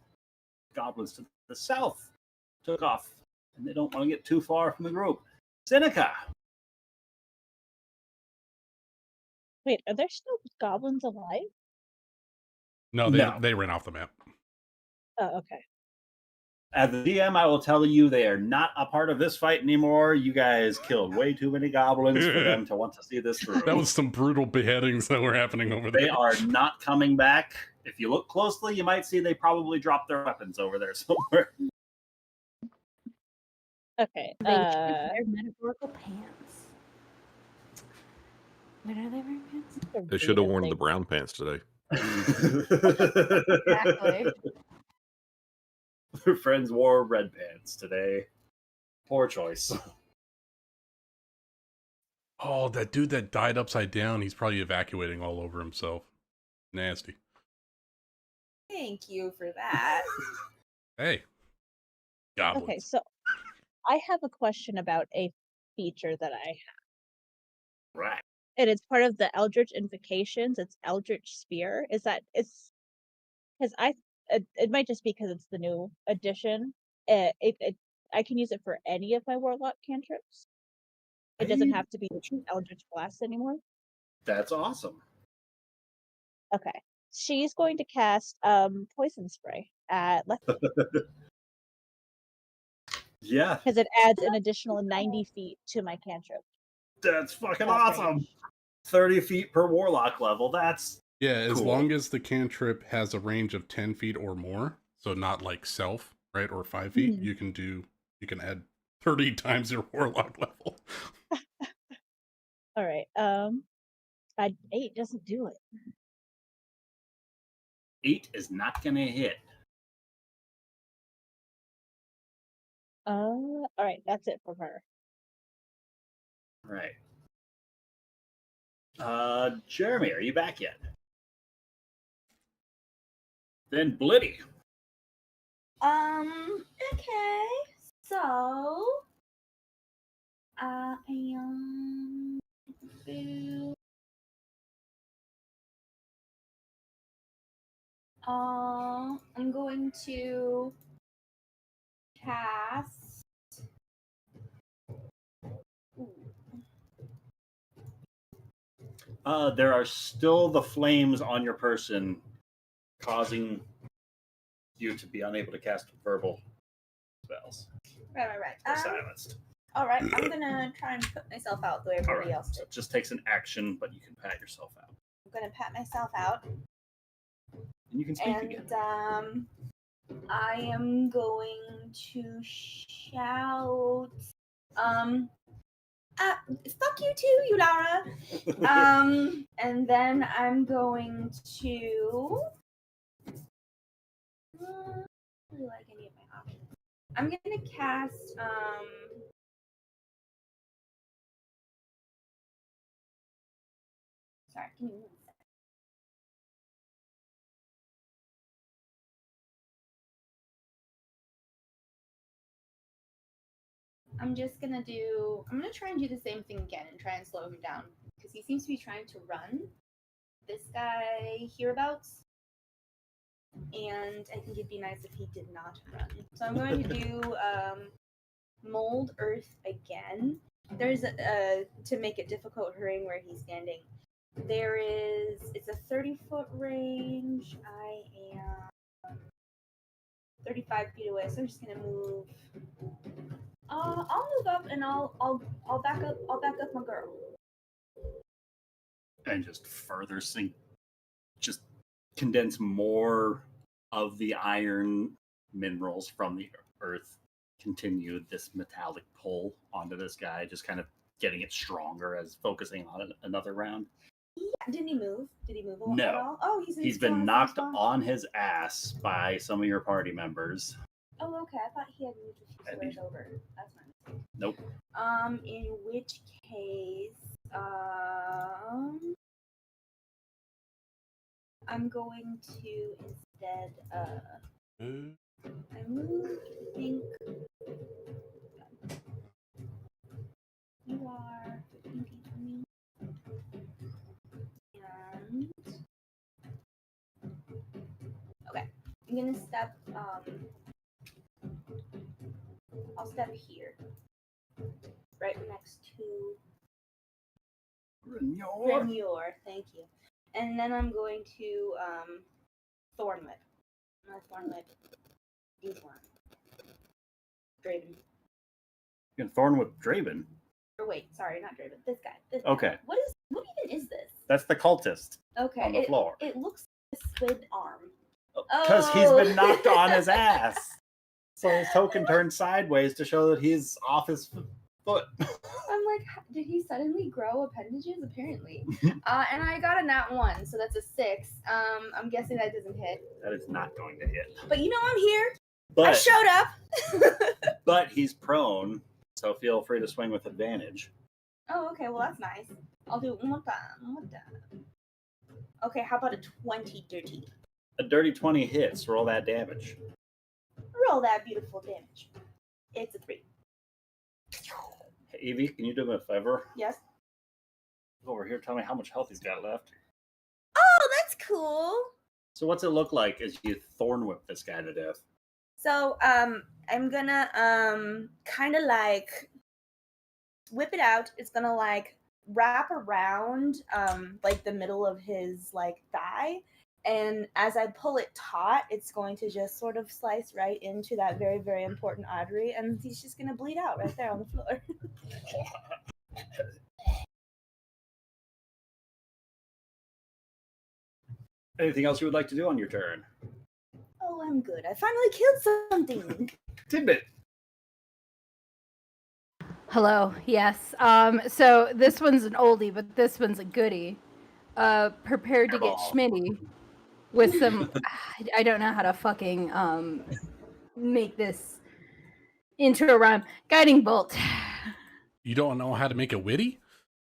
Goblins to the south took off, and they don't want to get too far from the group. Seneca! Wait, are there still goblins alive? No, they ran off the map. Oh, okay. As the DM, I will tell you they are not a part of this fight anymore. You guys killed way too many goblins for them to want to see this through. That was some brutal beheadings that were happening over there. They are not coming back. If you look closely, you might see they probably dropped their weapons over there somewhere. Okay. They should wear metaphorical pants. What are they wearing pants? They should have worn the brown pants today. Exactly. Their friends wore red pants today. Poor choice. Oh, that dude that died upside down, he's probably evacuating all over himself. Nasty. Thank you for that. Hey. Goblins. Okay, so I have a question about a feature that I have. Right. And it's part of the Eldritch Invocations. It's Eldritch Spear. Because it might just be because it's the new edition. I can use it for any of my Warlock cantrips. It doesn't have to be Eldritch Blast anymore. That's awesome. Okay. She's going to cast Poison Spray at Lefty. Yeah. Because it adds an additional 90 feet to my cantrip. That's fucking awesome. 30 feet per warlock level. That's Yeah, as cool. long as the cantrip has a range of 10 feet or more, so not like self, right, or 5 feet, you can add 30 times your warlock level. All right. 8 doesn't do it. 8 is not gonna hit. All right, that's it for her. Right. Jeremy, are you back yet? Then Blitty. Okay. So I am I'm going to cast There are still the flames on your person, causing you to be unable to cast verbal spells. Right. Or silenced. All right, I'm gonna try and put myself out the way everybody else So did. it just takes an action, but you can pat yourself out. I'm gonna pat myself out. And you can speak again. And I am going to shout, fuck you too, Yulara. And then I'm going to, I don't really like any of my options. I'm gonna cast, sorry, give me 1 second. I'm gonna try and do the same thing again and try and slow him down because he seems to be trying to run. This guy hereabouts, and I think it'd be nice if he did not run. So I'm going to do mold earth again. There's to make it difficult hurrying where he's standing. It's a 30-foot range. I am 35 feet away, so I'm just gonna move. I'll move up and I'll back up. I'll back up my girl. And just further just condense more of the iron minerals from the earth. Continue this metallic pull onto this guy, just kind of getting it stronger as focusing on another round. Yeah. Didn't he move? Did he move at No. all? Oh, He's been knocked on his ass by some of your party members. Oh, okay. I thought he had moved a few squares over. That's my mistake. Nope. In which case, I'm going to instead, I move, I think, you are 15 feet from me, and, okay, I'm gonna step, I'll step here, right next to Renure, thank you. And then I'm going to Thorn Whip. My Thorn Whip is one. Draven. You can Thorn Whip Draven. Or wait, sorry, not Draven. This guy. This Okay. guy. What even is this? That's the cultist Okay. on the floor. It looks like a squid arm. Because he's been knocked on his ass. So his token turned sideways to show that he's off his foot. I'm like, did he suddenly grow appendages? Apparently. And I got a nat 1, so that's a 6. I'm guessing that doesn't hit. That is not going to hit. But you know I'm here. But, I showed up. But he's prone, so feel free to swing with advantage. Oh, okay. Well, that's nice. I'll do it one more time. Okay, how about a 20 dirty? A dirty 20 hits. Roll that damage. Roll that beautiful damage. It's a 3. Hey, Evie, can you do me a favor? Yes. Go over here. Tell me how much health he's got left. Oh, that's cool. So what's it look like as you thorn whip this guy to death? So, I'm gonna, kind of like whip it out. It's gonna like wrap around, like the middle of his like thigh. And as I pull it taut, it's going to just sort of slice right into that very, very important artery. And he's just gonna bleed out right there on the floor. Anything else you would like to do on your turn? Oh, I'm good. I finally killed something. Tidbit. Hello. Yes. So this one's an oldie, but this one's a goodie. Prepared to get Schmitty with some. I don't know how to fucking make this into a rhyme. Guiding bolt. You don't know how to make a witty?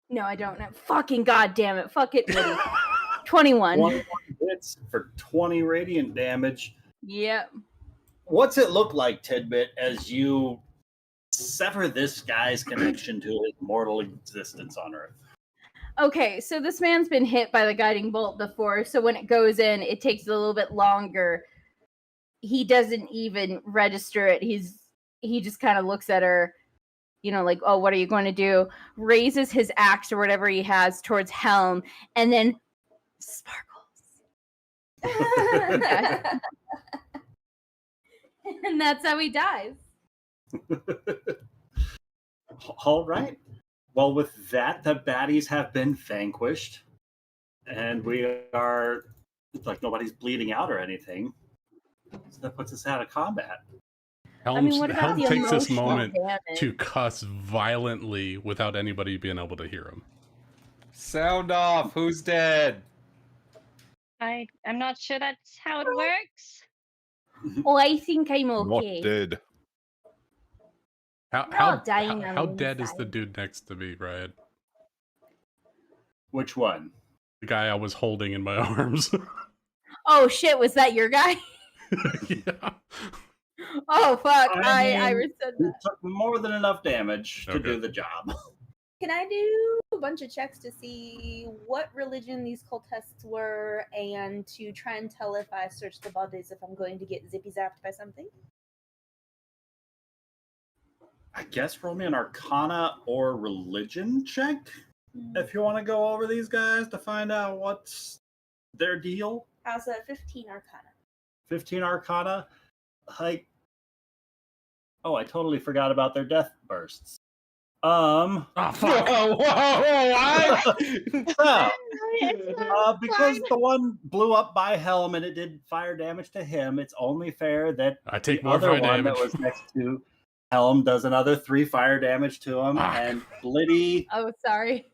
No, I don't know. Fucking goddamn it. Fuck it, witty. 21. 1 hits for 20 radiant damage. Yep. What's it look like, Tidbit, as you sever this guy's connection to his mortal existence on Earth? Okay, so this man's been hit by the guiding bolt before, so when it goes in, it takes a little bit longer. He doesn't even register it. He just kind of looks at her, you know, like, oh, what are you going to do? Raises his axe or whatever he has towards Helm, and then sparkles. And that's how he dies. All right. Well, with that, the baddies have been vanquished, and we are It's like nobody's bleeding out or anything. So that puts us out of combat. I mean, what about Helm the takes this emotional moment damage? to cuss violently without anybody being able to hear him. Sound off. Who's dead? I'm not sure that's how it works. Oh, I think I'm Not okay. dead. We're all dying on how the dead is the inside. dude next to me, Ryan? Which one? The guy I was holding in my arms. Oh shit, was that your guy? Yeah. Oh fuck, I mean, resent it that. took more than enough damage to Okay. do the job. Can I do a bunch of checks to see what religion these cultists were and to try and tell if I search the bodies if I'm going to get zippy zapped by something? I guess roll me an Arcana or Religion check if you want to go over these guys to find out what's their deal. How's a 15 Arcana? 15 Arcana. Like, oh, I totally forgot about their death bursts. Oh, fuck. Whoa, what? So, because the one blew up by Helm and it did fire damage to him, it's only fair that I take the more other fire one damage. that was next to Helm does another 3 fire damage to him, Fuck. and Blitty, Oh, sorry.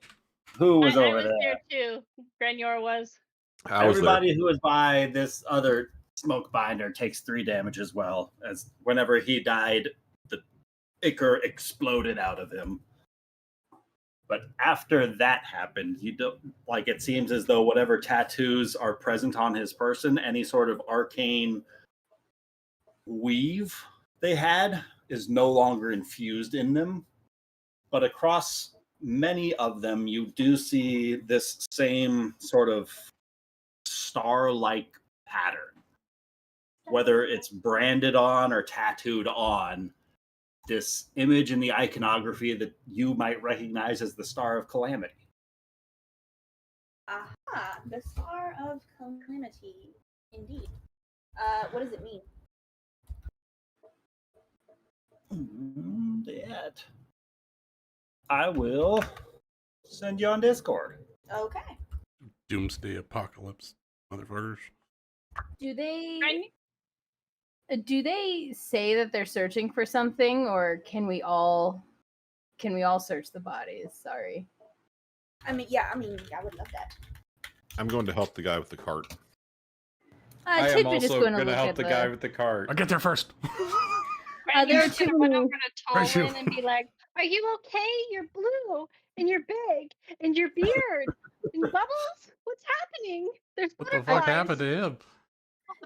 who was I over was there? there too. Granyor was. I was there. Everybody who was by this other smoke binder takes 3 damage as well, as whenever he died, the ichor exploded out of him. But after that happened, you don't like it seems as though whatever tattoos are present on his person, any sort of arcane weave they had is no longer infused in them. But across many of them, you do see this same sort of star-like pattern. Whether it's branded on or tattooed on, this image in the iconography that you might recognize as the Star of Calamity. Aha, the Star of Calamity. Indeed. What does it mean? That I will send you on Discord. Okay. Doomsday apocalypse, motherfuckers. Do they say that they're searching for something, or can we all search the bodies? Sorry. I would love that. I'm going to help the guy with the cart. I am Tidbit is also going going to look help at the guy with the cart. I'll get there first. there are Granyor's two gonna run more. over to Where's you? Tolwyn and be like, "Are you okay? You're blue, and you're big, and your beard, and Bubbles. What's happening? There's What the butterflies." fuck happened to him?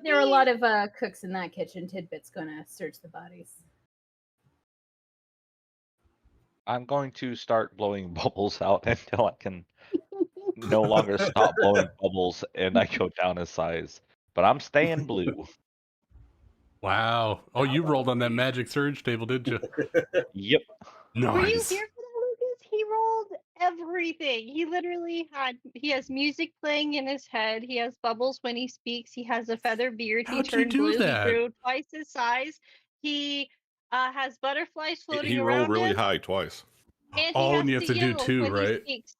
There are a lot of cooks in that kitchen. Tidbit's gonna search the bodies. I'm going to start blowing bubbles out until I can no longer stop blowing bubbles and I go down in size. But I'm staying blue. Wow. Oh, you rolled on that magic surge table, did you? Yep. Nice. Were you here for that, Lucas? He rolled everything. He literally has music playing in his head. He has bubbles when he speaks. He has a feather beard. He How'd you turned do blue. that? He grew twice his size. He has butterflies floating He around rolled really him. high twice. And he Oh, has and you have to do yell 2, when right? he speaks.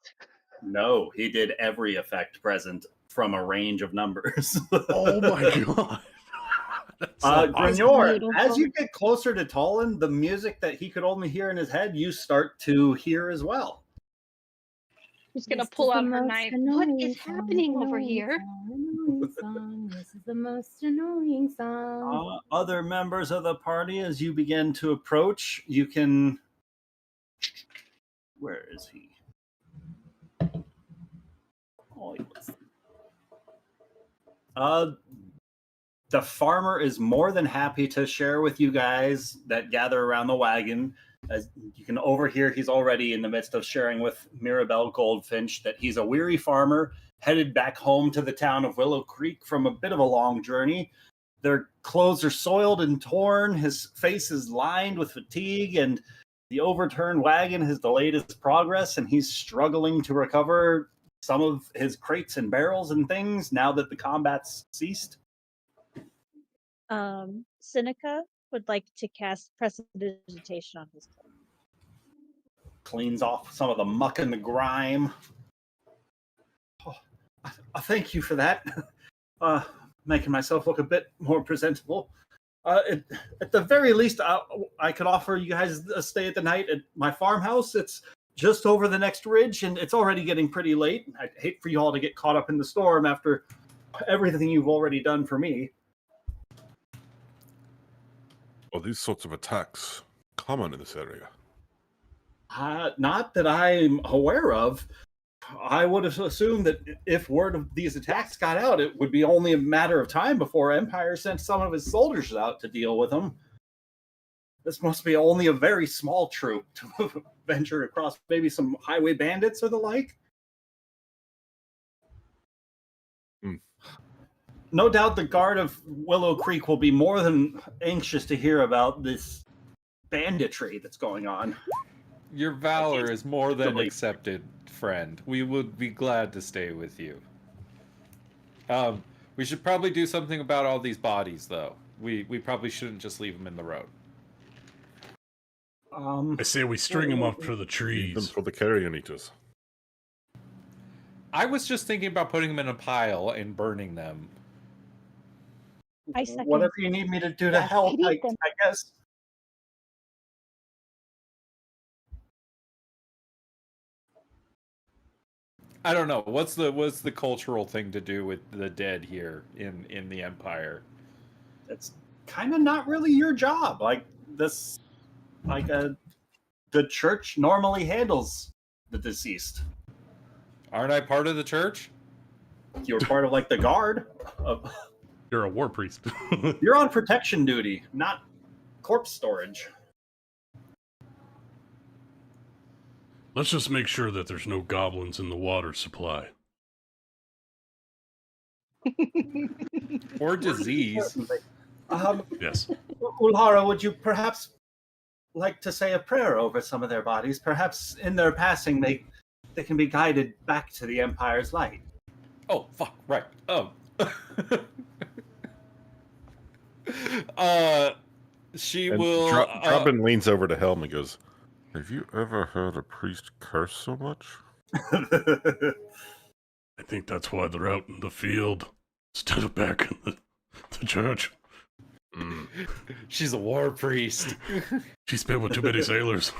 No, he did every effect present from a range of numbers. Oh my god. That's so awesome. Granyor, Beautiful. as you get closer to Tolan, the music that he could only hear in his head, you start to hear as well. He's gonna This pull is the out her most knife. What annoying is song, happening over annoying here? song, annoying song. This is the most annoying song. Other members of the party, as you begin to approach, you can. Where is he? Oh, he was. The farmer is more than happy to share with you guys that gather around the wagon. As you can overhear, he's already in the midst of sharing with Mirabelle Goldfinch that he's a weary farmer headed back home to the town of Willow Creek from a bit of a long journey. Their clothes are soiled and torn. His face is lined with fatigue, and the overturned wagon has delayed his progress, and he's struggling to recover some of his crates and barrels and things now that the combat's ceased. Seneca would like to cast Prestidigitation on his clothes. Cleans off some of the muck and the grime. Oh, I thank you for that. making myself look a bit more presentable. At the very least, I could offer you guys a stay at the night at my farmhouse. It's just over the next ridge, and it's already getting pretty late. I'd hate for you all to get caught up in the storm after everything you've already done for me. Are these sorts of attacks common in this area? Not that I'm aware of. I would have assumed that if word of these attacks got out, it would be only a matter of time before Empire sent some of his soldiers out to deal with them. This must be only a very small troop to venture across maybe some highway bandits or the like. No doubt the guard of Willow Creek will be more than anxious to hear about this banditry that's going on. Your valor is more than accepted, friend. We would be glad to stay with you. We should probably do something about all these bodies, though. We probably shouldn't just leave them in the road. I say we string them up to the Leave them trees. for the carrion eaters. I was just thinking about putting them in a pile and burning them. I second. Whatever you need me to do to Yes, help, I'd eat them. I guess. I don't know. What's the cultural thing to do with the dead here in the Empire? It's kind of not really your job. The church normally handles the deceased. Aren't I part of the church? You're part of the guard. You're a war priest. You're on protection duty, not corpse storage. Let's just make sure that there's no goblins in the water supply. Or disease. Yes. Ulhara, would you perhaps like to say a prayer over some of their bodies? Perhaps in their passing, they can be guided back to the Empire's light. Oh, fuck, right. She And will... Drobin leans over to Helm and goes, "Have you ever heard a priest curse so much?" I think that's why they're out in the field instead of back in the church. She's a war priest. She's been with too many sailors.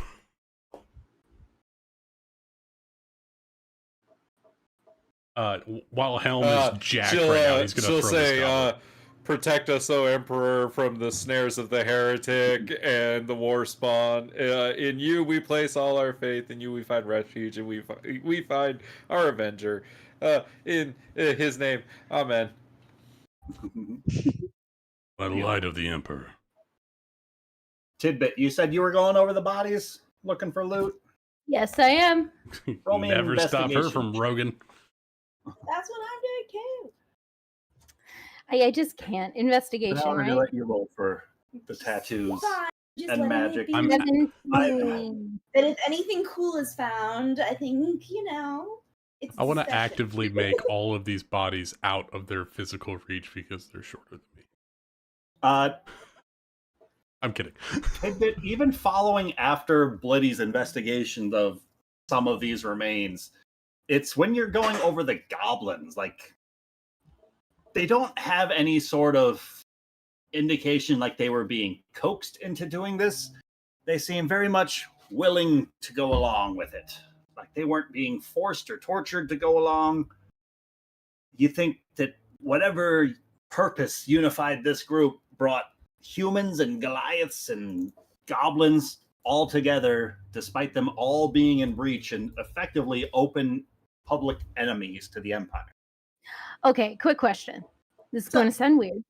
While Helm is jacked right now, he's gonna she'll throw say, his goblet. "Protect us, O Emperor, from the snares of the heretic and the war spawn. In you we place all our faith. In you we find refuge, and we find our avenger. In his name, Amen." By the light of the Emperor. Tidbit, you said you were going over the bodies, looking for loot? Yes, I am. Roll me an Never stop her investigation. from Rogan. That's what I'm doing too. I just can't. Investigation, Now I'm right? going to let you roll for the tattoos Fine. Just and let magic. anything- 17. But if anything cool is found, I think, it's I want to discussion. actively make all of these bodies out of their physical reach because they're shorter than me. I'm kidding. Tidbit, even following after Blitty's investigation of some of these remains, it's when you're going over the goblins, they don't have any sort of indication like they were being coaxed into doing this. They seem very much willing to go along with it. Like they weren't being forced or tortured to go along. You think that whatever purpose unified this group brought humans and Goliaths and goblins all together, despite them all being in breach and effectively open public enemies to the Empire. Okay, quick question. This is going to sound weird.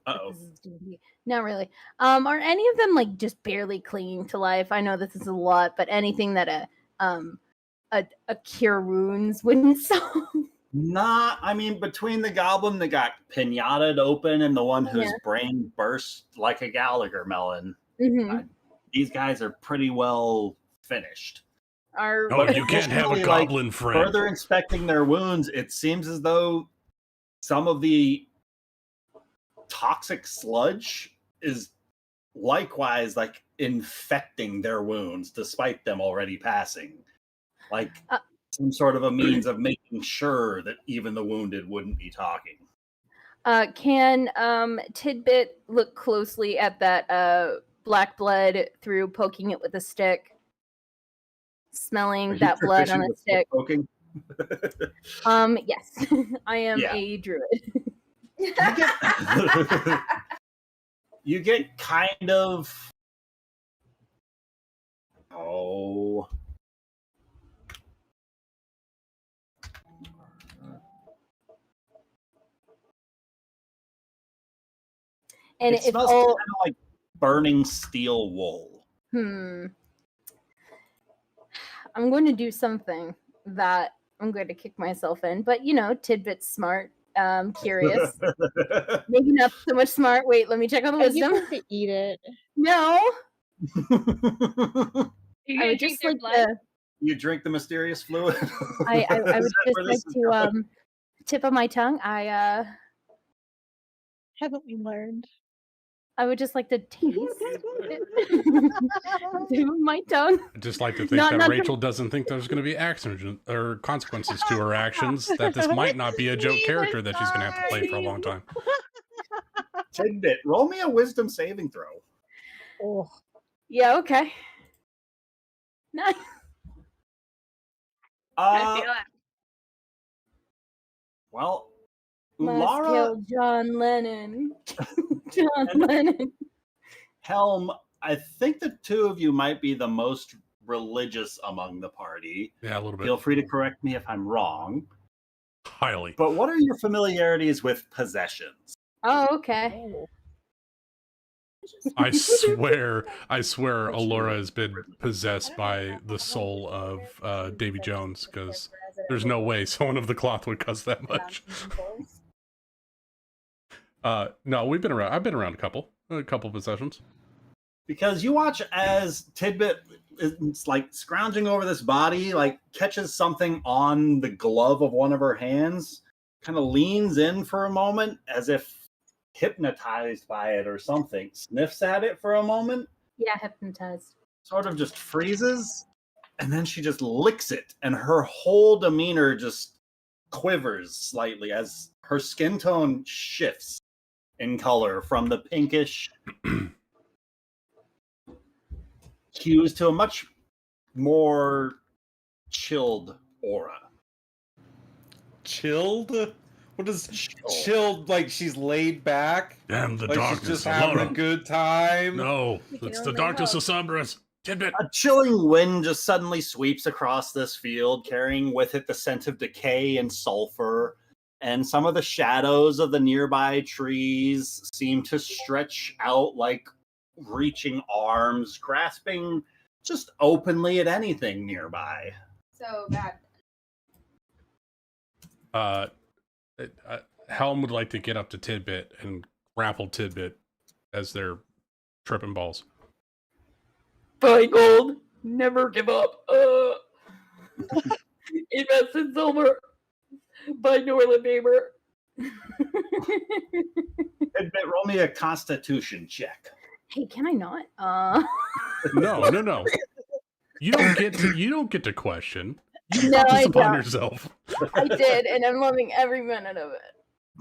Uh-oh. This is D&D. Not really. Are any of them just barely clinging to life? I know this is a lot, but anything that a cure wounds wouldn't solve. Between the goblin that got pinataed open and the one whose Yeah. brain burst like a Gallagher melon, Mhm. these guys are pretty well finished. No, you can't have a Additionally, goblin friend. Further inspecting their wounds, it seems as though some of the toxic sludge is likewise infecting their wounds despite them already passing. Some sort of a means of making sure that even the wounded wouldn't be talking. Can Tidbit look closely at that black blood through poking it with a stick? Smelling that blood on a stick. Poking? Yes. I am a druid. You get kind of... And it smells kind of like burning steel wool. I'm going to do something that I'm going to kick myself in, but Tidbit's smart, curious. Maybe not so much smart. Wait, let me check on the wisdom. You to eat it. No. I would just like to. You drink the mysterious fluid. I would just like to tip of my tongue. Haven't we learned? I would just like to taste tip of my tongue. I'd just like to think that Rachel doesn't think there's going to be accidents or consequences to her actions, that this might not be a joke character that she's going to have to play for a long time. Tidbit, roll me a wisdom saving throw. Oh. Yeah, okay. Nice. Well, Must kill John Lennon. John Lennon. Helm, I think the two of you might be the most religious among the party. Yeah, a little bit. Feel free to correct me if I'm wrong. Highly. But what are your familiarities with possessions? Oh, okay. I swear, Allura has been possessed by the soul of Davy Jones, because there's no way someone of the cloth would cuss that much. No, we've been around. I've been around a couple possessions. Because you watch as Tidbit is like scrounging over this body, like catches something on the glove of one of her hands, kind of leans in for a moment as if hypnotized by it or something, sniffs at it for a moment. Yeah, hypnotized. Sort of just freezes, and then she just licks it, and her whole demeanor just quivers slightly as her skin tone shifts in color from the pinkish hues to a much more chilled aura. Chilled? What is chilled? Like she's laid back? Damn the like darkness, she's just having a good time? No, it's the darkness of Sombrous. Tidbit. A chilling wind just suddenly sweeps across this field, carrying with it the scent of decay and sulfur, and some of the shadows of the nearby trees seem to stretch out like reaching arms, grasping just openly at anything nearby. So bad. Helm would like to get up to Tidbit and grapple Tidbit as they're tripping balls. Find gold, never give up. Invest in silver. Buy Norland Neighbor. Tidbit, roll me a Constitution check. Hey, can I not? No. You don't get to question. You No, brought this I upon don't. yourself. I did, and I'm loving every minute of it.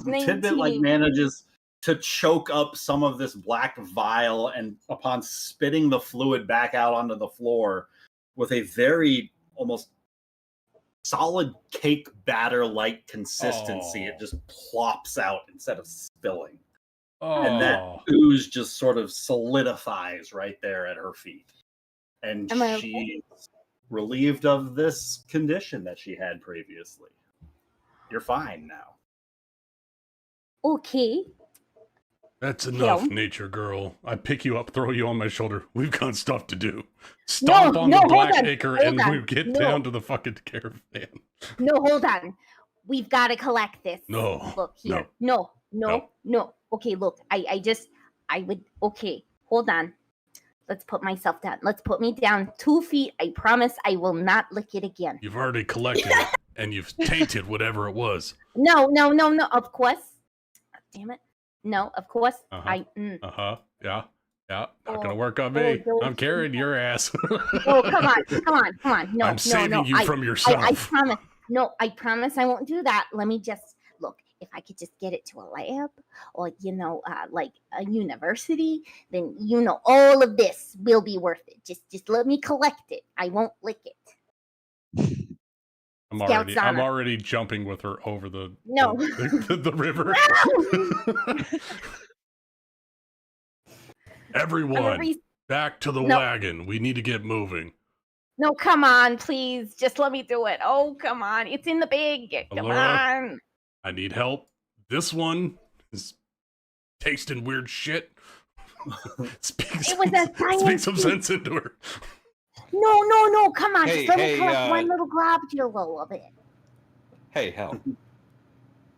19. Tidbit manages to choke up some of this black vial, and upon spitting the fluid back out onto the floor with a very almost solid cake batter-like consistency, it just plops out instead of spilling. And that ooze just sort of solidifies right there at her feet. And she's relieved of this condition that she had previously. You're fine now. Okay. That's enough, nature girl. I pick you up, throw you on my shoulder. We've got stuff to do. Stomp on the Black Acre, and we get down to the fucking caravan. No, hold on. We've got to collect this. No. Look here. No. Okay, look. Okay, hold on. Let's put myself down. Let's put me down 2 feet. I promise I will not lick it again. You've already collected it, and you've tainted whatever it was. No. Of course. Damn it. No, of course. Yeah. Not gonna work on me. I'm carrying your ass. Oh, come on. No, I'm saving you from yourself. I promise. No, I promise I won't do that. Let me just look. If I could just get it to a lab or, like a university, then, all of this will be worth it. Just let me collect it. I won't lick it. Scout's I'm honor. already jumping with her over the No. the river. Everyone, back to the No. wagon. We need to get moving. No, come on, please. Just let me do it. Oh, come on. It's in the bag. Come Allura, on. I need help. This one is tasting weird shit. Speak It was a speak some science sense into her. No. Come on. Hey, Just let me hey, collect one little globule of it. Hey, Hell.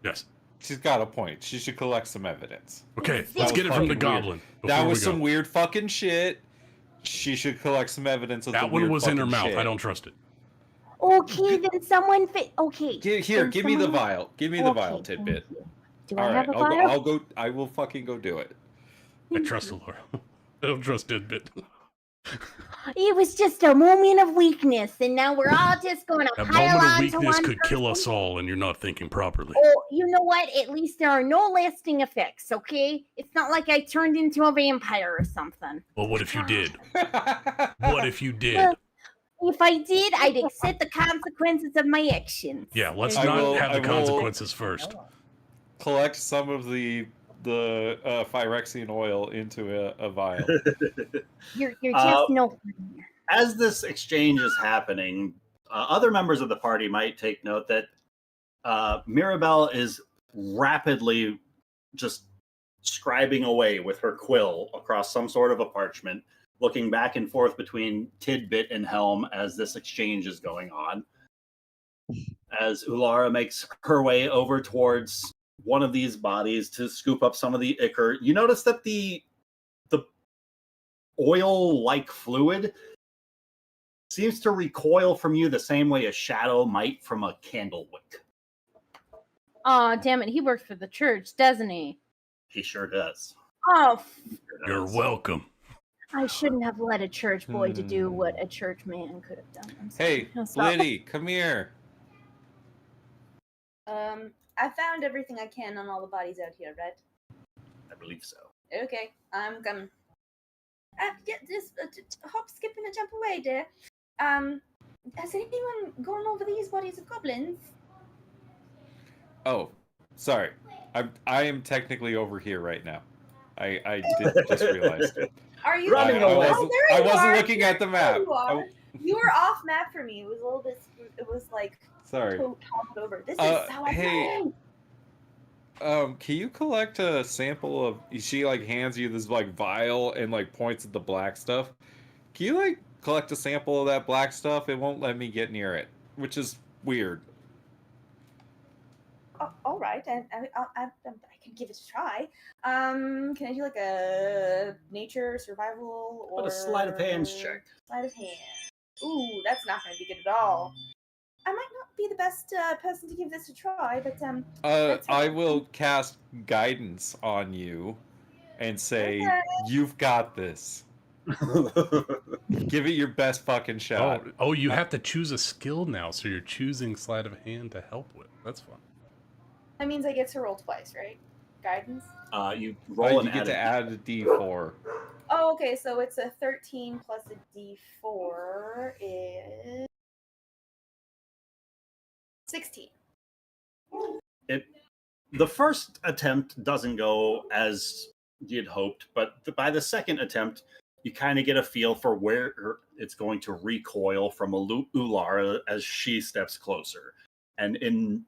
Yes. She's got a point. She should collect some evidence. Okay, That let's was get it from the fucking goblin. weird. That before was we go. some weird fucking shit. She should collect some evidence of That the one weird was in her fucking mouth. shit. I don't trust it. Okay, then someone okay. Here, then give me the someone- vial. Give me the vial, Okay, tidbit. thank you. Do All I right, have a I'll go. vial? I'll go. I will fucking go do it. I trust Allura. I don't trust Tidbit. It was just a moment of weakness, and now we're all just going to That pile moment of on to weakness one could kill us person. all, and you're not thinking properly. Oh, you know what? At least there are no lasting effects, okay? It's not like I turned into a vampire or something. Well, what if you did? What if you did? Well, if I did, I'd accept the consequences of my actions. Yeah, let's I not will- have I the will- consequences first. Collect some of the Phyrexian oil into a vial. You're just no. As this exchange is happening, other members of the party might take note that Mirabelle is rapidly just scribing away with her quill across some sort of a parchment, looking back and forth between Tidbit and Helm as this exchange is going on. As Ulara makes her way over towards one of these bodies to scoop up some of the ichor, you notice that the oil-like fluid seems to recoil from you the same way a shadow might from a candle wick. Oh, damn it. He works for the church, doesn't he? He sure does. Oh, You're welcome. I shouldn't have let a church boy to do what a church man could have done. I'm sorry. Hey, No, stop. Blitty, come here. I found everything I can on all the bodies out here, right? I believe so. Okay, I'm coming. Yeah, just hop, skip, and a jump away, dear. Has anyone gone over these bodies of goblins? Oh, sorry. I am technically over here right now. I did just realize. Are you? Running sure? away. Oh, there I you wasn't are. looking at the There map. You are. You were off map for me. It was a little bit. It was like Sorry. topped over. This is how I Hey. play. Can you collect a sample of? She like hands you this like vial and like points at the black stuff. Can you like collect a sample of that black stuff? It won't let me get near it, which is weird. Oh, all right, I can give it a try. Can I do like a nature survival or But a sleight of hands check. Sleight of hand. Ooh, that's not going to be good at all. I might not be the best person to give this a try, but let's I hope. will cast guidance on you and say, Okay. "You've got this. Give it your best fucking shot." Oh, you have to choose a skill now, so you're choosing sleight of hand to help with. That's fun. That means I get to roll twice, right? Guidance. You roll and you get to add add a D4. Oh, okay. So it's a 13 plus a D4 is 16. The first attempt doesn't go as you'd hoped, but by the second attempt, you kind of get a feel for where it's going to recoil from Ulara as she steps closer. And in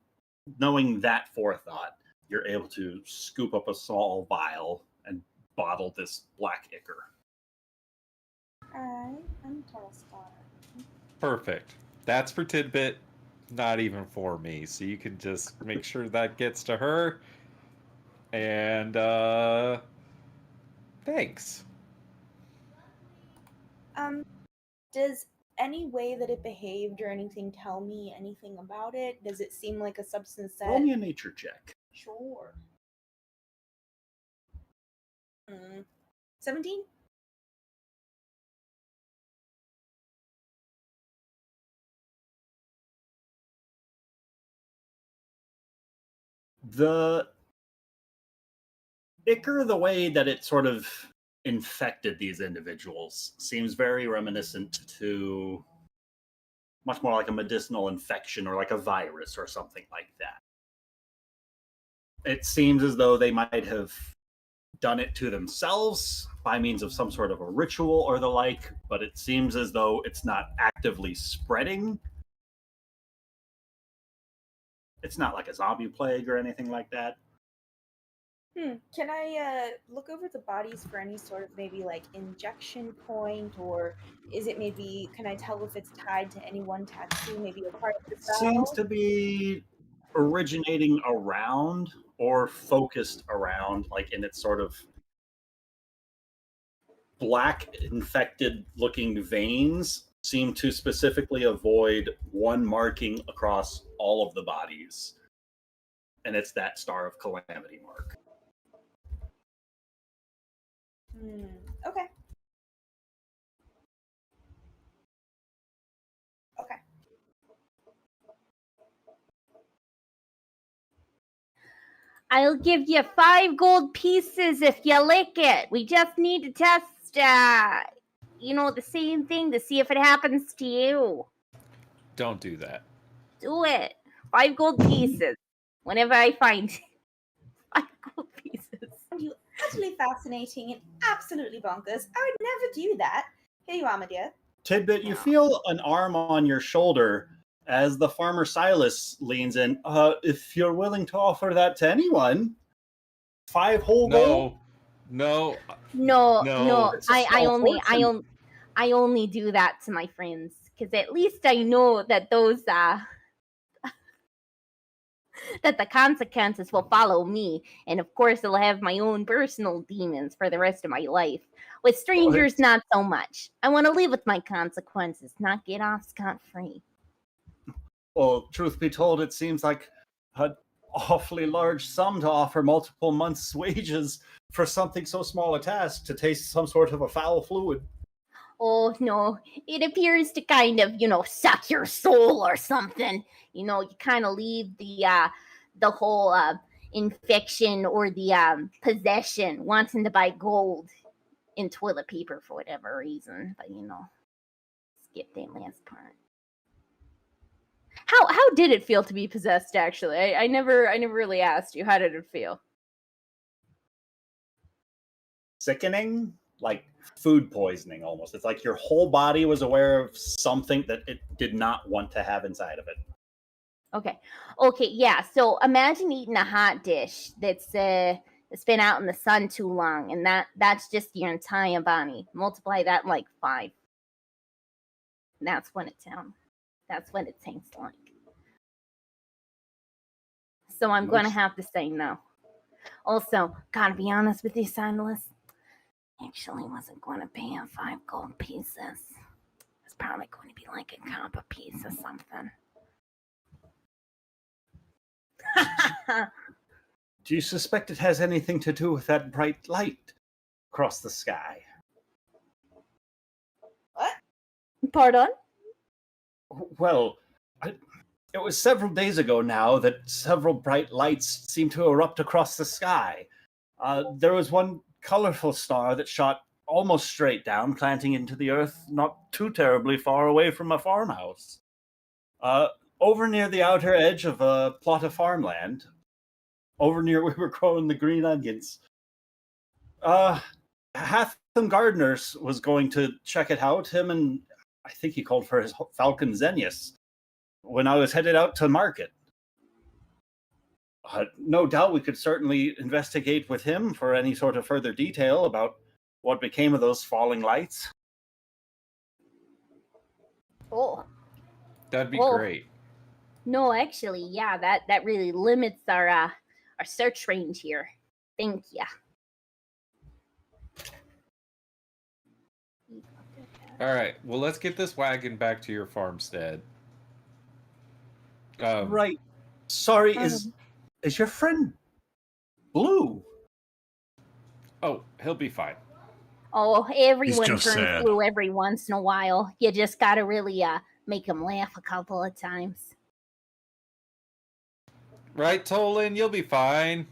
knowing that forethought, you're able to scoop up a small vial and bottle this black ichor. I'm Tall Star. Perfect. That's for Tidbit, not even for me. So you can just make sure that gets to her. And thanks. Does any way that it behaved or anything tell me anything about it? Does it seem like a substance that... Roll me a nature check. Sure. 17? The ichor, the way that it sort of infected these individuals, seems very reminiscent to much more like a medicinal infection or like a virus or something like that. It seems as though they might have done it to themselves by means of some sort of a ritual or the like, but it seems as though it's not actively spreading. It's not like a zombie plague or anything like that. Can I look over the bodies for any sort of maybe like injection point, or is it maybe, can I tell if it's tied to any one tattoo, maybe a part of the cell? Seems to be originating around or focused around, like in its sort of black infected looking veins seem to specifically avoid one marking across all of the bodies. And it's that Star of Calamity mark. Okay. Okay. I'll give you 5 gold pieces if you lick it. We just need to test, the same thing to see if it happens to you. Don't do that. Do it. 5 gold pieces. Whenever I find 5 gold pieces. You utterly fascinating and absolutely bonkers. I would never do that. Here you are, my dear. Tidbit, you feel an arm on your shoulder as the farmer Silas leans in. If you're willing to offer that to anyone, 5 whole gold. No. I only do that to my friends because at least I know that those that the consequences will follow me, and of course I'll have my own personal demons for the rest of my life. With strangers, not so much. I want to live with my consequences, not get off scot-free. Well, truth be told, it seems like an awfully large sum to offer multiple months' wages for something so small a task, to taste some sort of a foul fluid. Oh, no. It appears to kind of, suck your soul or something. You kind of leave the whole infection or the possession wanting to buy gold in toilet paper for whatever reason. But, skip that last part. How did it feel to be possessed, actually? I never really asked you. How did it feel? Sickening? Like food poisoning almost. It's like your whole body was aware of something that it did not want to have inside of it. Okay, yeah. So imagine eating a hot dish that's been out in the sun too long, and that's just your entire body. Multiply that like 5. That's what it tastes like. So I'm going to have to say no. Also, gotta be honest with you, Silas. Actually wasn't going to pay him 5 gold pieces. It's probably going to be like a copper piece or something. Do you suspect it has anything to do with that bright light across the sky? What? Pardon? Well, it was several days ago now that several bright lights seemed to erupt across the sky. There was one colorful star that shot almost straight down, planting into the earth not too terribly far away from a farmhouse. Over near the outer edge of a plot of farmland, over near where we're growing the green onions. Hatham Gardeners was going to check it out, him and I think he called for his Falcon Zenius, when I was headed out to market. No doubt we could certainly investigate with him for any sort of further detail about what became of those falling lights. Oh. That'd be great. No, actually, yeah, that really limits our search range here. Thank you. All right. Well, let's get this wagon back to your farmstead. Right. Sorry, is your friend Blue? Oh, he'll be fine. Oh, everyone just turns sad. blue every once in a while. You just gotta really make him laugh a couple of times. Right, Tolan? You'll be fine.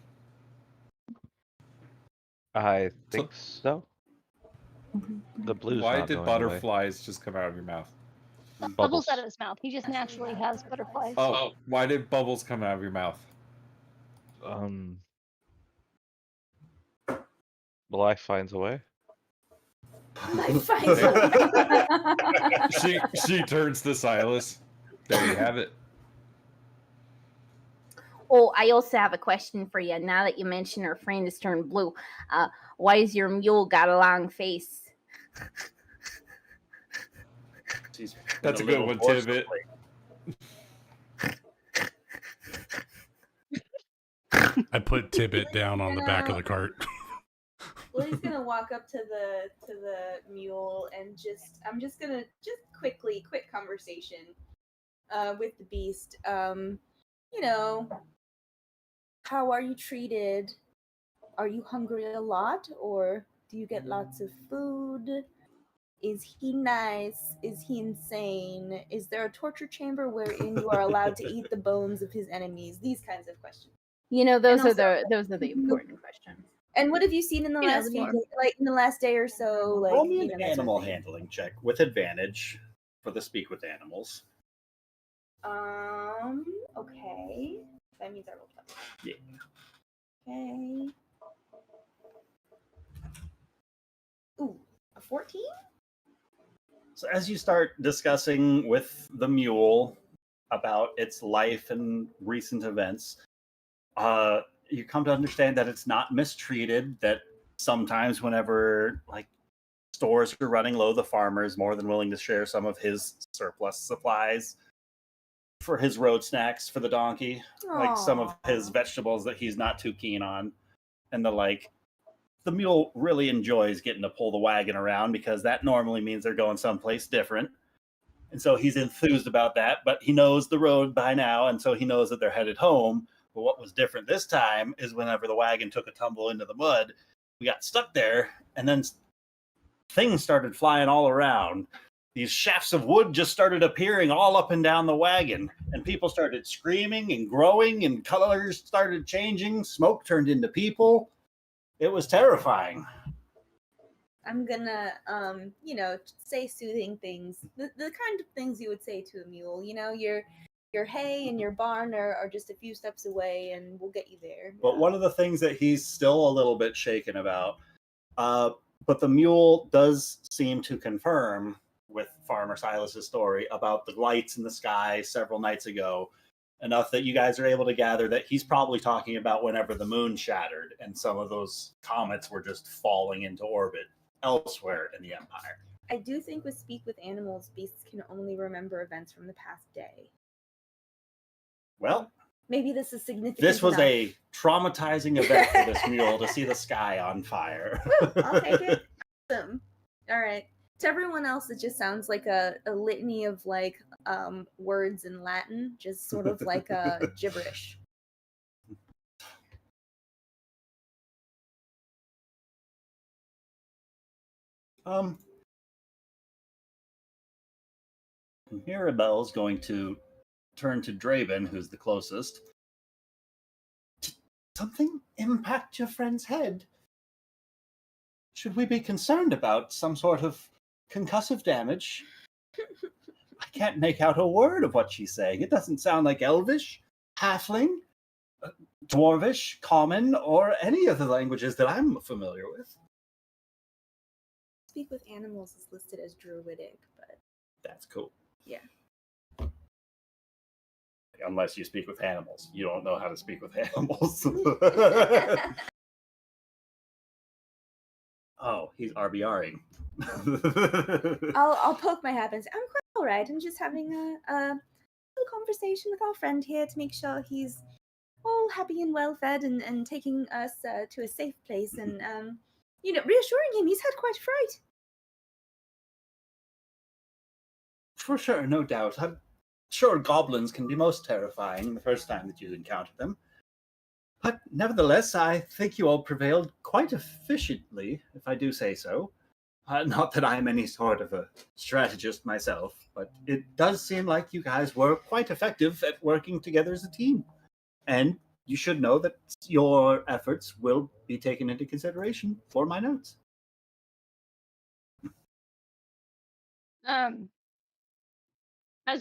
I think so. The blue's Why not did going away. butterflies just come out of your mouth? Bubbles out of his mouth. He just naturally has butterflies. Oh, why did bubbles come out of your mouth? Life finds a way. Life finds a way. She turns to Silas. There you have it. Oh, I also have a question for you. Now that you mention her friend has turned blue, why has your mule got a long face? That's a good one, Tibbet. I put Tibbet down on the back of the cart. Lily's gonna walk up to the mule and I'm just gonna quick conversation with the beast. You know, how are you treated? Are you hungry a lot, or do you get lots of food? Is he nice? Is he insane? Is there a torture chamber wherein you are allowed to eat the bones of his enemies? These kinds of questions. You know, those And are also- the important questions. And what have you seen in the last few days, like in the last day or so? Like, Roll me you an know, that sort of animal thing. handling check with advantage for the speak with animals. Okay. That means I rolled up. Yeah. Okay. Ooh, a 14? So as you start discussing with the mule about its life and recent events, you come to understand that it's not mistreated, that sometimes whenever like stores are running low, the farmer is more than willing to share some of his surplus supplies for his road snacks for the donkey, like some of his vegetables that he's not too keen on. And the mule really enjoys getting to pull the wagon around because that normally means they're going someplace different. And so he's enthused about that, but he knows the road by now, and so he knows that they're headed home. But what was different this time is whenever the wagon took a tumble into the mud, we got stuck there, and then things started flying all around. These shafts of wood just started appearing all up and down the wagon, and people started screaming and growing, and colors started changing. Smoke turned into people. It was terrifying. I'm gonna, say soothing things, the kind of things you would say to a mule. You know, your hay and your barn are just a few steps away, and we'll get you there. But one of the things that he's still a little bit shaken about, but the mule does seem to confirm with Farmer Silas's story about the lights in the sky several nights ago, enough that you guys are able to gather that he's probably talking about whenever the moon shattered and some of those comets were just falling into orbit elsewhere in the Empire. I do think with Speak with Animals, beasts can only remember events from the past day. Well, maybe this is significant. This was enough. a traumatizing event for this mule to see the sky on fire. I'll take it. Awesome. All right. To everyone else, it just sounds like a litany of words in Latin, just sort of like a gibberish. Mirabelle's going to turn to Draven, who's the closest. Did something impact your friend's head? Should we be concerned about some sort of concussive damage? I can't make out a word of what she's saying. It doesn't sound like Elvish, Halfling, Dwarvish, Common, or any of the languages that I'm familiar with. Speak with Animals is listed as Druidic, but that's cool. Yeah. Unless you speak with animals. You don't know how to speak with animals. Oh, he's RBRing. I'll poke my hat and say, I'm quite all right. I'm just having a little conversation with our friend here to make sure he's all happy and well fed and taking us to a safe place and reassuring him he's had quite a fright. For sure, no doubt. I'm sure goblins can be most terrifying the first time that you encounter them. But nevertheless, I think you all prevailed quite efficiently, if I do say so. Not that I'm any sort of a strategist myself, but it does seem like you guys were quite effective at working together as a team. And you should know that your efforts will be taken into consideration for my notes. As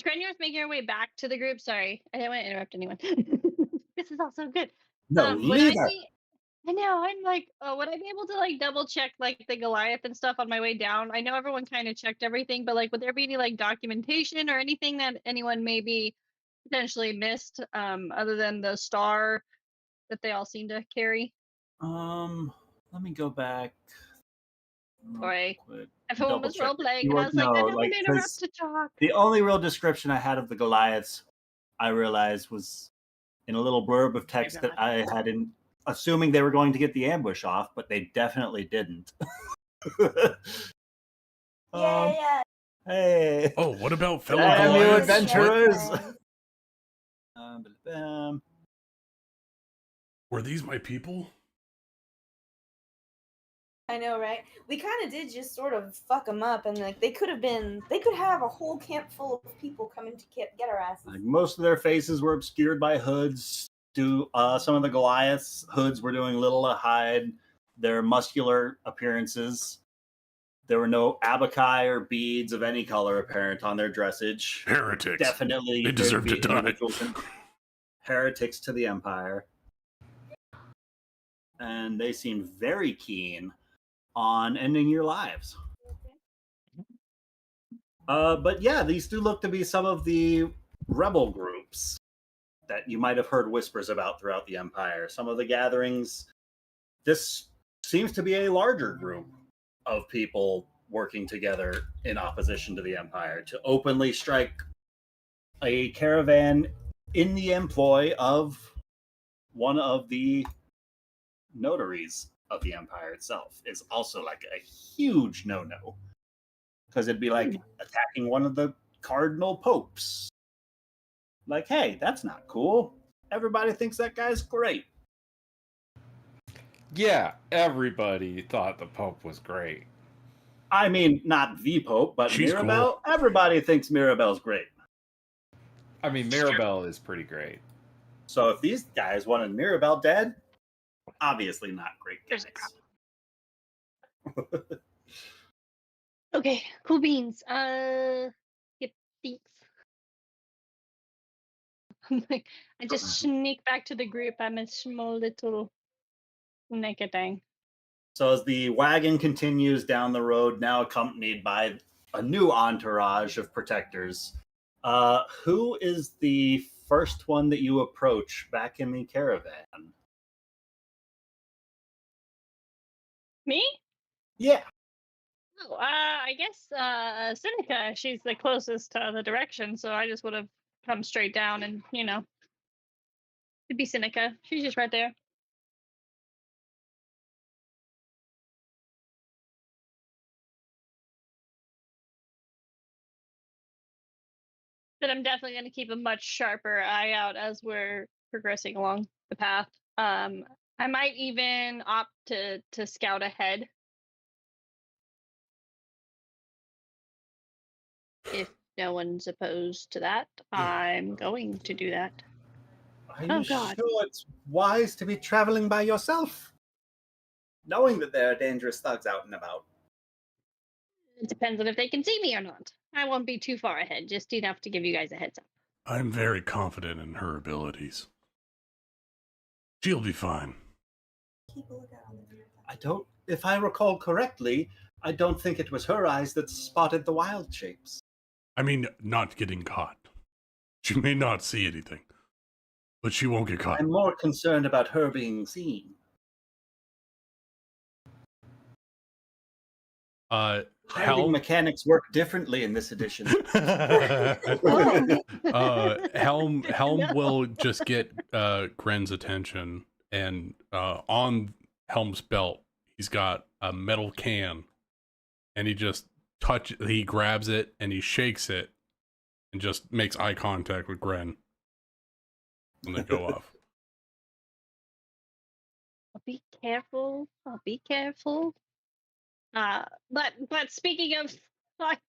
Grenier's making her way back to the group, sorry, I didn't want to interrupt anyone. This is also good. No, Would I leader. be? I know. I'm like, would I be able to like double check like the Goliath and stuff on my way down? I know everyone kind of checked everything, but like, would there be any like documentation or anything that anyone maybe potentially missed, other than the star that they all seem to carry? Let me go back. Sorry. Quick. Everyone Double was check role playing, you and I are- was like, no, I don't like, want to interrupt 'cause to talk. The only real description I had of the Goliaths, I realized, was in a little blurb of text that I had in, assuming they were going to get the ambush off, but they definitely didn't. Yeah. Hey. Oh, what about fellow Damn you, Goliaths? adventurers! Were these my people? I know, right? We kind of did just sort of fuck them up, and like they could have a whole camp full of people coming to get our asses. Like, most of their faces were obscured by hoods. Some of the Goliaths' hoods were doing little to hide their muscular appearances. There were no abaci or beads of any color apparent on their dressage. Heretics. Definitely, They deserve to die. Heretics to the Empire. And they seemed very keen on ending your lives. But yeah, these do look to be some of the rebel groups that you might have heard whispers about throughout the Empire. Some of the gatherings, this seems to be a larger group of people working together in opposition to the Empire to openly strike a caravan in the employ of one of the notaries of the Empire itself. Is also like a huge no-no, because it'd be like attacking one of the cardinal popes. Like, hey, that's not cool. Everybody thinks that guy's great. Yeah, everybody thought the Pope was great. I mean, not the Pope, but She's Mirabelle. Cool. Everybody thinks Mirabelle's great. I mean, Mirabelle is pretty great. So if these guys wanted Mirabelle dead, obviously not great guys. Okay, cool beans. Yep, thanks. Like, I just sneak back to the group. I'm a small little naked thing. So as the wagon continues down the road, now accompanied by a new entourage of protectors, who is the first one that you approach back in the caravan? Me? Yeah. Oh, I guess Seneca. She's the closest to the direction, so I just would have come straight down, and it'd be Seneca. She's just right there. But I'm definitely going to keep a much sharper eye out as we're progressing along the path. I might even opt to scout ahead if no one's opposed to that. I'm going to do that. Are you sure it's wise to be traveling by yourself, knowing that there are dangerous thugs out and about? It depends on if they can see me or not. I won't be too far ahead, just enough to give you guys a heads up. I'm very confident in her abilities. She'll be fine. If I recall correctly, I don't think it was her eyes that spotted the wild shapes. I mean, not getting caught. She may not see anything, but she won't get caught. I'm more concerned about her being seen. Hiding mechanics work differently in this edition. Helm will just get Gren's attention, and on Helm's belt, he's got a metal can, and he grabs it and he shakes it, and just makes eye contact with Gren, and they go off. Be careful. I'll be careful. But speaking of, like,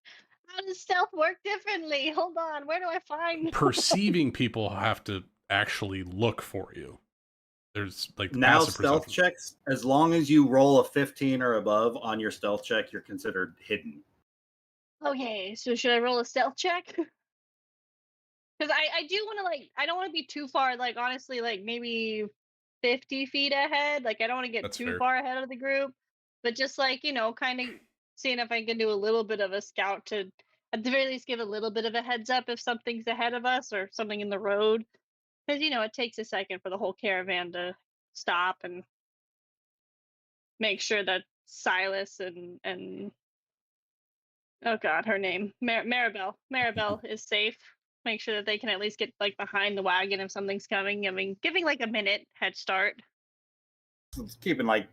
how does stealth work differently? Hold on, where do I find? Perceiving people have to actually look for you. There's like the Now passive stealth perception. checks, as long as you roll a 15 or above on your stealth check, you're considered hidden. Okay, so should I roll a stealth check? Because I do want to I don't want to be too far. Like honestly, like maybe 50 feet ahead. Like I don't want to get That's too fair. far ahead of the group, but just kind of seeing if I can do a little bit of a scout to, at the very least, give a little bit of a heads up if something's ahead of us or something in the road. Because it takes a second for the whole caravan to stop and make sure that Silas and oh god, her name Maribel is safe. Make sure that they can at least get like behind the wagon if something's coming. I mean, giving like a minute head start. It's keeping like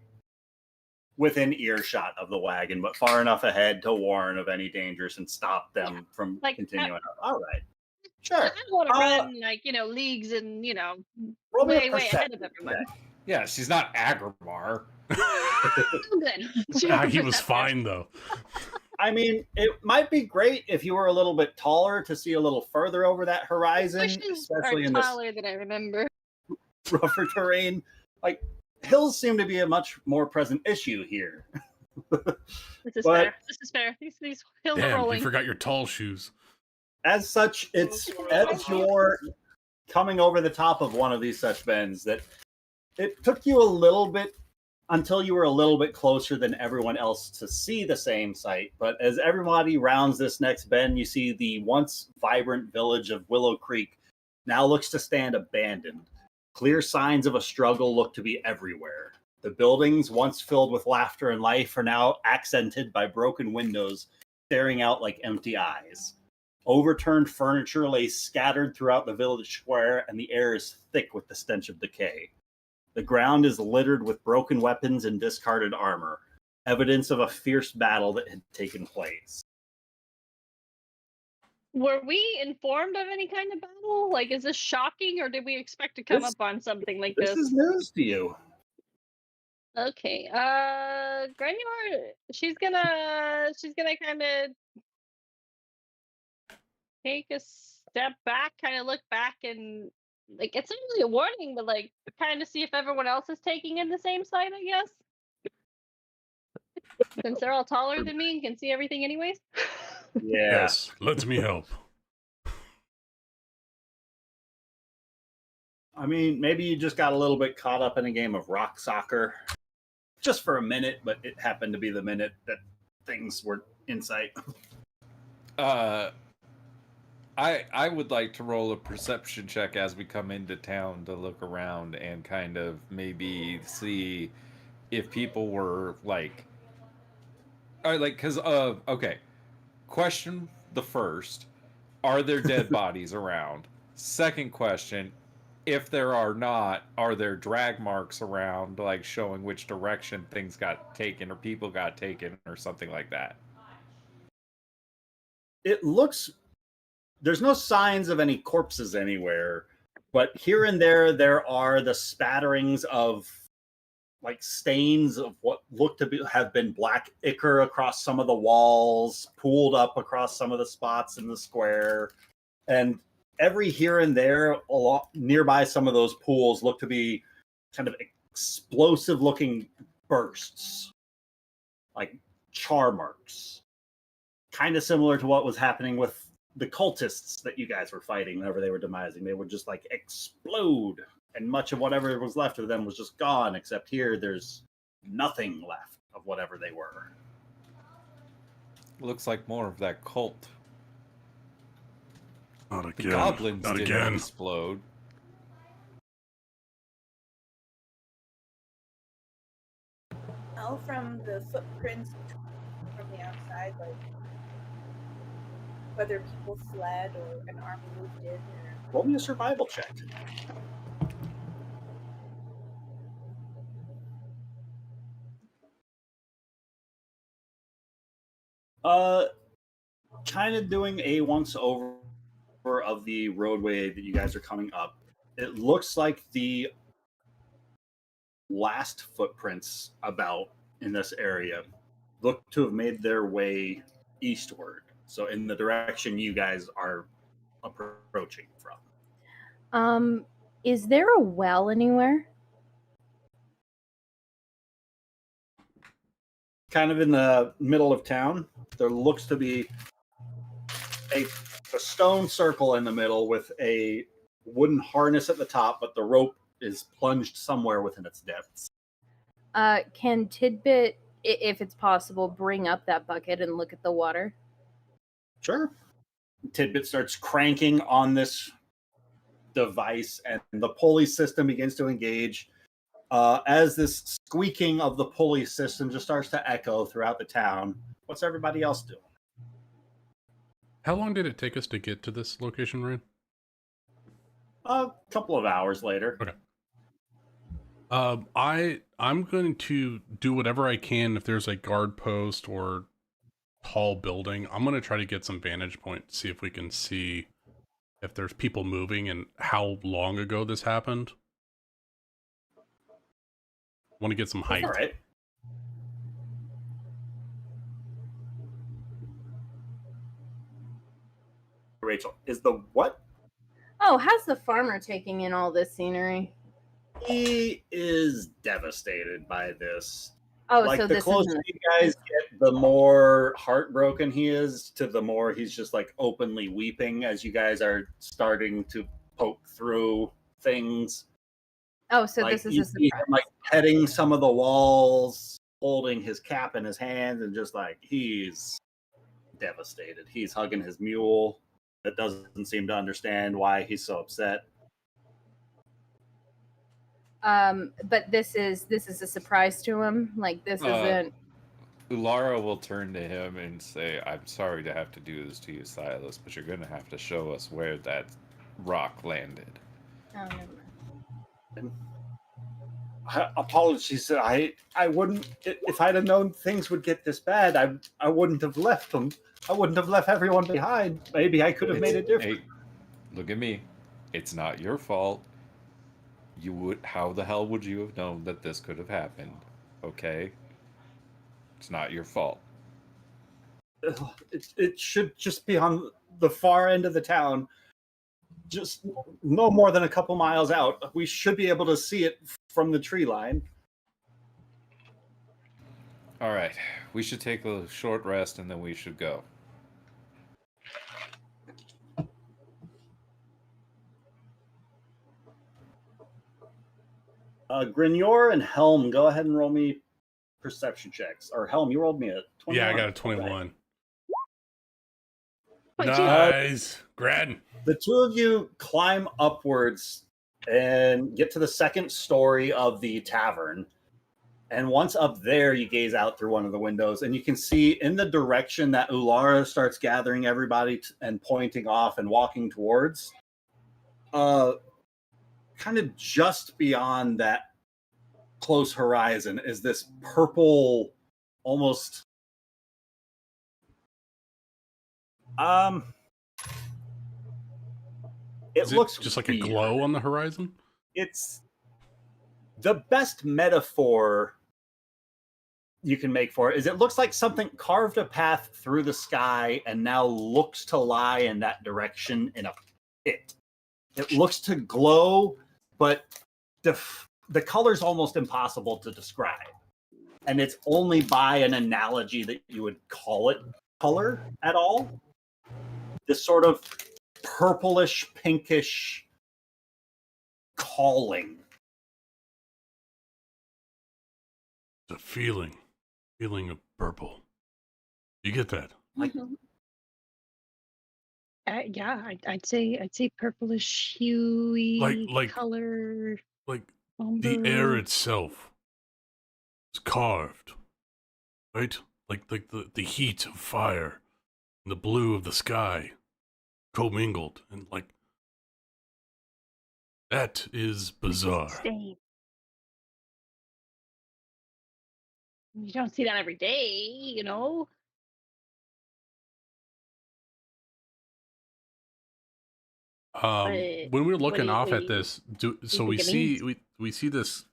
within earshot of the wagon, but far enough ahead to warn of any dangers and stop them from Like, continuing. All right, I sure. don't want to run leagues and Roll me a way ahead of perception everyone. check. Yeah, she's not Agrimar. Oh, good. He was fine though. I mean, it might be great if you were a little bit taller to see a little further over that horizon, Bushes especially are in this taller than I remember. rougher terrain. Like hills seem to be a much more present issue here. This is But- fair. This is fair. These hills are Damn, you rolling. forgot your tall shoes. As such, it's as you're coming over the top of one of these such bends that it took you a little bit until you were a little bit closer than everyone else to see the same sight. But as everybody rounds this next bend, you see the once vibrant village of Willow Creek now looks to stand abandoned. Clear signs of a struggle look to be everywhere. The buildings, once filled with laughter and life, are now accented by broken windows staring out like empty eyes. Overturned furniture lays scattered throughout the village square, and the air is thick with the stench of decay. The ground is littered with broken weapons and discarded armor, evidence of a fierce battle that had taken place. Were we informed of any kind of battle? Like, is this shocking, or did we expect to come This- up on something like This this? is news to you. Okay. Granular, she's gonna kind of take a step back, kind of look back, and like it's not really a warning, but like kind of see if everyone else is taking in the same side, I guess. Since they're all taller than me and can see everything anyways. Yeah. Yes, let me help. I mean, maybe you just got a little bit caught up in a game of rock soccer. Just for a minute, but it happened to be the minute that things were in sight. I would like to roll a perception check as we come into town to look around and kind of maybe see if people were okay. Question the first: are there dead bodies around? Second question: if there are not, are there drag marks around, like showing which direction things got taken or people got taken or something like that? It looks there's no signs of any corpses anywhere, but here and there are the spatterings of like stains of what look to have been black ichor across some of the walls, pooled up across some of the spots in the square, and every here and there nearby some of those pools look to be kind of explosive looking bursts, like char marks, kind of similar to what was happening with the cultists that you guys were fighting whenever they were demising. They would just like explode, and much of whatever was left of them was just gone, except here there's nothing left of whatever they were. Looks like more of that cult. Not The again. goblins Not didn't again. explode. Now from the footprints from the outside, like whether people fled or an army moved in, or Roll me a survival check. Kind of doing a once over of the roadway that you guys are coming up. It looks like the last footprints about in this area look to have made their way eastward. So in the direction you guys are approaching from. Is there a well anywhere? Kind of in the middle of town, there looks to be a stone circle in the middle with a wooden harness at the top, but the rope is plunged somewhere within its depths. Can Tidbit, if it's possible, bring up that bucket and look at the water? Sure. Tidbit starts cranking on this device, and the pulley system begins to engage. As this squeaking of the pulley system just starts to echo throughout the town, what's everybody else doing? How long did it take us to get to this location, Ryan? A couple of hours later. Okay. I'm going to do whatever I can if there's a guard post or tall building. I'm going to try to get some vantage point, see if we can see if there's people moving and how long ago this happened. Want to get some height. All right. Rachel, is the what? Oh, how's the farmer taking in all this scenery? He is devastated by this. Oh, like so the this closer isn't. you guys get, the more heartbroken he is, to the more he's just like openly weeping as you guys are starting to poke through things. Oh, so like, this is you a see him, surprise. like petting some of the walls, holding his cap in his hands, and just like he's devastated. He's hugging his mule that doesn't seem to understand why he's so upset. But this is a surprise to him. Like this isn't. Ulara will turn to him and say, "I'm sorry to have to do this to you, Silas, but you're going to have to show us where that rock landed." Oh, never mind. Apologies. I wouldn't, if I'd have known things would get this bad, I wouldn't have left them. I wouldn't have left everyone behind. Maybe I could have made it different. Hey, look at me. It's not your fault. How the hell would you have known that this could have happened? Okay? It's not your fault. It should just be on the far end of the town, just no more than a couple miles out. We should be able to see it from the tree line. All right. We should take a short rest and then we should go. Grignor and Helm, go ahead and roll me perception checks. Or Helm, you rolled me a 21. Yeah, I got a 21. Right. Nice. Grad. The two of you climb upwards and get to the second story of the tavern. And once up there, you gaze out through one of the windows, and you can see in the direction that Ulara starts gathering everybody and pointing off and walking towards, kind of just beyond that close horizon is this purple, almost Is it looks just like weird. a glow on the horizon? It's the best metaphor you can make for it is it looks like something carved a path through the sky and now looks to lie in that direction in a pit. It looks to glow, but the color's almost impossible to describe. And it's only by an analogy that you would call it color at all. This sort of purplish, pinkish calling. It's a feeling of purple. You get that? Like, Yeah, I'd say purplish huey Like- color. Like the air itself is carved, right? Like the heat of fire and the blue of the sky commingled, and like that is bizarre. Stain. You don't see that every day, you know. When we were looking do you- off what at do you- this, so think we it see means? we see this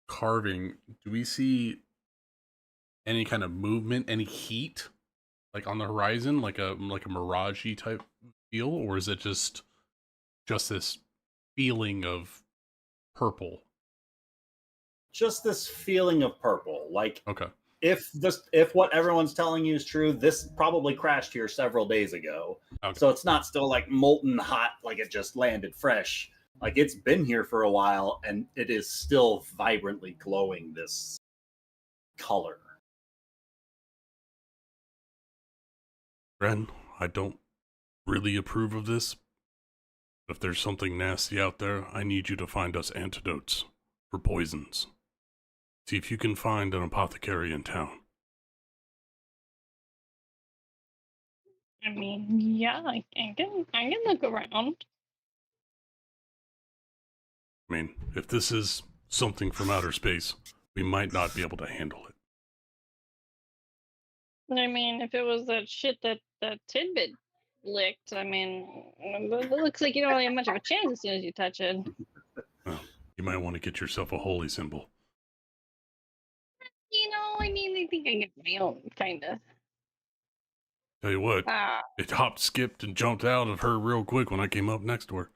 carving. Do we see any kind of movement, any heat, like on the horizon, like a mirage-y type feel, or is it just this feeling of purple. Just this feeling of purple. Like Okay. if what everyone's telling you is true, this probably crashed here several days ago. Okay. So it's not still like molten hot, like it just landed fresh. Like it's been here for a while, and it is still vibrantly glowing this color. Ren, I don't really approve of this. If there's something nasty out there, I need you to find us antidotes for poisons. See if you can find an apothecary in town. I mean, yeah, I can look around. I mean, if this is something from outer space, we might not be able to handle it. I mean, if it was that shit that Tidbit licked, I mean, it looks like you don't really have much of a chance as soon as you touch it. Well, you might want to get yourself a holy symbol. You know, I mean, I think I get my own, kind of. Tell you what, Ah, it hopped, skipped, and jumped out of her real quick when I came up next to her.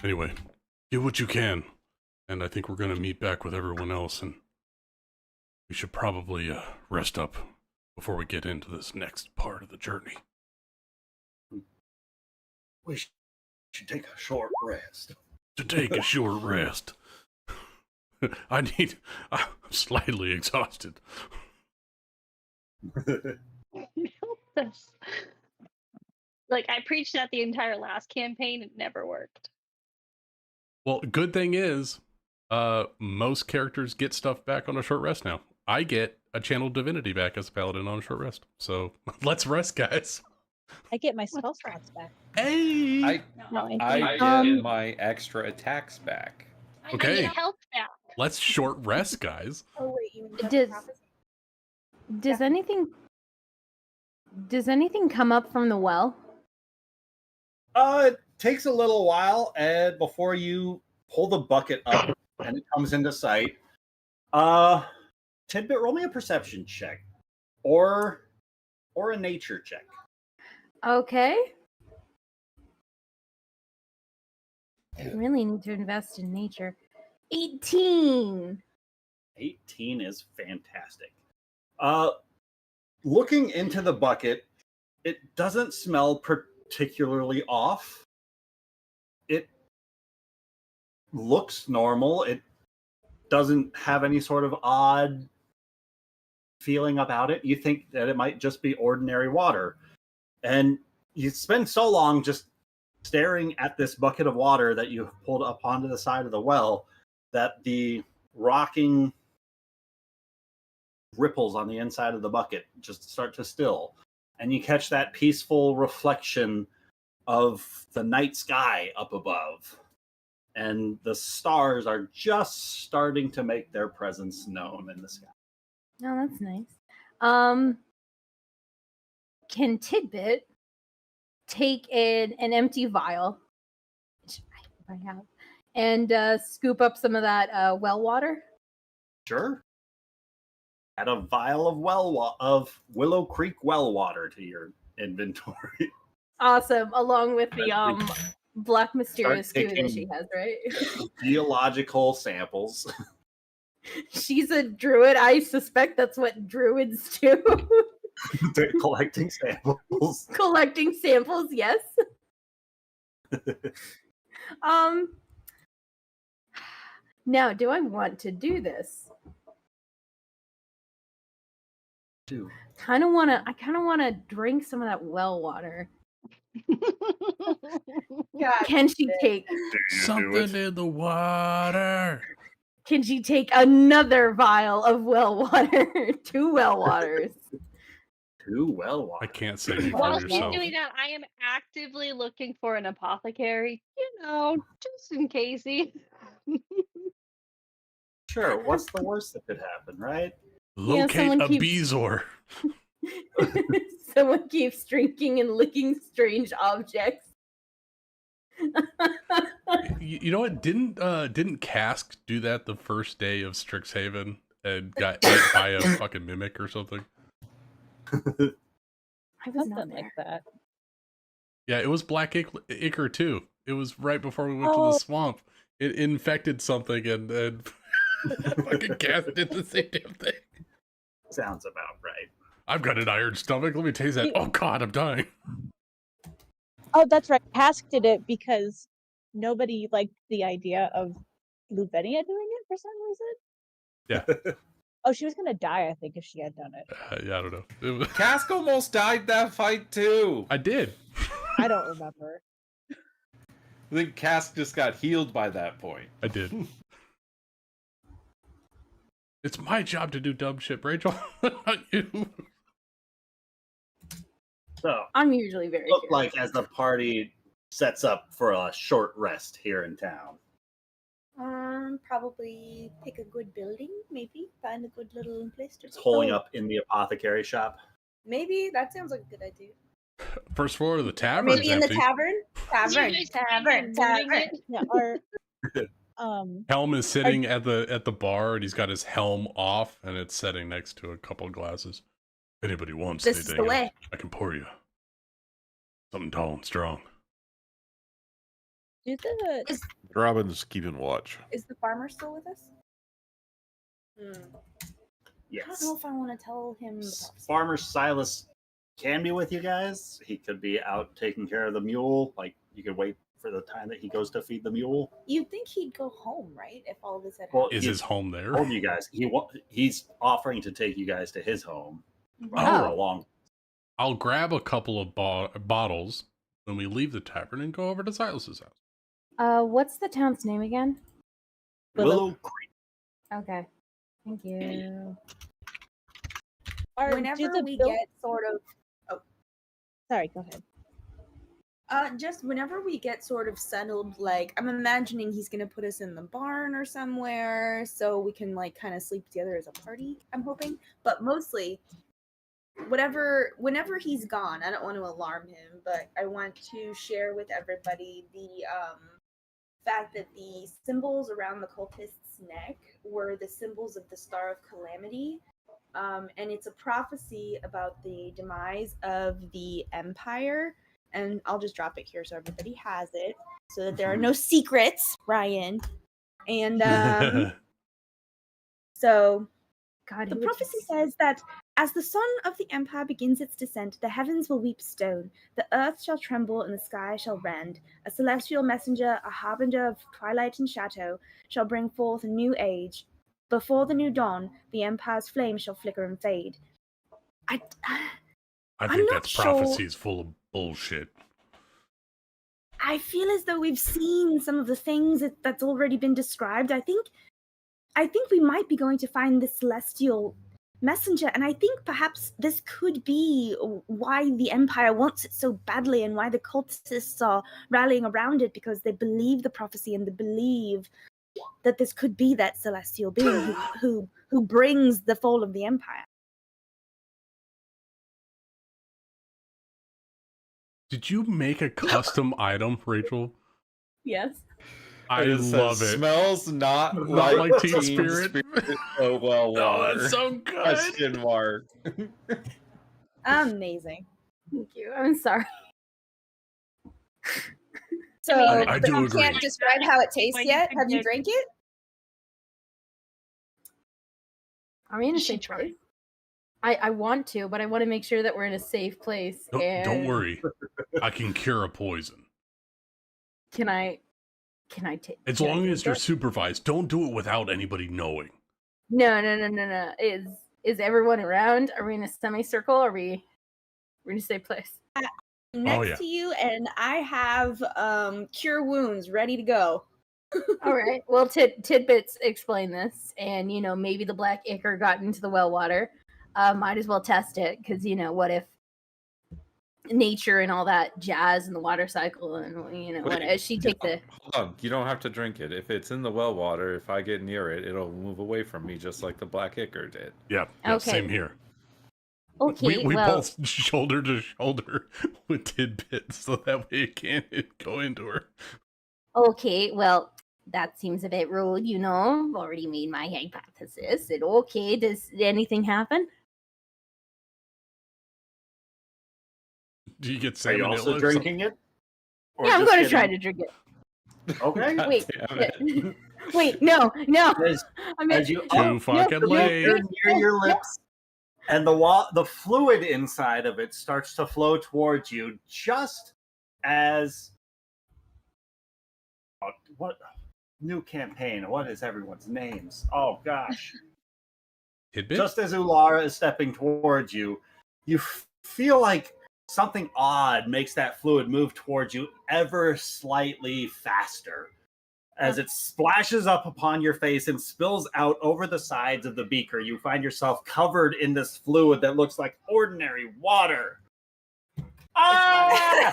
Anyway, get what you can. And I think we're going to meet back with everyone else, and we should probably rest up before we get into this next part of the journey. We should take a short rest. To take a short rest. I'm slightly exhausted. this. Like, I preached that the entire last campaign, it never worked. Well, good thing is, most characters get stuff back on a short rest now. I get a channeled divinity back as a paladin on a short rest. So let's rest, guys. I get my spell slots back. Hey! I get my extra attacks back. I Okay. need health back. Let's short rest, guys. Oh wait, you mean Death Does- Prophecy? Does anything come up from the well? It takes a little while, and before you pull the bucket up and it comes into sight. Tidbit, roll me a perception check, or a nature check. Okay. Really need to invest in nature. 18. 18 is fantastic. Looking into the bucket, it doesn't smell particularly off. It looks normal. It doesn't have any sort of odd feeling about it. You think that it might just be ordinary water. And you spend so long just staring at this bucket of water that you have pulled up onto the side of the well that the rocking ripples on the inside of the bucket just start to still. And you catch that peaceful reflection of the night sky up above. And the stars are just starting to make their presence known in the sky. Oh, that's nice. Can Tidbit take an empty vial, which I have, and scoop up some of that well water? Sure. Add a vial of Willow Creek well water to your inventory. Awesome, along with the black mysterious goo that taking- she has, right? Geological samples. She's a druid. I suspect that's what druids do. They're collecting samples. Collecting samples, yes. Now, do I want to do this? Dude. I kind of want to drink some of that well water. God, Can she take Something in the water. Can she take another vial of well water? 2 well waters. 2 well water. I can't say anything While for she's yourself. doing that, I am actively looking for an apothecary, just in casey. Sure, what's the worst that could happen, right? Locate someone a keeps- bezoar. Someone keeps drinking and licking strange objects. You know what? Didn't Cask do that the first day of Strixhaven and got ate by a fucking mimic or something? I was not Something there. like that. Yeah, it was Black Ichor too. It was right before we went to the swamp. It infected something and fucking Cass did the same damn thing. Sounds about right. I've got an iron stomach. Let me taste that. Oh God, I'm dying. Oh, that's right. Cask did it because nobody liked the idea of Luvenia doing it for some reason. Yeah. Oh, she was gonna die, I think, if she had done it. Yeah, I don't know. It was... Cask almost died that fight too. I did. I don't remember. I think Cask just got healed by that point. I did. It's my job to do dumb shit, Rachel, not you. So I'm usually very look curious. like as the party sets up for a short rest here in town. Probably pick a good building, maybe find a good little place to. It's holing up in the apothecary shop. Maybe that sounds like a good idea. First floor of the Or tavern. maybe in the empty. tavern. You guys plan on doing it? Yeah, or Helm is sitting at the bar and he's got his helm off and it's sitting next to a couple of glasses. If anybody wants This is anything, the way. I can pour you something tall and strong. do the Robin's keeping watch. Is the farmer still with us? I don't Yes. know if I want to tell him. Farmer Silas can be with you guys. He could be out taking care of the mule. Like, you could wait for the time that he goes to feed the mule. You'd think he'd go home, right? If all this had Well, happened. Is his home there? Told you guys. He's offering to take you guys to his home for Oh. a long. I'll grab a couple of bottles when we leave the tavern and go over to Silas's house. What's the town's name again? Willow Creek. Okay. Thank you. Whenever we get sort of. Sorry, go ahead. Just whenever we get sort of settled, like I'm imagining he's gonna put us in the barn or somewhere so we can like kind of sleep together as a party. I'm hoping, but mostly, whenever he's gone, I don't want to alarm him, but I want to share with everybody the fact that the symbols around the cultist's neck were the symbols of the Star of Calamity. And it's a prophecy about the demise of the Empire. And I'll just drop it here so everybody has it, so that there are no secrets, Ryan. And so God, the who would prophecy just- says that as the sun of the Empire begins its descent, the heavens will weep stone, the earth shall tremble, and the sky shall rend. A celestial messenger, a harbinger of twilight and shadow, shall bring forth a new age. Before the new dawn, the Empire's flame shall flicker and fade. I I'm think not that sure- prophecy is full of bullshit. I feel as though we've seen some of the things that's already been described. I think we might be going to find this celestial messenger, and I think perhaps this could be why the Empire wants it so badly, and why the cultists are rallying around it, because they believe the prophecy and they believe that this could be that celestial being who brings the fall of the Empire. Did you make a custom item, Rachel? Yes. I It says, love it. Smells not Not like, like Teen Teen Spirit. Oh well, Oh, water. that's so good. Question mark. Amazing. Thank you. I'm sorry. So I do you agree. can't describe how it tastes Wait, yet. you Have you did- drank it? Are we in a You should safe try. place? I want to, but I want to make sure that we're in a safe place. Don't and worry. I can cure a poison. Can I take? As long as you're supervised, don't do it without anybody knowing. No. Is everyone around? Are we in a semicircle? Are we? We're in a safe place. Next yeah. to you, and I have cure wounds ready to go. All right. Well, Tidbits explain this, and maybe the black ichor got into the well water. Might as well test it, because what if nature and all that jazz and the water cycle, and what as she takes the. Hold on, you don't have to drink it. If it's in the well water, if I get near it, it'll move away from me, just like the black ichor did. Yeah, Okay. same here. Okay. We well, both shoulder to shoulder with Tidbits, so that way it can't go into her. Okay. Well, that seems a bit rude. I've already made my hypothesis. It okay? Does anything happen? Do you get Are you salmonella? also or drinking it? Or Yeah, I'm just going to try getting- to drink it. Okay. God Wait, damn shit. it. Wait, no. As, I mean, as you Too fucking the late. beaker near your lips, and the fluid inside of it starts to flow towards you, just as what new campaign? What is everyone's names? Oh gosh! Tidbit? Just as Ulara is stepping towards you, you feel like something odd makes that fluid move towards you ever slightly faster. As it splashes up upon your face and spills out over the sides of the beaker, you find yourself covered in this fluid that looks like ordinary water. Ah!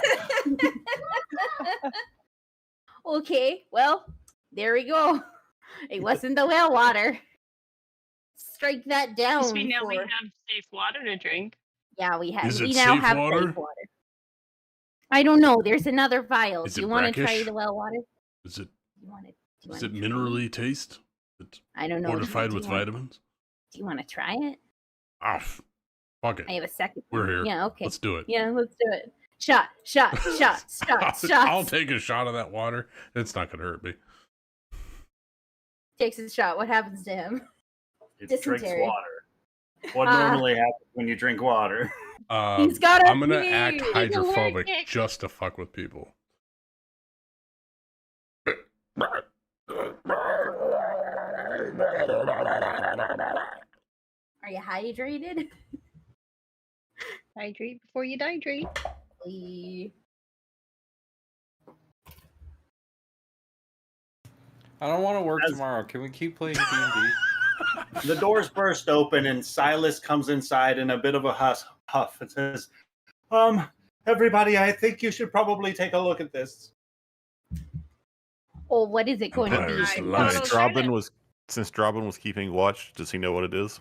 okay, well, there we go. It wasn't the well water. Strike that At down. least we know we for- have safe water to drink. Yeah, we have. Is it We now safe have water? safe water. I don't know. There's another vial. Is Do it you want to try brackish? the well water? Is it Do you want to? is it minerally taste? It's I don't know. fortified Do you with wanna- vitamins? Do you want to try it? Ah, fuck it. I have a second. We're one. here. Yeah. Okay. Let's do it. Yeah. Let's do it. Shot. Shots. I'll take a shot of that water. It's not gonna hurt me. Takes a shot. What happens to him? It drinks Dysentery. water. What Ah. normally happens when you drink water? He's got a I'm gonna act pee. hydrophobic allergic. just to fuck with people. Are you hydrated? Hydrate before you dihydrate. I don't want to work As- tomorrow. Can we keep playing D&D? The doors burst open and Silas comes inside in a bit of a huff and says, everybody, I think you should probably take a look at this. Oh, what is it going to Empire's be? light. Since Drobin was keeping watch, does he know what it is?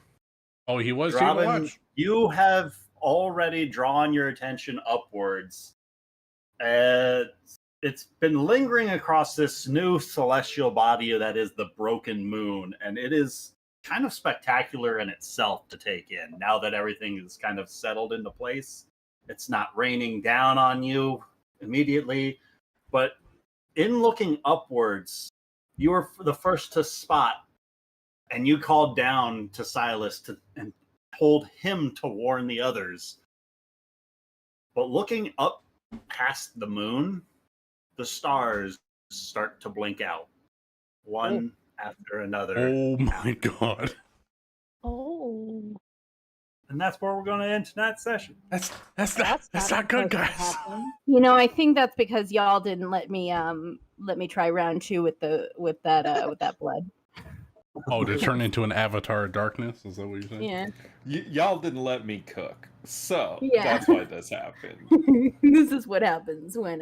Oh, he was here to Robin, watch. you have already drawn your attention upwards. It's been lingering across this new celestial body that is the broken moon, and it is kind of spectacular in itself to take in now that everything is kind of settled into place. It's not raining down on you immediately, but in looking upwards, you were the first to spot, and you called down to Silas and told him to warn the others. But looking up past the moon, the stars start to blink out, one after another. Oh my god. Oh. And that's where we're going to end tonight's session. That's not good, guys. You know, I think that's because y'all didn't let me try round 2 with that blood. Oh, to turn into an avatar of darkness? Is that what you're saying? Yeah. Y'all didn't let me cook, so Yeah. that's why this happened. This is what happens when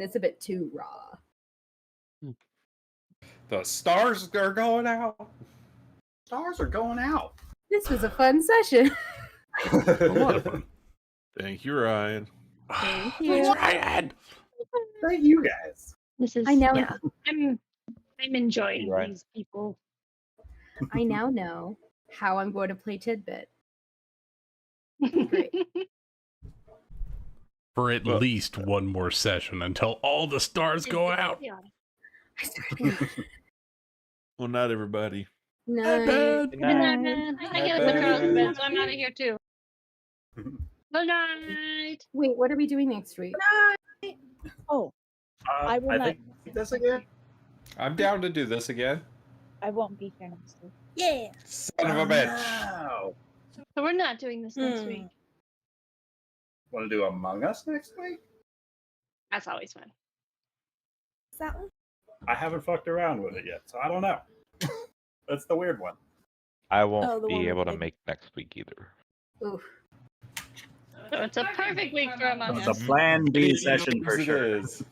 it's a bit too raw. The stars are going out. Stars are going out. This was a fun session. A lot of fun. Thank you, Ryan. Thank Thanks, you. Ryan. Thank you guys. This is. I know. Yeah, I'm enjoying Right. these people. I now know how I'm going to play Tidbit. Great. For at least one more session until all the stars go out. Yeah. Well, not everybody. Night. Good Good night. night, man. I gotta put Charles to bed, so I'm out of here too. Good night. Wait, what are we doing next week? Oh, I will I not. think this again. I'm down to do this again. I won't be here next week. Yeah. Son of a bitch. Wow. So we're not doing this next week. Want to do Among Us next week? That's always fun. Is that one? I haven't fucked around with it yet, so I don't know. That's the weird one. I won't Oh, the one be with able to the- make next week either. Oof. So it's a perfect week for Among It's Us. a plan B It session for is, it sure. is.